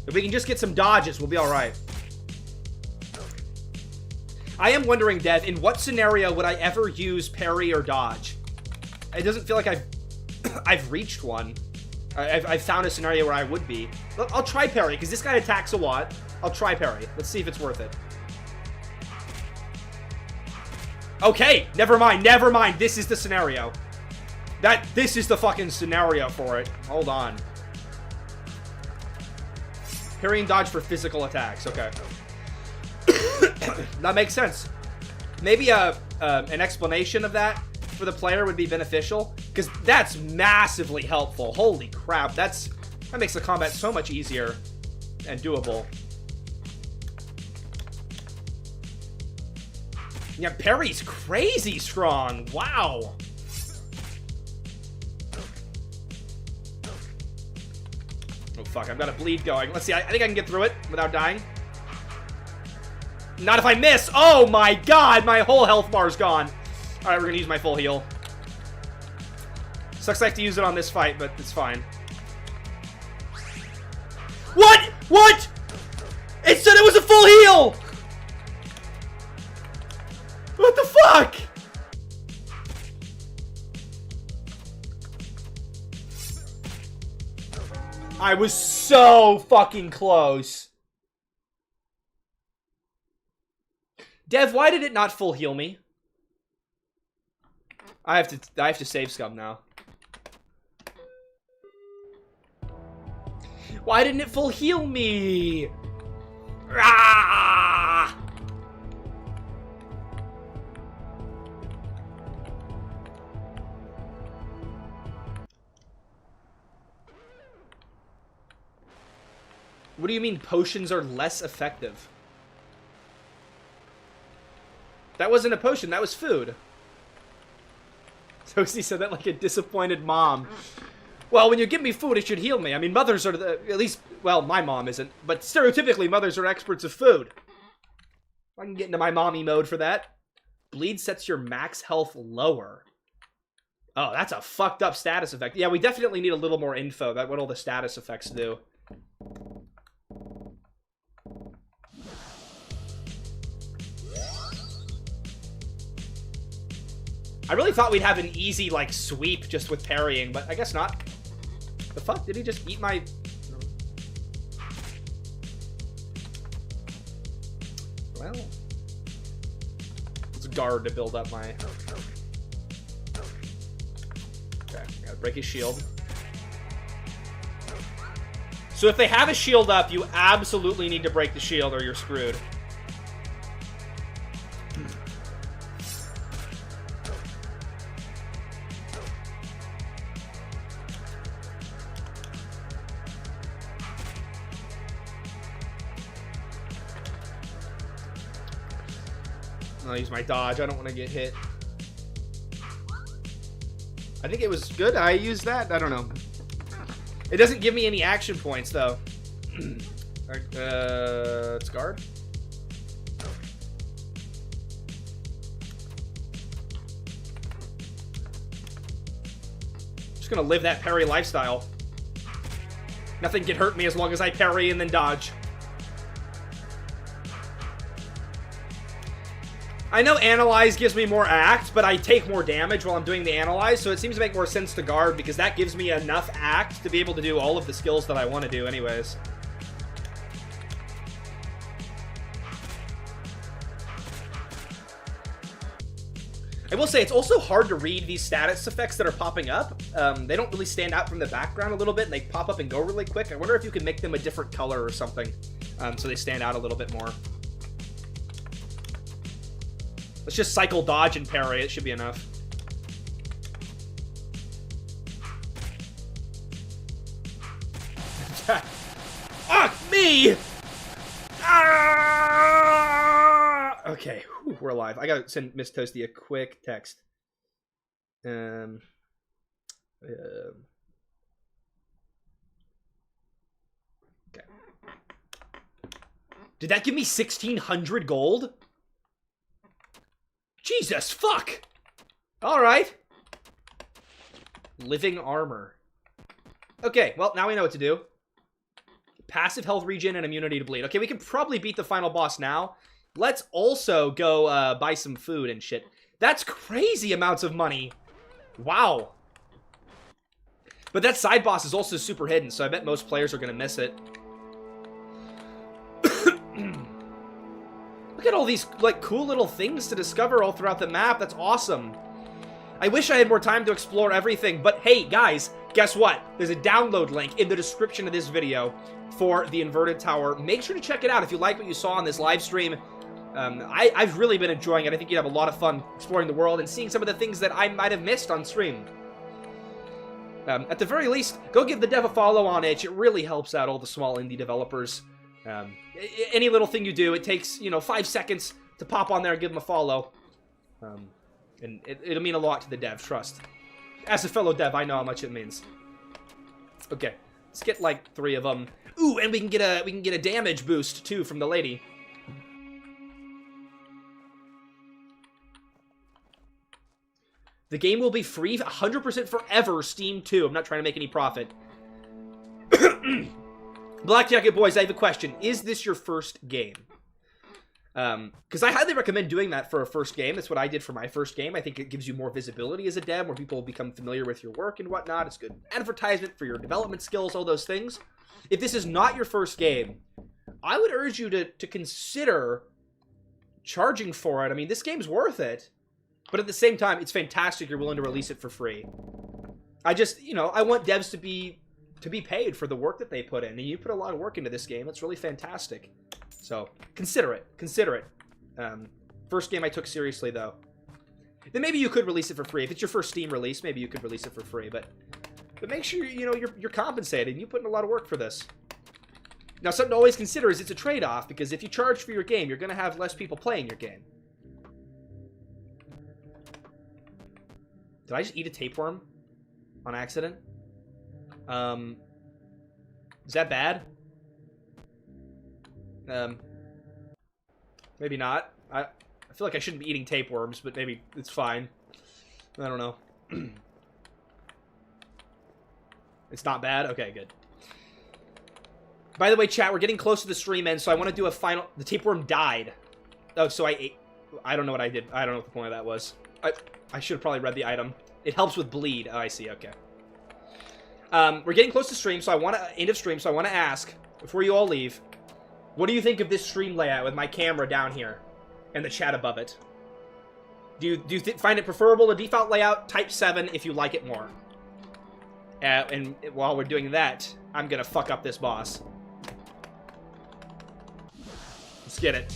Speaker 1: If we can just get some dodges, we'll be alright. I am wondering, Dev, in what scenario would I ever use parry or dodge? It doesn't feel like I've reached one. I've found a scenario where I would be. I'll try parry, because this guy attacks a lot. I'll try parry. Let's see if it's worth it. Okay, never mind, never mind. This is the scenario. This is the fucking scenario for it. Hold on. Parry and dodge for physical attacks. Okay. That makes sense. Maybe an explanation of that for the player would be beneficial, because that's massively helpful. Holy crap, that makes the combat so much easier and doable. Yeah, parry's crazy strong. Wow. Oh fuck, I've got a bleed going. Let's see, I think I can get through it without dying. Not if I miss. Oh my god, my whole health bar's gone. Alright, we're gonna use my full heal. Sucks I have to use it on this fight, but it's fine. What? What? It said it was a full heal! What the fuck? I was so fucking close. Dev, why did it not full heal me? I have to save scum now. Why didn't it full heal me? Ah! What do you mean potions are less effective? That wasn't a potion, that was food. Toasty said that like a disappointed mom. Well, when you give me food, it should heal me. I mean, mothers are at least, well, my mom isn't, but stereotypically, mothers are experts of food. I can get into my mommy mode for that. Bleed sets your max health lower. Oh, that's a fucked up status effect. Yeah, we definitely need a little more info about what all the status effects do. I really thought we'd have an easy, like, sweep just with parrying, but I guess not. The fuck? Did he just eat my... Well... Let's guard to build up my... Okay, gotta break his shield. So if they have a shield up, you absolutely need to break the shield or you're screwed. I'll use my dodge. I don't want to get hit. I think it was good. I used that. I don't know. It doesn't give me any action points, though. Let's guard. Just gonna live that parry lifestyle. Nothing can hurt me as long as I parry and then dodge. I know Analyze gives me more act, but I take more damage while I'm doing the Analyze, so it seems to make more sense to guard because that gives me enough act to be able to do all of the skills that I want to do anyways. I will say, it's also hard to read these status effects that are popping up. They don't really stand out from the background a little bit, and they pop up and go really quick. I wonder if you can make them a different color or something, so they stand out a little bit more. Let's just cycle dodge and parry. It should be enough. Fuck me! Ah! Okay. Whew. we're alive. I gotta send Miss Toasty a quick text. Okay. Did that give me 1,600 gold? Jesus, fuck! Alright. Living armor. Okay, well, now we know what to do. Passive health regen and immunity to bleed. Okay, we can probably beat the final boss now. Let's also go buy some food and shit. That's crazy amounts of money. Wow. But that side boss is also super hidden, so I bet most players are going to miss it. Look at all these, like, cool little things to discover all throughout the map. That's awesome. I wish I had more time to explore everything, but hey, guys, guess what? There's a download link in the description of this video for the Inverted Tower. Make sure to check it out if you like what you saw on this live stream. I've really been enjoying it. I think you'd have a lot of fun exploring the world and seeing some of the things that I might have missed on stream. At the very least, go give the dev a follow on itch. It really helps out all the small indie developers. Any little thing you do, it takes, 5 seconds to pop on there and give them a follow. And it'll mean a lot to the dev, trust. As a fellow dev, I know how much it means. Okay, let's get like 3 of them. Ooh, and we can get a damage boost too from the lady. The game will be free 100% forever, Steam 2. I'm not trying to make any profit. Black Jacket Boys, I have a question. Is this your first game? Because I highly recommend doing that for a first game. That's what I did for my first game. I think it gives you more visibility as a dev, where people become familiar with your work and whatnot. It's good advertisement for your development skills, all those things. If this is not your first game, I would urge you to consider charging for it. I mean, this game's worth it. But at the same time, it's fantastic you're willing to release it for free. I just, I want devs to be paid for the work that they put in. And you put a lot of work into this game. It's really fantastic. So, consider it. Consider it. First game I took seriously, though. Then maybe you could release it for free. If it's your first Steam release, maybe you could release it for free. But make sure, you're compensated. You put in a lot of work for this. Now, something to always consider is it's a trade-off. Because if you charge for your game, you're going to have less people playing your game. Did I just eat a tapeworm on accident? Is that bad? Maybe not. I feel like I shouldn't be eating tapeworms, but maybe it's fine. I don't know. It's not bad? Okay, good. By the way, chat, we're getting close to the stream end, so I want to do a final... The tapeworm died. Oh, so I ate... I don't know what I did. I don't know what the point of that was. I should have probably read the item. It helps with bleed. Oh, I see. Okay. We're getting close to stream, so end of stream, so I want to ask, before you all leave, what do you think of this stream layout with my camera down here and the chat above it? Do you find it preferable to default layout? Type 7 if you like it more. And while we're doing that, I'm going to fuck up this boss. Let's get it.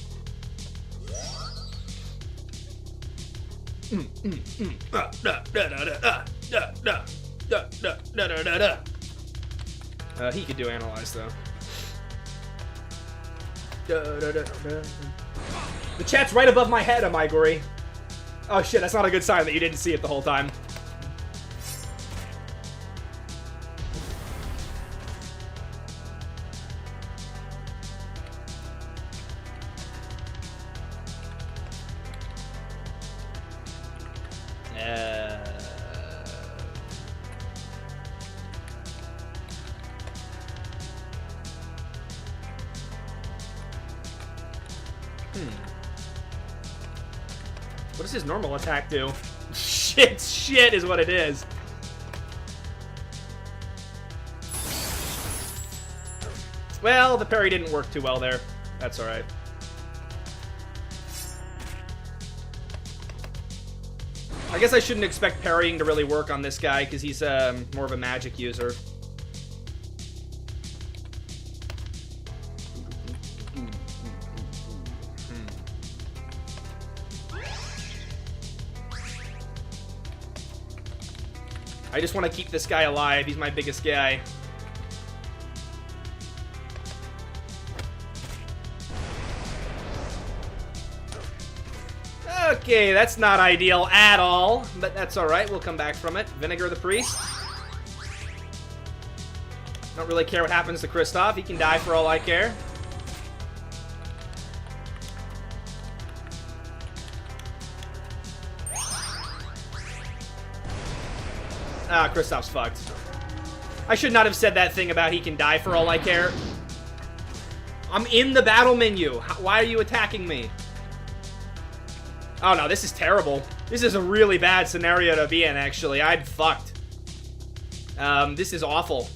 Speaker 1: He could do analyze, though. The chat's right above my head, Amigori. Oh shit, that's not a good sign that you didn't see it the whole time. What does his normal attack do? Shit is what it is. Well, the parry didn't work too well there. That's alright. I guess I shouldn't expect parrying to really work on this guy, because he's more of a magic user. I just want to keep this guy alive. He's my biggest guy. Okay, that's not ideal at all, but that's alright. We'll come back from it. Vinegar the Priest. Don't really care what happens to Kristoff. He can die for all I care. Ah, Kristoff's fucked. I should not have said that thing about he can die for all I care. I'm in the battle menu. Why are you attacking me? Oh no, this is terrible. This is a really bad scenario to be in, actually. I'm fucked. This is awful.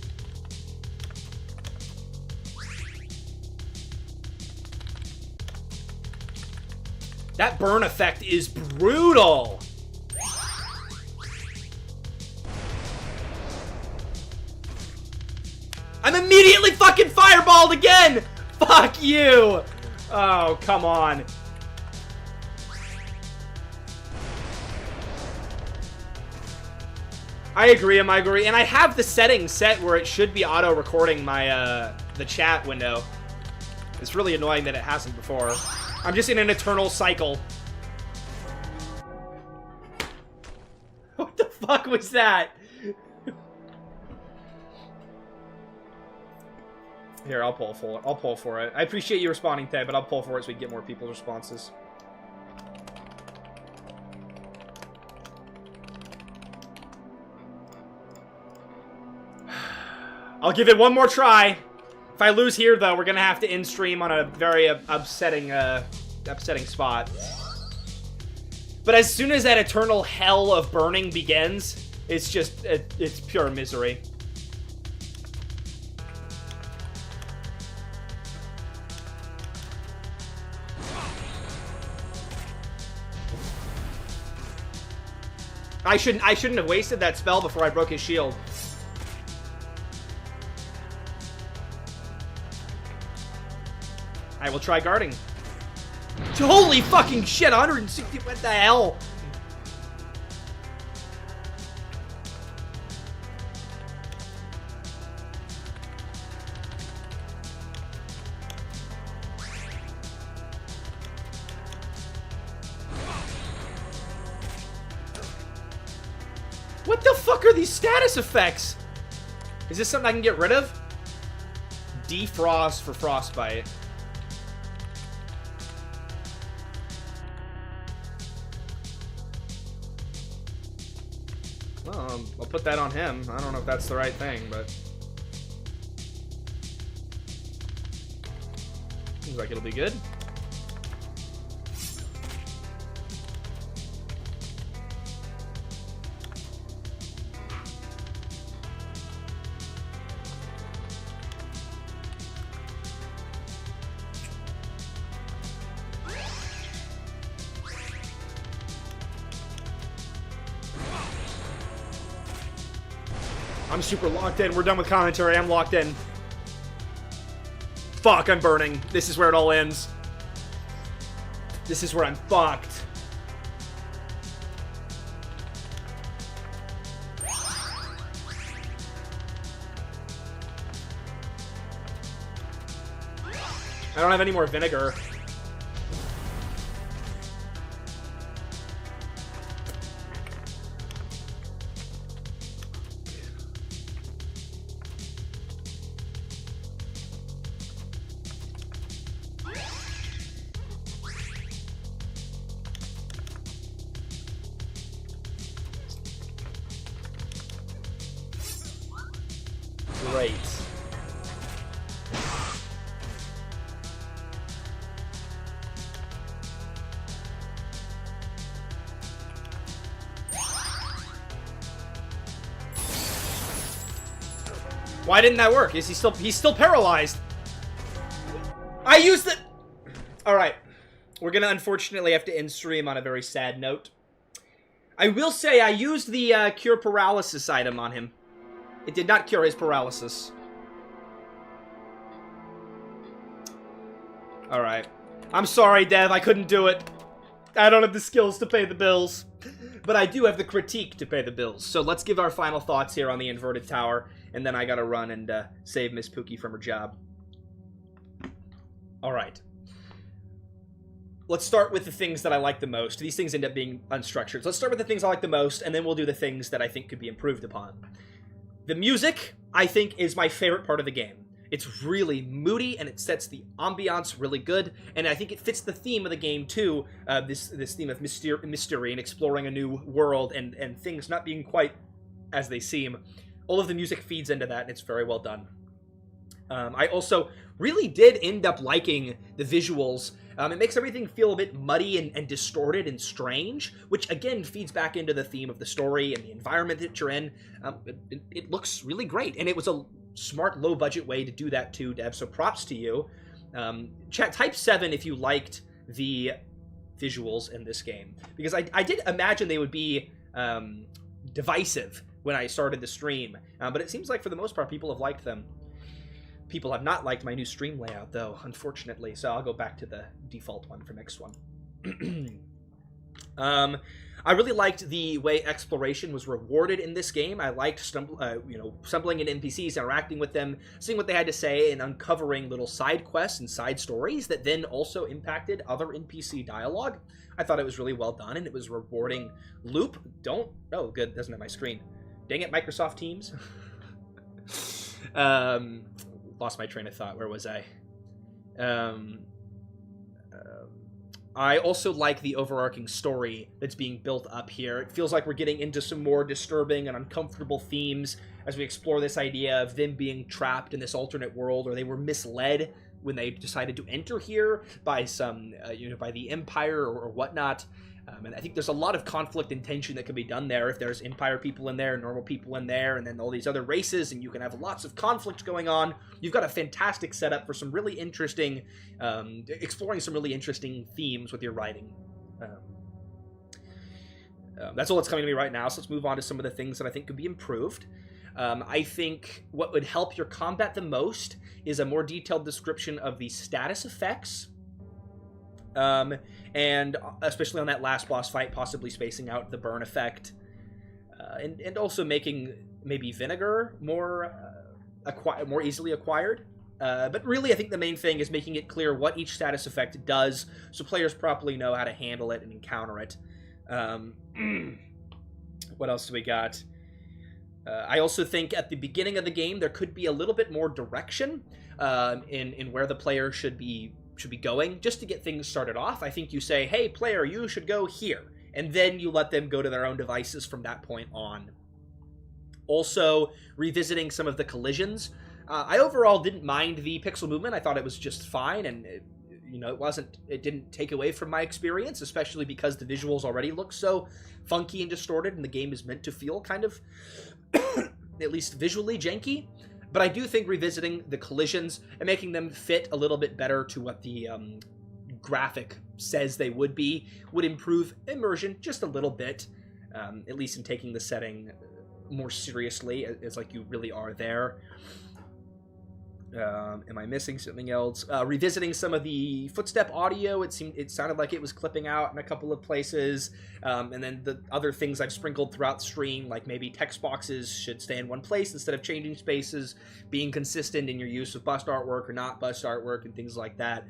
Speaker 1: That burn effect is brutal. I'm immediately fucking fireballed again! Fuck you! Oh, come on. I agree, and I have the settings set where it should be auto-recording my, the chat window. It's really annoying that it hasn't before. I'm just in an eternal cycle. What the fuck was that? Here, I'll pull for it. I'll pull for it. I appreciate you responding, Ted, but I'll pull for it so we can get more people's responses. I'll give it one more try. If I lose here, though, we're gonna have to end stream on a very upsetting spot. But as soon as that eternal hell of burning begins, it's just, it's pure misery. I shouldn't have wasted that spell before I broke his shield. I will try guarding. Holy fucking shit, 160, what the hell? What the fuck are these status effects? Is this something I can get rid of? Defrost for frostbite. Well, I'll put that on him. I don't know if that's the right thing, but... seems like it'll be good. I'm super locked in. We're done with commentary. I'm locked in. Fuck, I'm burning. This is where it all ends. This is where I'm fucked. I don't have any more vinegar. Great. Why didn't that work? Is he's still paralyzed? I used it. All right. We're going to unfortunately have to end stream on a very sad note. I will say I used the cure paralysis item on him. It did not cure his paralysis. Alright. I'm sorry, Dev. I couldn't do it. I don't have the skills to pay the bills. But I do have the critique to pay the bills. So let's give our final thoughts here on the inverted tower. And then I gotta run and save Miss Pookie from her job. Alright. let's start with the things that I like the most. These things end up being unstructured. So let's start with the things I like the most, and then we'll do the things that I think could be improved upon. The music, I think, is my favorite part of the game. It's really moody, and it sets the ambiance really good, and I think it fits the theme of the game, too, this theme of mystery and exploring a new world and things not being quite as they seem. All of the music feeds into that, and it's very well done. I also really did end up liking the visuals. It makes everything feel a bit muddy and distorted and strange, which again feeds back into the theme of the story and the environment that you're in. It looks really great, and it was a smart, low-budget way to do that too, Dev, so props to you. Chat, type 7 if you liked the visuals in this game, because I did imagine they would be divisive when I started the stream, but it seems like for the most part people have liked them. People have not liked my new stream layout, though, unfortunately, so I'll go back to the default one for next one. I really liked the way exploration was rewarded in this game. I liked stumbling into NPCs, interacting with them, seeing what they had to say, and uncovering little side quests and side stories that then also impacted other NPC dialogue. I thought it was really well done, and it was a rewarding loop. Oh, good, doesn't have my screen. Dang it, Microsoft Teams. Lost my train of thought. Where was I? I also like the overarching story that's being built up here. It feels like we're getting into some more disturbing and uncomfortable themes as we explore this idea of them being trapped in this alternate world, or they were misled when they decided to enter here by some, by the Empire or whatnot. And I think there's a lot of conflict and tension that can be done there if there's Empire people in there, normal people in there, and then all these other races, and you can have lots of conflict going on. You've got a fantastic setup for some really interesting, exploring some really interesting themes with your writing. That's all that's coming to me right now, so let's move on to some of the things that I think could be improved. I think what would help your combat the most is a more detailed description of the status effects. And especially on that last boss fight, possibly spacing out the burn effect, and also making maybe vinegar more easily acquired. But really, I think the main thing is making it clear what each status effect does, so players properly know how to handle it and encounter it. What else do we got? I also think at the beginning of the game there could be a little bit more direction in where the player should be going, just to get things started off. I think you say, hey player, you should go here, and then you let them go to their own devices from that point on. Also, revisiting some of the collisions. I overall didn't mind the pixel movement. I thought it was just fine, and it didn't take away from my experience, especially because the visuals already look so funky and distorted, and the game is meant to feel kind of at least visually janky. But I do think revisiting the collisions and making them fit a little bit better to what the graphic says they would be would improve immersion just a little bit, at least in taking the setting more seriously, as like you really are there. Am I missing something else? Revisiting some of the footstep audio, it sounded like it was clipping out in a couple of places. And then the other things I've sprinkled throughout the stream, like maybe text boxes should stay in one place instead of changing spaces, being consistent in your use of bust artwork or not bust artwork and things like that.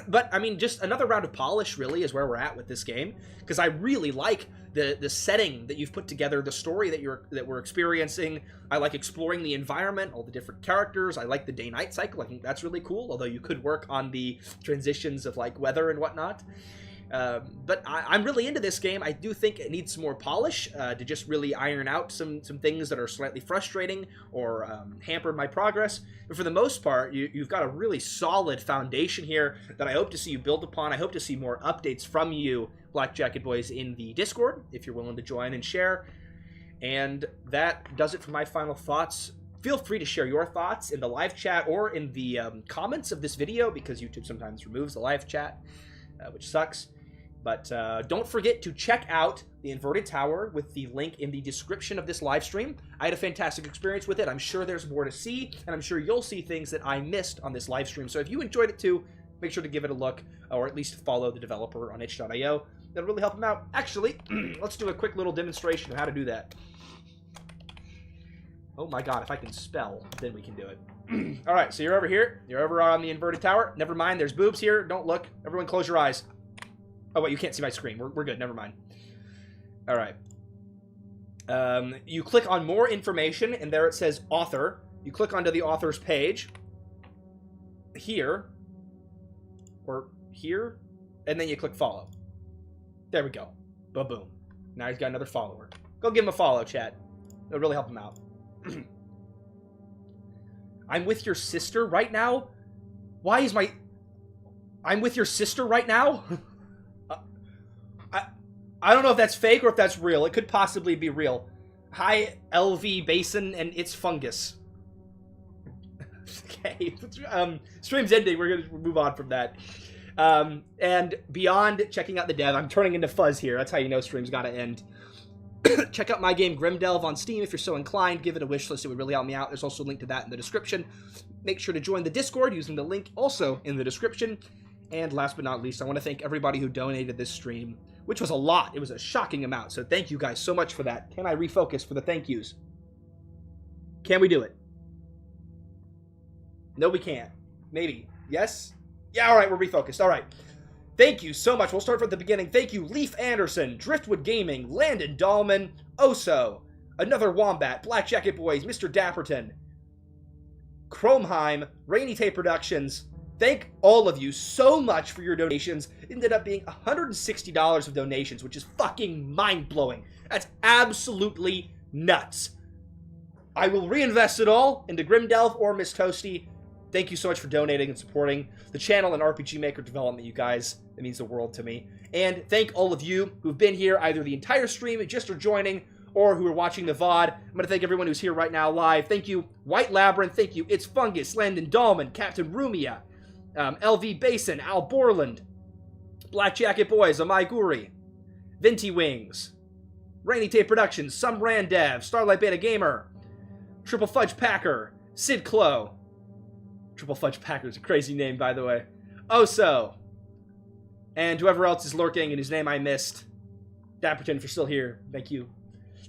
Speaker 1: But I mean, just another round of polish really is where we're at with this game, because I really like the setting that you've put together, the story that we're experiencing. I like exploring the environment, all the different characters. I like the day-night cycle. I think that's really cool, although you could work on the transitions of like weather and whatnot. But I'm really into this game. I do think it needs some more polish to just really iron out some things that are slightly frustrating or hamper my progress. But for the most part, you've got a really solid foundation here that I hope to see you build upon. I hope to see more updates from you, Black Jacket Boys, in the Discord, if you're willing to join and share. And that does it for my final thoughts. Feel free to share your thoughts in the live chat or in the comments of this video, because YouTube sometimes removes the live chat, which sucks. But don't forget to check out the Inverted Tower with the link in the description of this live stream. I had a fantastic experience with it. I'm sure there's more to see, and I'm sure you'll see things that I missed on this live stream. So if you enjoyed it too, make sure to give it a look, or at least follow the developer on itch.io. That'll really help him out. Actually, let's do a quick little demonstration of how to do that. Oh my god, if I can spell, then we can do it. Alright, so you're over here. You're over on the inverted tower. Never mind, there's boobs here. Don't look. Everyone close your eyes. Oh, wait, you can't see my screen. We're good. Never mind. Alright. You click on more information, and there it says author. You click onto the author's page. Here. Or here. And then you click follow. There we go. Ba-boom. Now he's got another follower. Go give him a follow, chat. It'll really help him out. I'm with your sister right now? Why is my... I'm with your sister right now? I don't know if that's fake or if that's real. It could possibly be real. Hi, LV Basin and its fungus. Okay. Stream's ending. We're going to move on from that. And beyond checking out the dev, I'm turning into Fuzz here. That's how you know stream's got to end. Check out my game Grimdelve on Steam if you're so inclined. Give it a wish list. It would really help me out. There's also a link to that in the description. Make sure to join the Discord using the link also in the description. And last but not least, I want to thank everybody who donated this stream, which was a lot. It was a shocking amount. So thank you guys so much for that. Can I refocus for the thank yous? Can we do it? No, we can't. Maybe. Yes? Yeah, all right, we're refocused. All right. Thank you so much. We'll start from the beginning. Thank you, Leaf Anderson, Driftwood Gaming, Landon Dahlman, Oso, Another Wombat, Black Jacket Boys, Mr. Dapperton, Chromeheim, Rainy Tape Productions. Thank all of you so much for your donations. It ended up being $160 of donations, which is fucking mind-blowing. That's absolutely nuts. I will reinvest it all into Grimdelve or Miss Toasty. Thank you so much for donating and supporting the channel and RPG Maker development, you guys. It means the world to me. And thank all of you who've been here either the entire stream, just are joining, or who are watching the VOD. I'm going to thank everyone who's here right now live. Thank you, White Labyrinth. Thank you, It's Fungus, Landon Dahlman, Captain Rumia, LV Basin, Al Borland, Black Jacket Boys, Amai Guri, Vinty Wings, Rainy Tape Productions, Some Randev, Starlight Beta Gamer, Triple Fudge Packer, Sid Clo. Triple Fudge Packer is a crazy name, by the way. Oso. And whoever else is lurking and whose name I missed. Dapperton, if you're still here, thank you.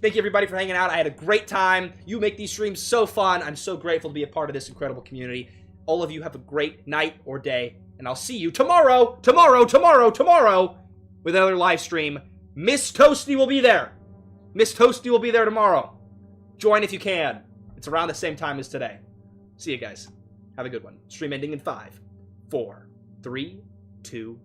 Speaker 1: Thank you, everybody, for hanging out. I had a great time. You make these streams so fun. I'm so grateful to be a part of this incredible community. All of you have a great night or day. And I'll see you tomorrow, with another live stream. Miss Toasty will be there. Miss Toasty will be there tomorrow. Join if you can. It's around the same time as today. See you guys. Have a good one. Stream ending in 5, 4, 3, 2,